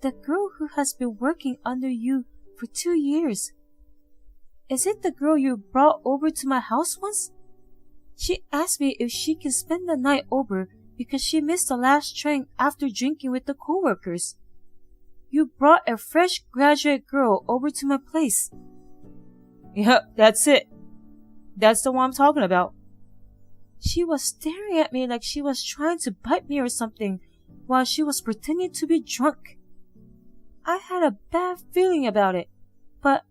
the girl who has been working under you for 2 years. Is it the girl you brought over to my house once? She asked me if she can spend the night over because she missed the last train after drinking with the coworkers. You brought a fresh graduate girl over to my place. Yep, that's it. That's the one I'm talking about. She was staring at me like she was trying to bite me or something while she was pretending to be drunk. I had a bad feeling about it, but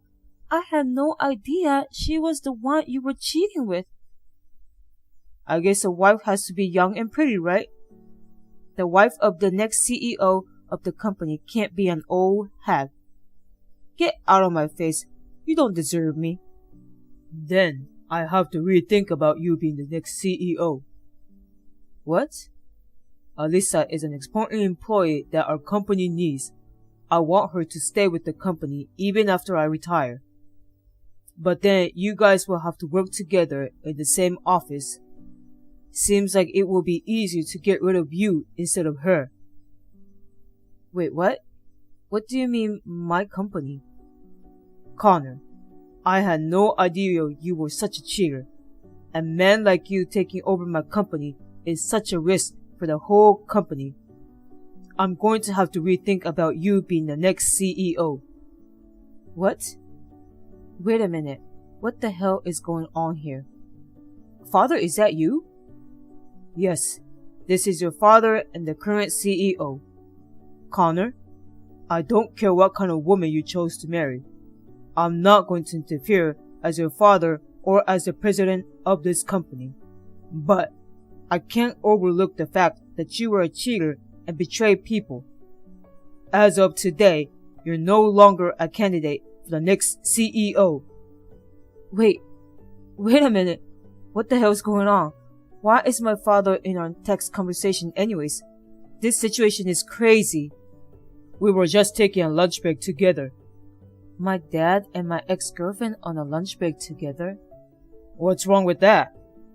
I had no idea she was the one you were cheating with. I guess a wife has to be young and pretty, right? The wife of the next CEO of the company can't be an old hag. Get out of my face. You don't deserve me. Then I have to rethink about you being the next CEO. What? Alyssa is an important employee that our company needs. I want her to stay with the company even after I retire. But then you guys will have to work together in the same office. Seems like it will be easier to get rid of you instead of her. Wait, what? What do you mean, my company? Connor, I had no idea you were such a cheater. A man like you taking over my company is such a risk for the whole company. I'm going to have to rethink about you being the next CEO. What? Wait a minute. What the hell is going on here? Father, is that you? Yes, this is your father and the current CEO. Connor, I don't care what kind of woman you chose to marry. I'm not going to interfere as your father or as the president of this company. But I can't overlook the fact that you were a cheater and betrayed people. As of today, you're no longer a candidate for the next CEO. Wait a minute. What the hell's going on? Why is my father in our text conversation anyways? This situation is crazy. We were just taking a lunch break together. My dad and my ex-girlfriend on a lunch break together? What's wrong with that?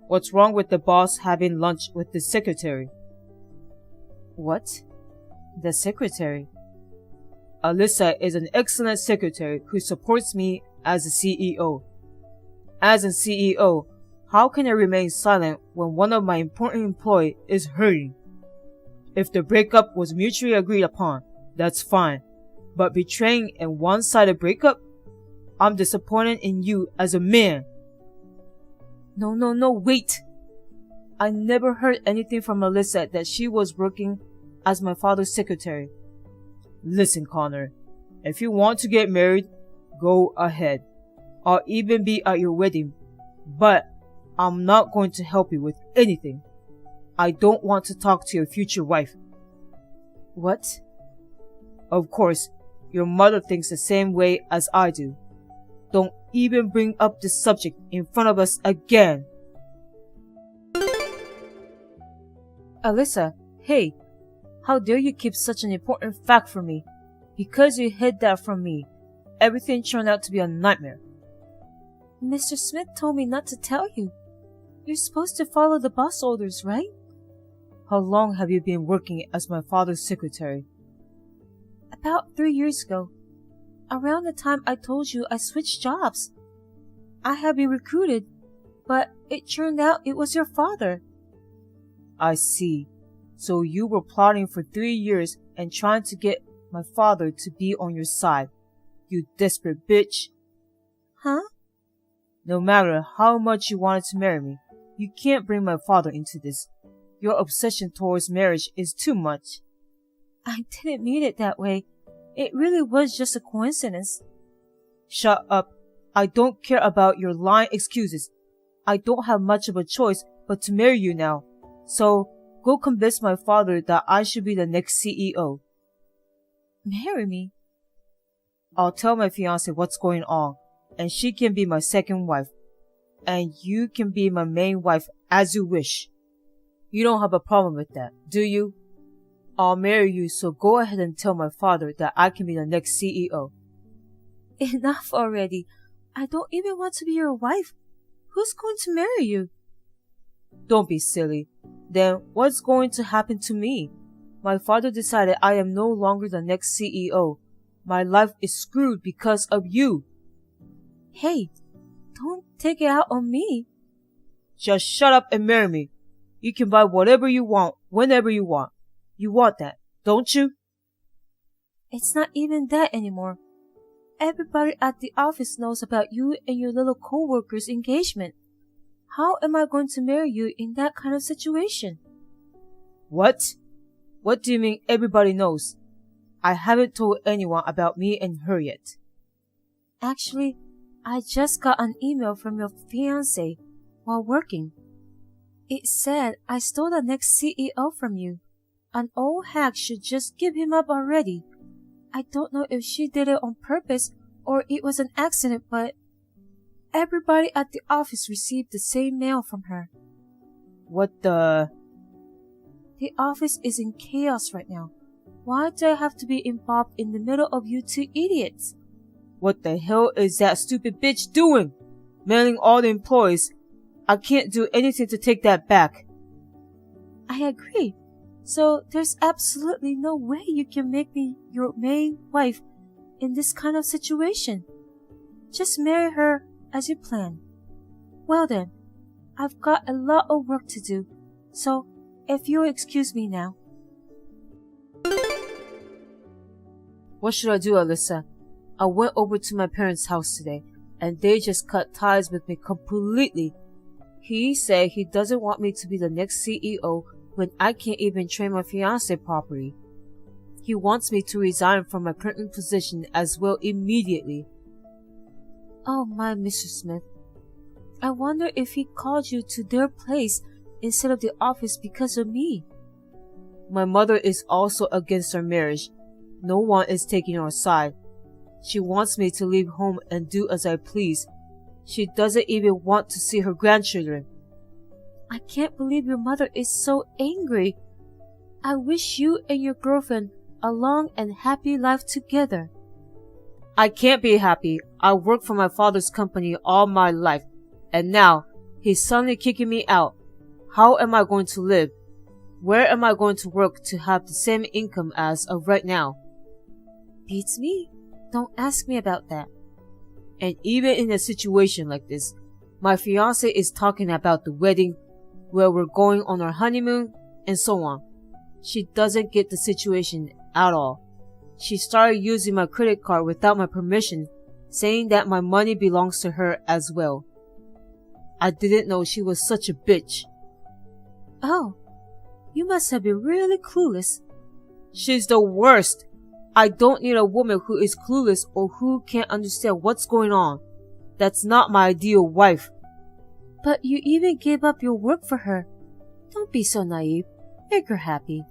What's wrong with the boss having lunch with the secretary? What? The secretary? Alyssa is an excellent secretary who supports me as a CEO. As a CEO, how can I remain silent when one of my important employees is hurting? If the breakup was mutually agreed upon, that's fine. But betraying a one-sided breakup? I'm disappointed in you as a man. No, wait. I never heard anything from Alyssa that she was working as my father's secretary. Listen, Connor, if you want to get married, go ahead. I'll even be at your wedding, but I'm not going to help you with anything. I don't want to talk to your future wife. What? Of course, your mother thinks the same way as I do. Don't even bring up this subject in front of us again. Alyssa, hey, how dare you keep such an important fact from me? Because you hid that from me, everything turned out to be a nightmare. Mr. Smith told me not to tell you. You're supposed to follow the boss orders, right? How long have you been working as my father's secretary? About 3 years ago. Around the time I told you I switched jobs. I had been recruited, but it turned out it was your father. I see. So you were plotting for 3 years and trying to get my father to be on your side. You desperate bitch. Huh? No matter how much you wanted to marry me, you can't bring my father into this. Your obsession towards marriage is too much. I didn't mean it that way. It really was just a coincidence. Shut up. I don't care about your lying excuses. I don't have much of a choice but to marry you now. So, go convince my father that I should be the next CEO. Marry me? I'll tell my fiancée what's going on, and she can be my second wife. And you can be my main wife as you wish. You don't have a problem with that, do you? I'll marry you, so go ahead and tell my father that I can be the next CEO. Enough already. I don't even want to be your wife. Who's going to marry you? Don't be silly. Then what's going to happen to me? My father decided I am no longer the next CEO. My life is screwed because of you. Hey, don't take it out on me. Just shut up and marry me. You can buy whatever you want, whenever you want. You want that, don't you? It's not even that anymore. Everybody at the office knows about you and your little co-worker's engagement. How am I going to marry you in that kind of situation? What? What do you mean everybody knows? I haven't told anyone about me and her yet. Actually, I just got an email from your fiancé while working. It said I stole the next CEO from you. An old hack should just give him up already. I don't know if she did it on purpose or it was an accident, but everybody at the office received the same mail from her. What the... The office is in chaos right now. Why do I have to be involved in the middle of you two idiots? What the hell is that stupid bitch doing? Mailing all the employees. I can't do anything to take that back. I agree. So there's absolutely no way you can make me your main wife in this kind of situation. Just marry her as you planned. Well then, I've got a lot of work to do, so if you'll excuse me now. What should I do, Alyssa? I went over to my parents' house today, and they just cut ties with me completely. He said he doesn't want me to be the next CEO when I can't even train my fiancé properly. He wants me to resign from my current position as well immediately. Oh my, Mr. Smith. I wonder if he called you to their place instead of the office because of me. My mother is also against our marriage. No one is taking our side. She wants me to leave home and do as I please. She doesn't even want to see her grandchildren. I can't believe your mother is so angry. I wish you and your girlfriend a long and happy life together. I can't be happy. I worked for my father's company all my life, and now he's suddenly kicking me out. How am I going to live? Where am I going to work to have the same income as of right now? Beats me. Don't ask me about that. And even in a situation like this, my fiancé is talking about the wedding, where we're going on our honeymoon, and so on. She doesn't get the situation at all. She started using my credit card without my permission, saying that my money belongs to her as well. I didn't know she was such a bitch. Oh, you must have been really clueless. She's the worst. I don't need a woman who is clueless or who can't understand what's going on. That's not my ideal wife. But you even gave up your work for her. Don't be so naive. Make her happy.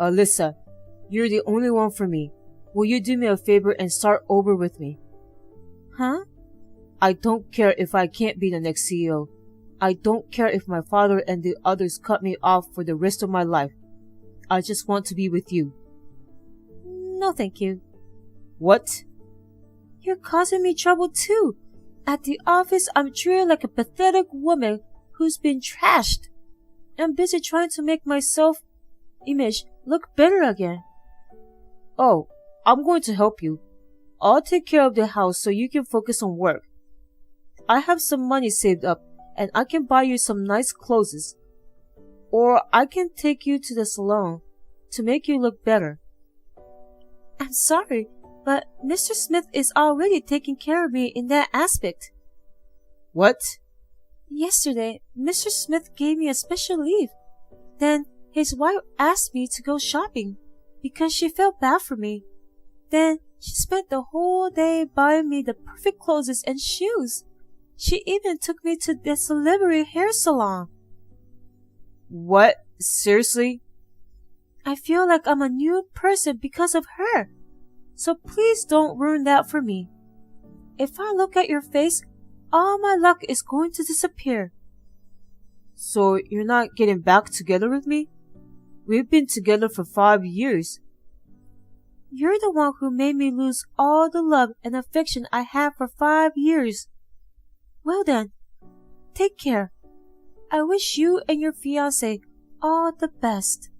Alyssa, you're the only one for me. Will you do me a favor and start over with me? Huh? I don't care if I can't be the next CEO. I don't care if my father and the others cut me off for the rest of my life. I just want to be with you. No, thank you. What? You're causing me trouble too. At the office, I'm treated like a pathetic woman who's been trashed. I'm busy trying to make my self-image look better again. Oh, I'm going to help you. I'll take care of the house so you can focus on work. I have some money saved up and I can buy you some nice clothes. Or I can take you to the salon to make you look better. I'm sorry, but Mr. Smith is already taking care of me in that aspect. What? Yesterday, Mr. Smith gave me a special leave. Then his wife asked me to go shopping because she felt bad for me. Then she spent the whole day buying me the perfect clothes and shoes. She even took me to the celebrity hair salon. What? Seriously? I feel like I'm a new person because of her. So please don't ruin that for me. If I look at your face, all my luck is going to disappear. So you're not getting back together with me? We've been together for 5 years. You're the one who made me lose all the love and affection I had for 5 years. Well then, take care. I wish you and your fiancé all the best.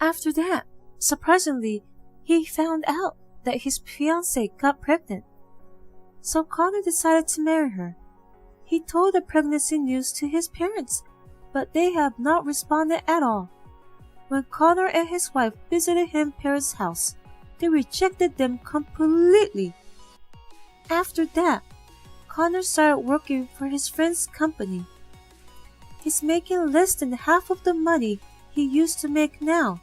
After that, surprisingly, he found out that his fiancée got pregnant. So Connor decided to marry her. He told the pregnancy news to his parents, but they have not responded at all. When Connor and his wife visited his parents' house, they rejected them completely. After that, Connor started working for his friend's company. He's making less than half of the money he used to make now.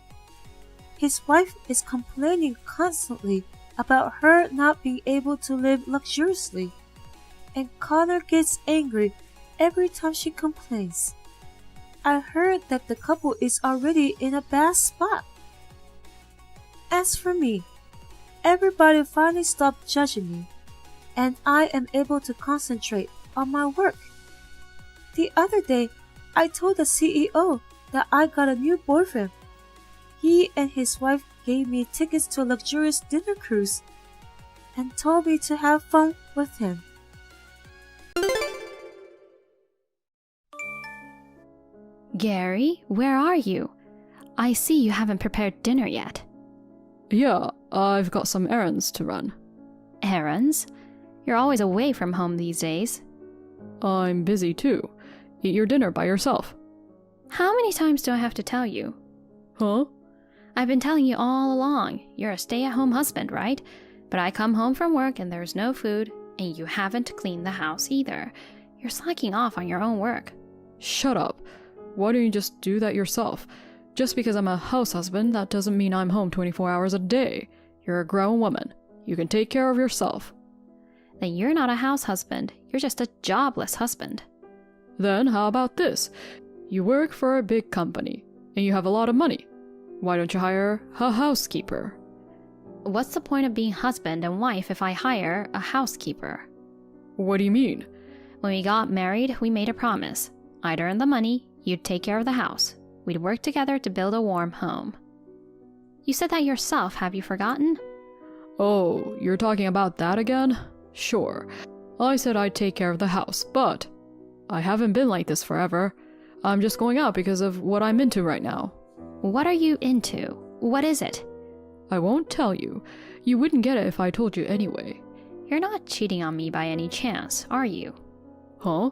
His wife is complaining constantly about her not being able to live luxuriously, and Connor gets angry every time she complains. I heard that the couple is already in a bad spot. As for me, everybody finally stopped judging me, and I am able to concentrate on my work. The other day, I told the CEO that I got a new boyfriend. He and his wife gave me tickets to a luxurious dinner cruise and told me to have fun with him. Gary, where are you? I see you haven't prepared dinner yet. Yeah, I've got some errands to run. Errands? You're always away from home these days. I'm busy too. Eat your dinner by yourself. How many times do I have to tell you? Huh? I've been telling you all along. You're a stay-at-home husband, right? But I come home from work and there's no food, and you haven't cleaned the house either. You're slacking off on your own work. Shut up. Why don't you just do that yourself? Just because I'm a house husband, that doesn't mean I'm home 24 hours a day. You're a grown woman. You can take care of yourself. Then you're not a house husband. You're just a jobless husband. Then how about this? You work for a big company, and you have a lot of money. Why don't you hire a housekeeper? What's the point of being husband and wife if I hire a housekeeper? What do you mean? When we got married, we made a promise. I'd earn the money, you'd take care of the house. We'd work together to build a warm home. You said that yourself, have you forgotten? Oh, you're talking about that again? Sure. I said I'd take care of the house, but I haven't been like this forever. I'm just going out because of what I'm into right now. What are you into? What is it? I won't tell you. You wouldn't get it if I told you anyway. You're not cheating on me by any chance, are you? Huh?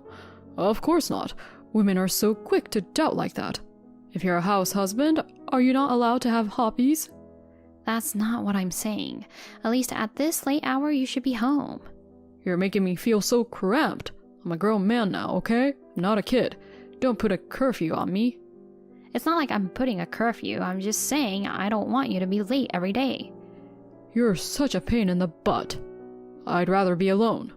Of course not. Women are so quick to doubt like that. If you're a house husband, are you not allowed to have hobbies? That's not what I'm saying. At least at this late hour, you should be home. You're making me feel so cramped. I'm a grown man now, okay? I'm not a kid. Don't put a curfew on me. It's not like I'm putting a curfew. I'm just saying I don't want you to be late every day. You're such a pain in the butt. I'd rather be alone.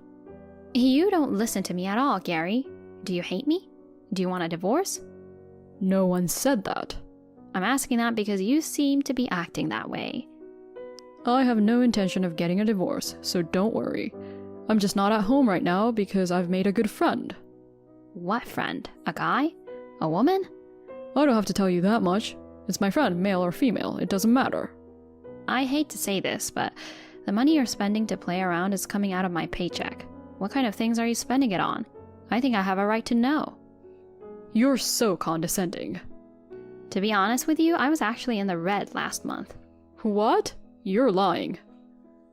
You don't listen to me at all, Gary. Do you hate me? Do you want a divorce? No one said that. I'm asking that because you seem to be acting that way. I have no intention of getting a divorce, so don't worry. I'm just not at home right now because I've made a good friend. What friend? A guy? A woman? I don't have to tell you that much. It's my friend, male or female, it doesn't matter. I hate to say this, but the money you're spending to play around is coming out of my paycheck. What kind of things are you spending it on? I think I have a right to know. You're so condescending. To be honest with you, I was actually in the red last month. What? You're lying.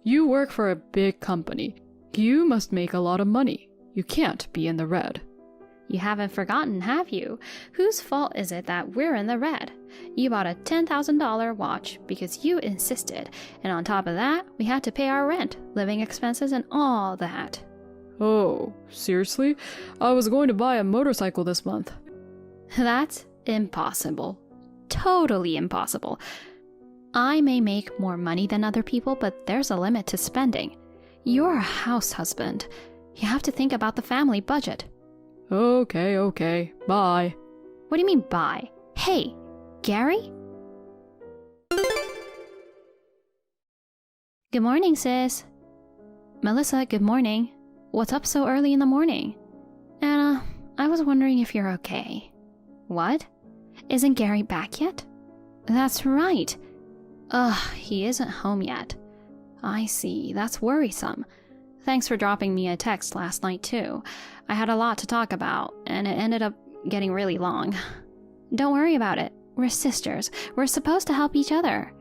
You work for a big company. You must make a lot of money. You can't be in the red. You haven't forgotten, have you? Whose fault is it that we're in the red? You bought a $10,000 watch because you insisted, and on top of that, we had to pay our rent, living expenses, and all that. Oh, seriously? I was going to buy a motorcycle this month. That's impossible. Totally impossible. I may make more money than other people, but there's a limit to spending. You're a house husband. You have to think about the family budget. Okay, bye. What do you mean, bye? Hey, Gary? Good morning, sis. Melissa, good morning. What's up so early in the morning? Anna, I was wondering if you're okay. What? Isn't Gary back yet? That's right. He isn't home yet. I see, that's worrisome. Thanks for dropping me a text last night, too. I had a lot to talk about, and it ended up getting really long. Don't worry about it. We're sisters. We're supposed to help each other.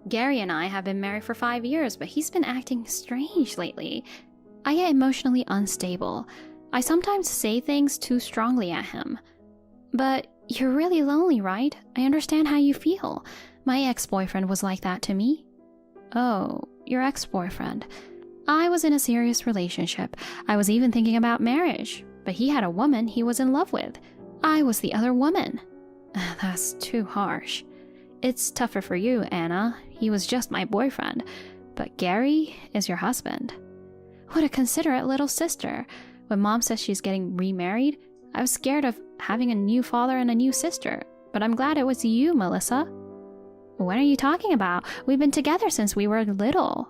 Gary and I have been married for 5 years, but he's been acting strange lately. I get emotionally unstable. I sometimes say things too strongly at him. But you're really lonely, right? I understand how you feel. My ex-boyfriend was like that to me. Oh, your ex-boyfriend. I was in a serious relationship. I was even thinking about marriage, but he had a woman he was in love with. I was the other woman. That's too harsh. It's tougher for you, Anna. He was just my boyfriend, but Gary is your husband. What a considerate little sister. When Mom says she's getting remarried, I was scared of having a new father and a new sister, but I'm glad it was you, Melissa. What are you talking about? We've been together since we were little.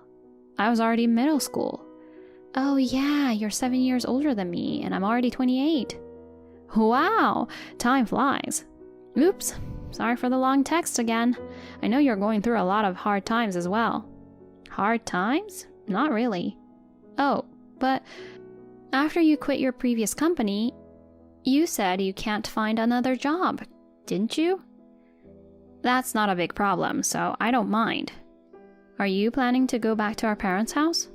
I was already in middle school. Oh yeah, you're 7 years older than me, and I'm already 28. Wow, time flies. Oops, sorry for the long text again. I know you're going through a lot of hard times as well. Hard times? Not really. Oh, but after you quit your previous company, you said you can't find another job, didn't you? That's not a big problem, so I don't mind. Are you planning to go back to our parents' house?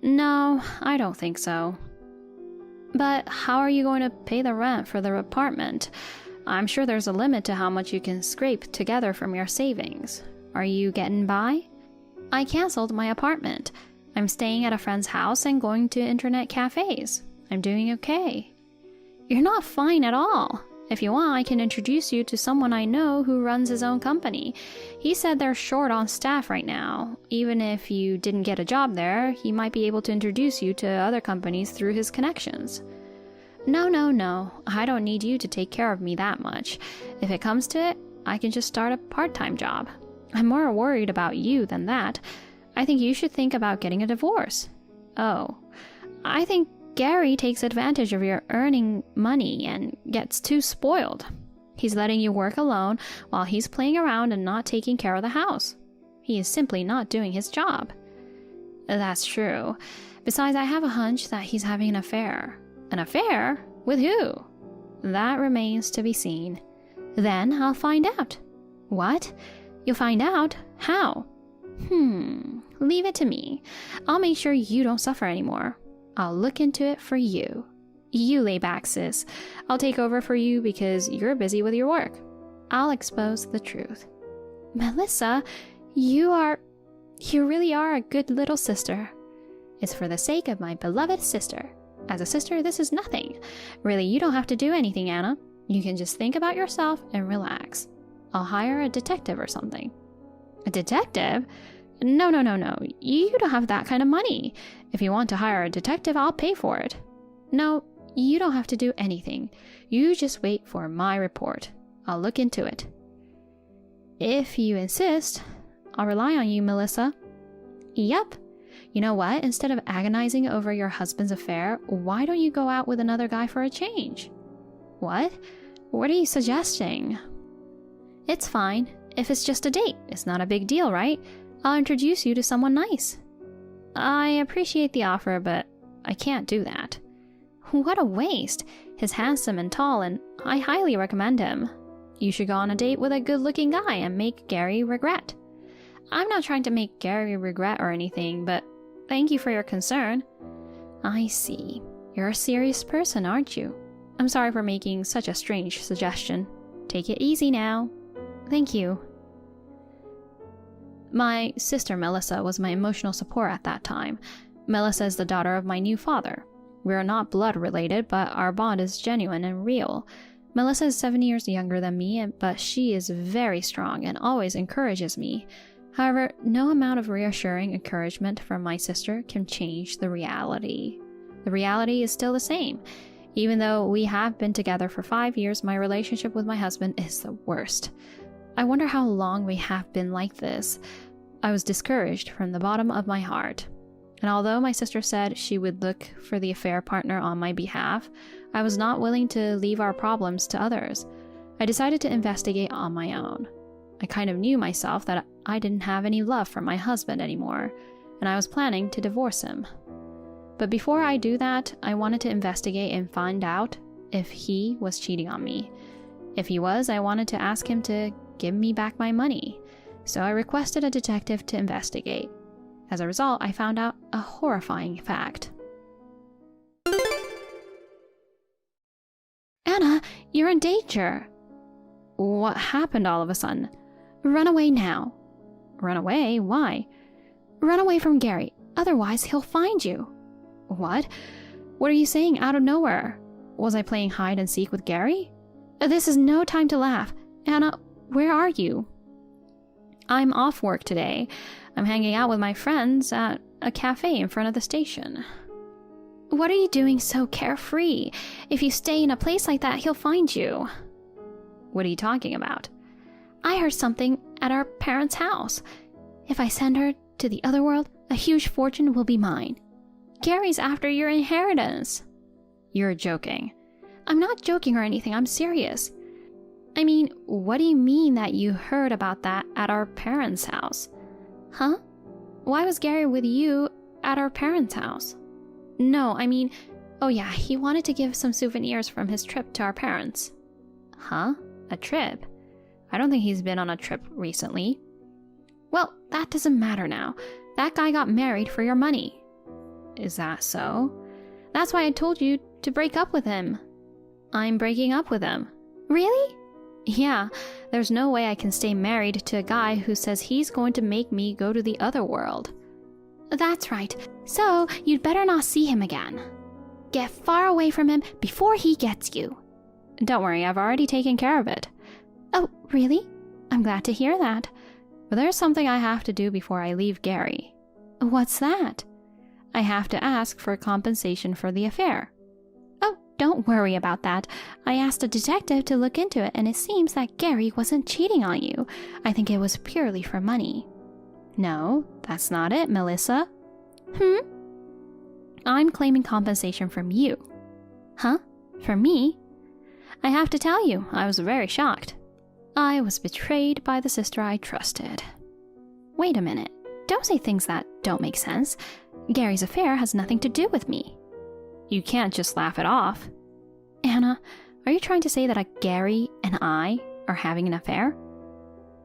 No, I don't think so. But how are you going to pay the rent for the apartment? I'm sure there's a limit to how much you can scrape together from your savings. Are you getting by? I canceled my apartment. I'm staying at a friend's house and going to internet cafes. I'm doing okay. You're not fine at all. If you want, I can introduce you to someone I know who runs his own company. He said they're short on staff right now. Even if you didn't get a job there, he might be able to introduce you to other companies through his connections. No. I don't need you to take care of me that much. If it comes to it, I can just start a part-time job. I'm more worried about you than that. I think you should think about getting a divorce. Oh, I think Gary takes advantage of your earning money and gets too spoiled. He's letting you work alone while he's playing around and not taking care of the house. He is simply not doing his job. That's true. Besides, I have a hunch that he's having an affair. An affair? With who? That remains to be seen. Then I'll find out. What? You'll find out? How? Leave it to me. I'll make sure you don't suffer anymore. I'll look into it for you. You lay back, sis. I'll take over for you because you're busy with your work. I'll expose the truth. Melissa, you really are a good little sister. It's for the sake of my beloved sister. As a sister, this is nothing. Really, you don't have to do anything, Anna. You can just think about yourself and relax. I'll hire a detective or something. A detective? No. You don't have that kind of money. If you want to hire a detective, I'll pay for it. No, you don't have to do anything. You just wait for my report. I'll look into it. If you insist, I'll rely on you, Melissa. Yep. You know what? Instead of agonizing over your husband's affair, why don't you go out with another guy for a change? What? What are you suggesting? It's fine. If it's just a date, it's not a big deal, right? I'll introduce you to someone nice. I appreciate the offer, but I can't do that. What a waste. He's handsome and tall, and I highly recommend him. You should go on a date with a good-looking guy and make Gary regret. I'm not trying to make Gary regret or anything, but thank you for your concern. I see. You're a serious person, aren't you? I'm sorry for making such a strange suggestion. Take it easy now. Thank you. My sister Melissa was my emotional support at that time. Melissa is the daughter of my new father. We are not blood related, but our bond is genuine and real. Melissa is 7 years younger than me, but she is very strong and always encourages me. However, no amount of reassuring encouragement from my sister can change the reality. The reality is still the same. Even though we have been together for 5 years, my relationship with my husband is the worst. I wonder how long we have been like this. I was discouraged from the bottom of my heart. And although my sister said she would look for the affair partner on my behalf, I was not willing to leave our problems to others. I decided to investigate on my own. I kind of knew myself that I didn't have any love for my husband anymore, and I was planning to divorce him. But before I do that, I wanted to investigate and find out if he was cheating on me. If he was, I wanted to ask him to give me back my money. So I requested a detective to investigate. As a result, I found out a horrifying fact. Anna, you're in danger. What happened all of a sudden? Run away now. Run away? Why? Run away from Gary, otherwise he'll find you. What? What are you saying out of nowhere? Was I playing hide and seek with Gary? This is no time to laugh. Anna, where are you? I'm off work today. I'm hanging out with my friends at a cafe in front of the station. What are you doing so carefree? If you stay in a place like that, he'll find you. What are you talking about? I heard something at our parents' house. If I send her to the other world, a huge fortune will be mine. Gary's after your inheritance. You're joking. I'm not joking or anything, I'm serious. I mean, what do you mean that you heard about that at our parents' house? Huh? Why was Gary with you at our parents' house? No, I mean, oh yeah, he wanted to give some souvenirs from his trip to our parents. Huh? A trip? I don't think he's been on a trip recently. Well, that doesn't matter now. That guy got married for your money. Is that so? That's why I told you to break up with him. I'm breaking up with him. Really? Yeah, there's no way I can stay married to a guy who says he's going to make me go to the other world. That's right. So, you'd better not see him again. Get far away from him before he gets you. Don't worry, I've already taken care of it. Oh, really? I'm glad to hear that. But there's something I have to do before I leave Gary. What's that? I have to ask for compensation for the affair. Oh, don't worry about that. I asked a detective to look into it, and it seems that Gary wasn't cheating on you. I think it was purely for money. No, that's not it, Melissa. I'm claiming compensation from you. Huh? For me? I have to tell you, I was very shocked. I was betrayed by the sister I trusted. Wait a minute. Don't say things that don't make sense. Gary's affair has nothing to do with me. You can't just laugh it off. Anna, are you trying to say that Gary and I are having an affair?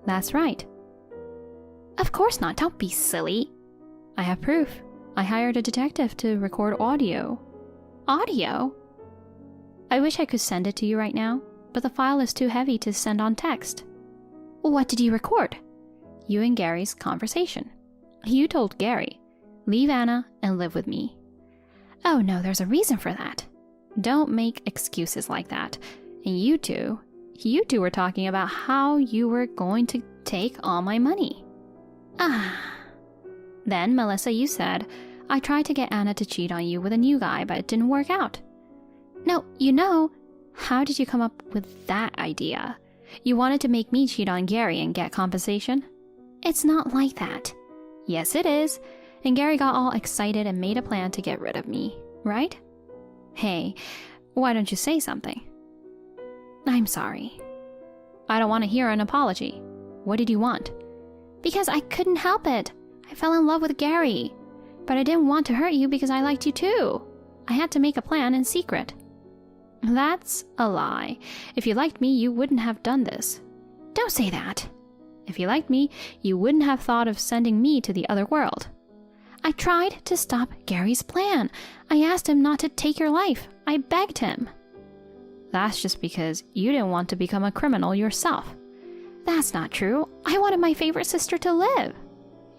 That's right. Of course not. Don't be silly. I have proof. I hired a detective to record audio. Audio? I wish I could send it to you right now, but the file is too heavy to send on text. What did you record? You and Gary's conversation. You told Gary, leave Anna and live with me. Oh no, there's a reason for that. Don't make excuses like that. And you two were talking about how you were going to take all my money. Then, Melissa, you said, I tried to get Anna to cheat on you with a new guy, but it didn't work out. No, how did you come up with that idea? You wanted to make me cheat on Gary and get compensation? It's not like that. Yes, it is. And Gary got all excited and made a plan to get rid of me, right? Hey, why don't you say something? I'm sorry. I don't want to hear an apology. What did you want? Because I couldn't help it. I fell in love with Gary. But I didn't want to hurt you because I liked you too. I had to make a plan in secret. That's a lie. If you liked me, you wouldn't have done this. Don't say that. If you liked me, you wouldn't have thought of sending me to the other world. I tried to stop Gary's plan. I asked him not to take your life. I begged him. That's just because you didn't want to become a criminal yourself. That's not true. I wanted my favorite sister to live.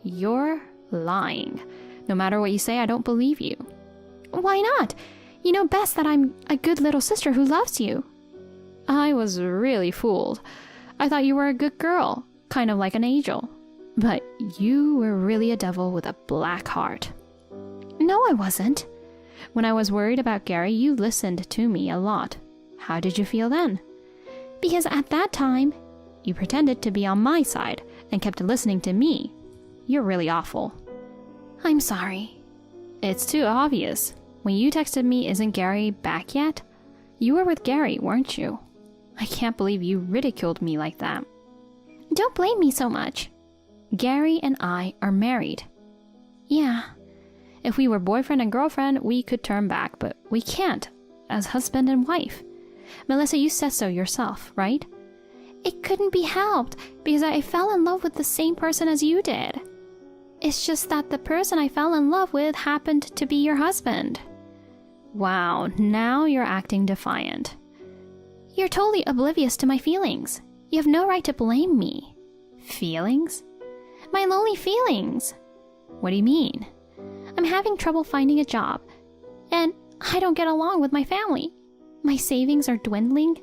You're lying. No matter what you say, I don't believe you. Why not? You know best that I'm a good little sister who loves you. I was really fooled. I thought you were a good girl, kind of like an angel. But you were really a devil with a black heart. No, I wasn't. When I was worried about Gary, you listened to me a lot. How did you feel then? Because at that time, you pretended to be on my side and kept listening to me. You're really awful. I'm sorry. It's too obvious. When you texted me, isn't Gary back yet? You were with Gary, weren't you? I can't believe you ridiculed me like that. Don't blame me so much. Gary and I are married. Yeah. If we were boyfriend and girlfriend, we could turn back, but we can't, as husband and wife. Melissa, you said so yourself, right? It couldn't be helped because I fell in love with the same person as you did. It's just that the person I fell in love with happened to be your husband. Wow, now you're acting defiant. You're totally oblivious to my feelings. You have no right to blame me. Feelings? My lonely feelings. What do you mean? I'm having trouble finding a job, and I don't get along with my family. My savings are dwindling.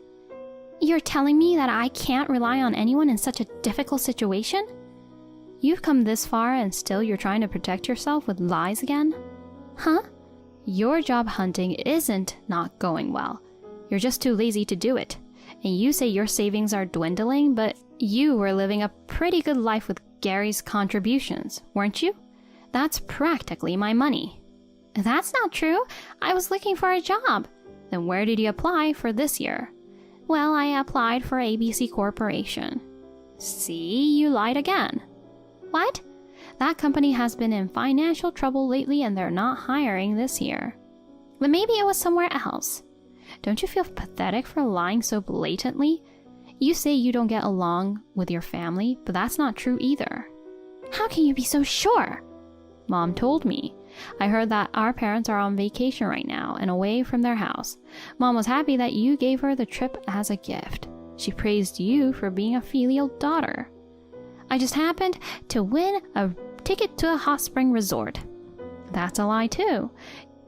You're telling me that I can't rely on anyone in such a difficult situation? You've come this far and still you're trying to protect yourself with lies again? Huh? Your job hunting isn't not going well. You're just too lazy to do it. And you say your savings are dwindling, but you were living a pretty good life with Gary's contributions, weren't you? That's practically my money. That's not true. I was looking for a job. Then where did you apply for this year? Well, I applied for ABC Corporation. See, you lied again. What? That company has been in financial trouble lately and they're not hiring this year. Then maybe it was somewhere else. Don't you feel pathetic for lying so blatantly? You say you don't get along with your family, but that's not true either. How can you be so sure? Mom told me. I heard that our parents are on vacation right now and away from their house. Mom was happy that you gave her the trip as a gift. She praised you for being a filial daughter. I just happened to win a ticket to a hot spring resort. That's a lie too.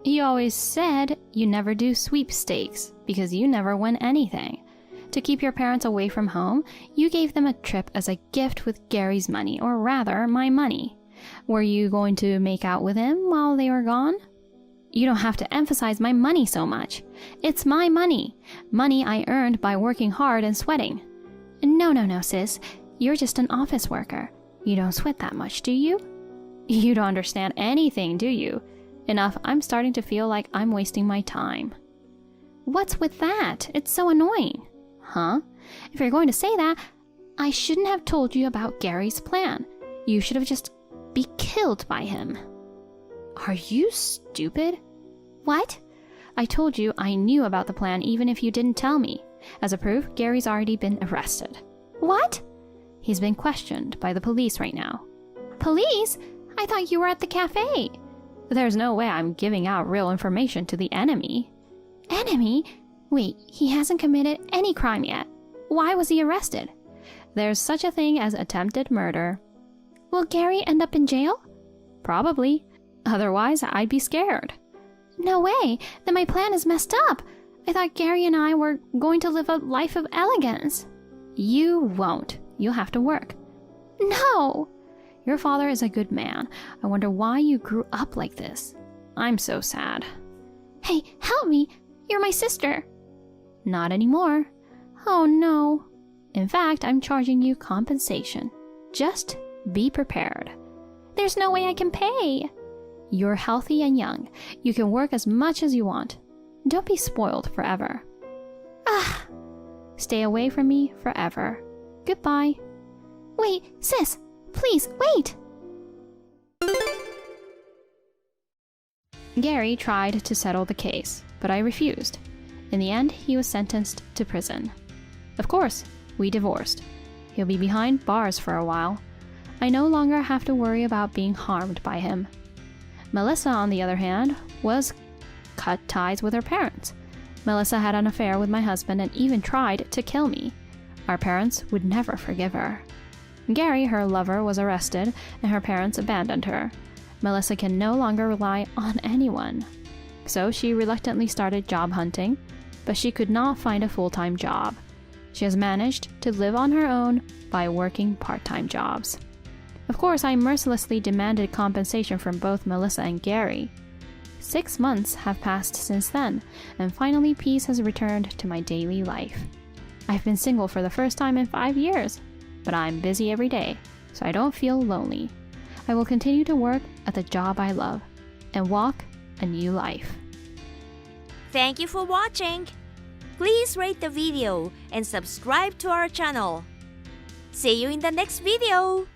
You always said you never do sweepstakes because you never win anything. To keep your parents away from home, you gave them a trip as a gift with Gary's money, or rather, my money. Were you going to make out with him while they were gone? You don't have to emphasize my money so much. It's my money. Money I earned by working hard and sweating. No, sis. You're just an office worker. You don't sweat that much, do you? You don't understand anything, do you? Enough, I'm starting to feel like I'm wasting my time. What's with that? It's so annoying. Huh? If you're going to say that, I shouldn't have told you about Gary's plan. You should have just be killed by him. Are you stupid? What? I told you I knew about the plan even if you didn't tell me. As a proof, Gary's already been arrested. What? He's been questioned by the police right now. Police? I thought you were at the cafe. There's no way I'm giving out real information to the enemy. Enemy? Wait, he hasn't committed any crime yet. Why was he arrested? There's such a thing as attempted murder. Will Gary end up in jail? Probably. Otherwise, I'd be scared. No way. Then my plan is messed up. I thought Gary and I were going to live a life of elegance. You won't. You'll have to work. No! Your father is a good man. I wonder why you grew up like this. I'm so sad. Hey, help me! You're my sister. Not anymore. Oh no. In fact, I'm charging you compensation. Just be prepared. There's no way I can pay. You're healthy and young. You can work as much as you want. Don't be spoiled forever. Ah! Stay away from me forever. Goodbye. Wait, sis! Please, wait! Gary tried to settle the case, but I refused. In the end, he was sentenced to prison. Of course, we divorced. He'll be behind bars for a while. I no longer have to worry about being harmed by him. Melissa, on the other hand, was cut ties with her parents. Melissa had an affair with my husband and even tried to kill me. Our parents would never forgive her. Gary, her lover, was arrested and her parents abandoned her. Melissa can no longer rely on anyone. So she reluctantly started job hunting, but she could not find a full-time job. She has managed to live on her own by working part-time jobs. Of course, I mercilessly demanded compensation from both Melissa and Gary. 6 months have passed since then, and finally peace has returned to my daily life. I've been single for the first time in 5 years, but I'm busy every day, so I don't feel lonely. I will continue to work at the job I love and walk a new life. Thank you for watching. Please rate the video and subscribe to our channel. See you in the next video.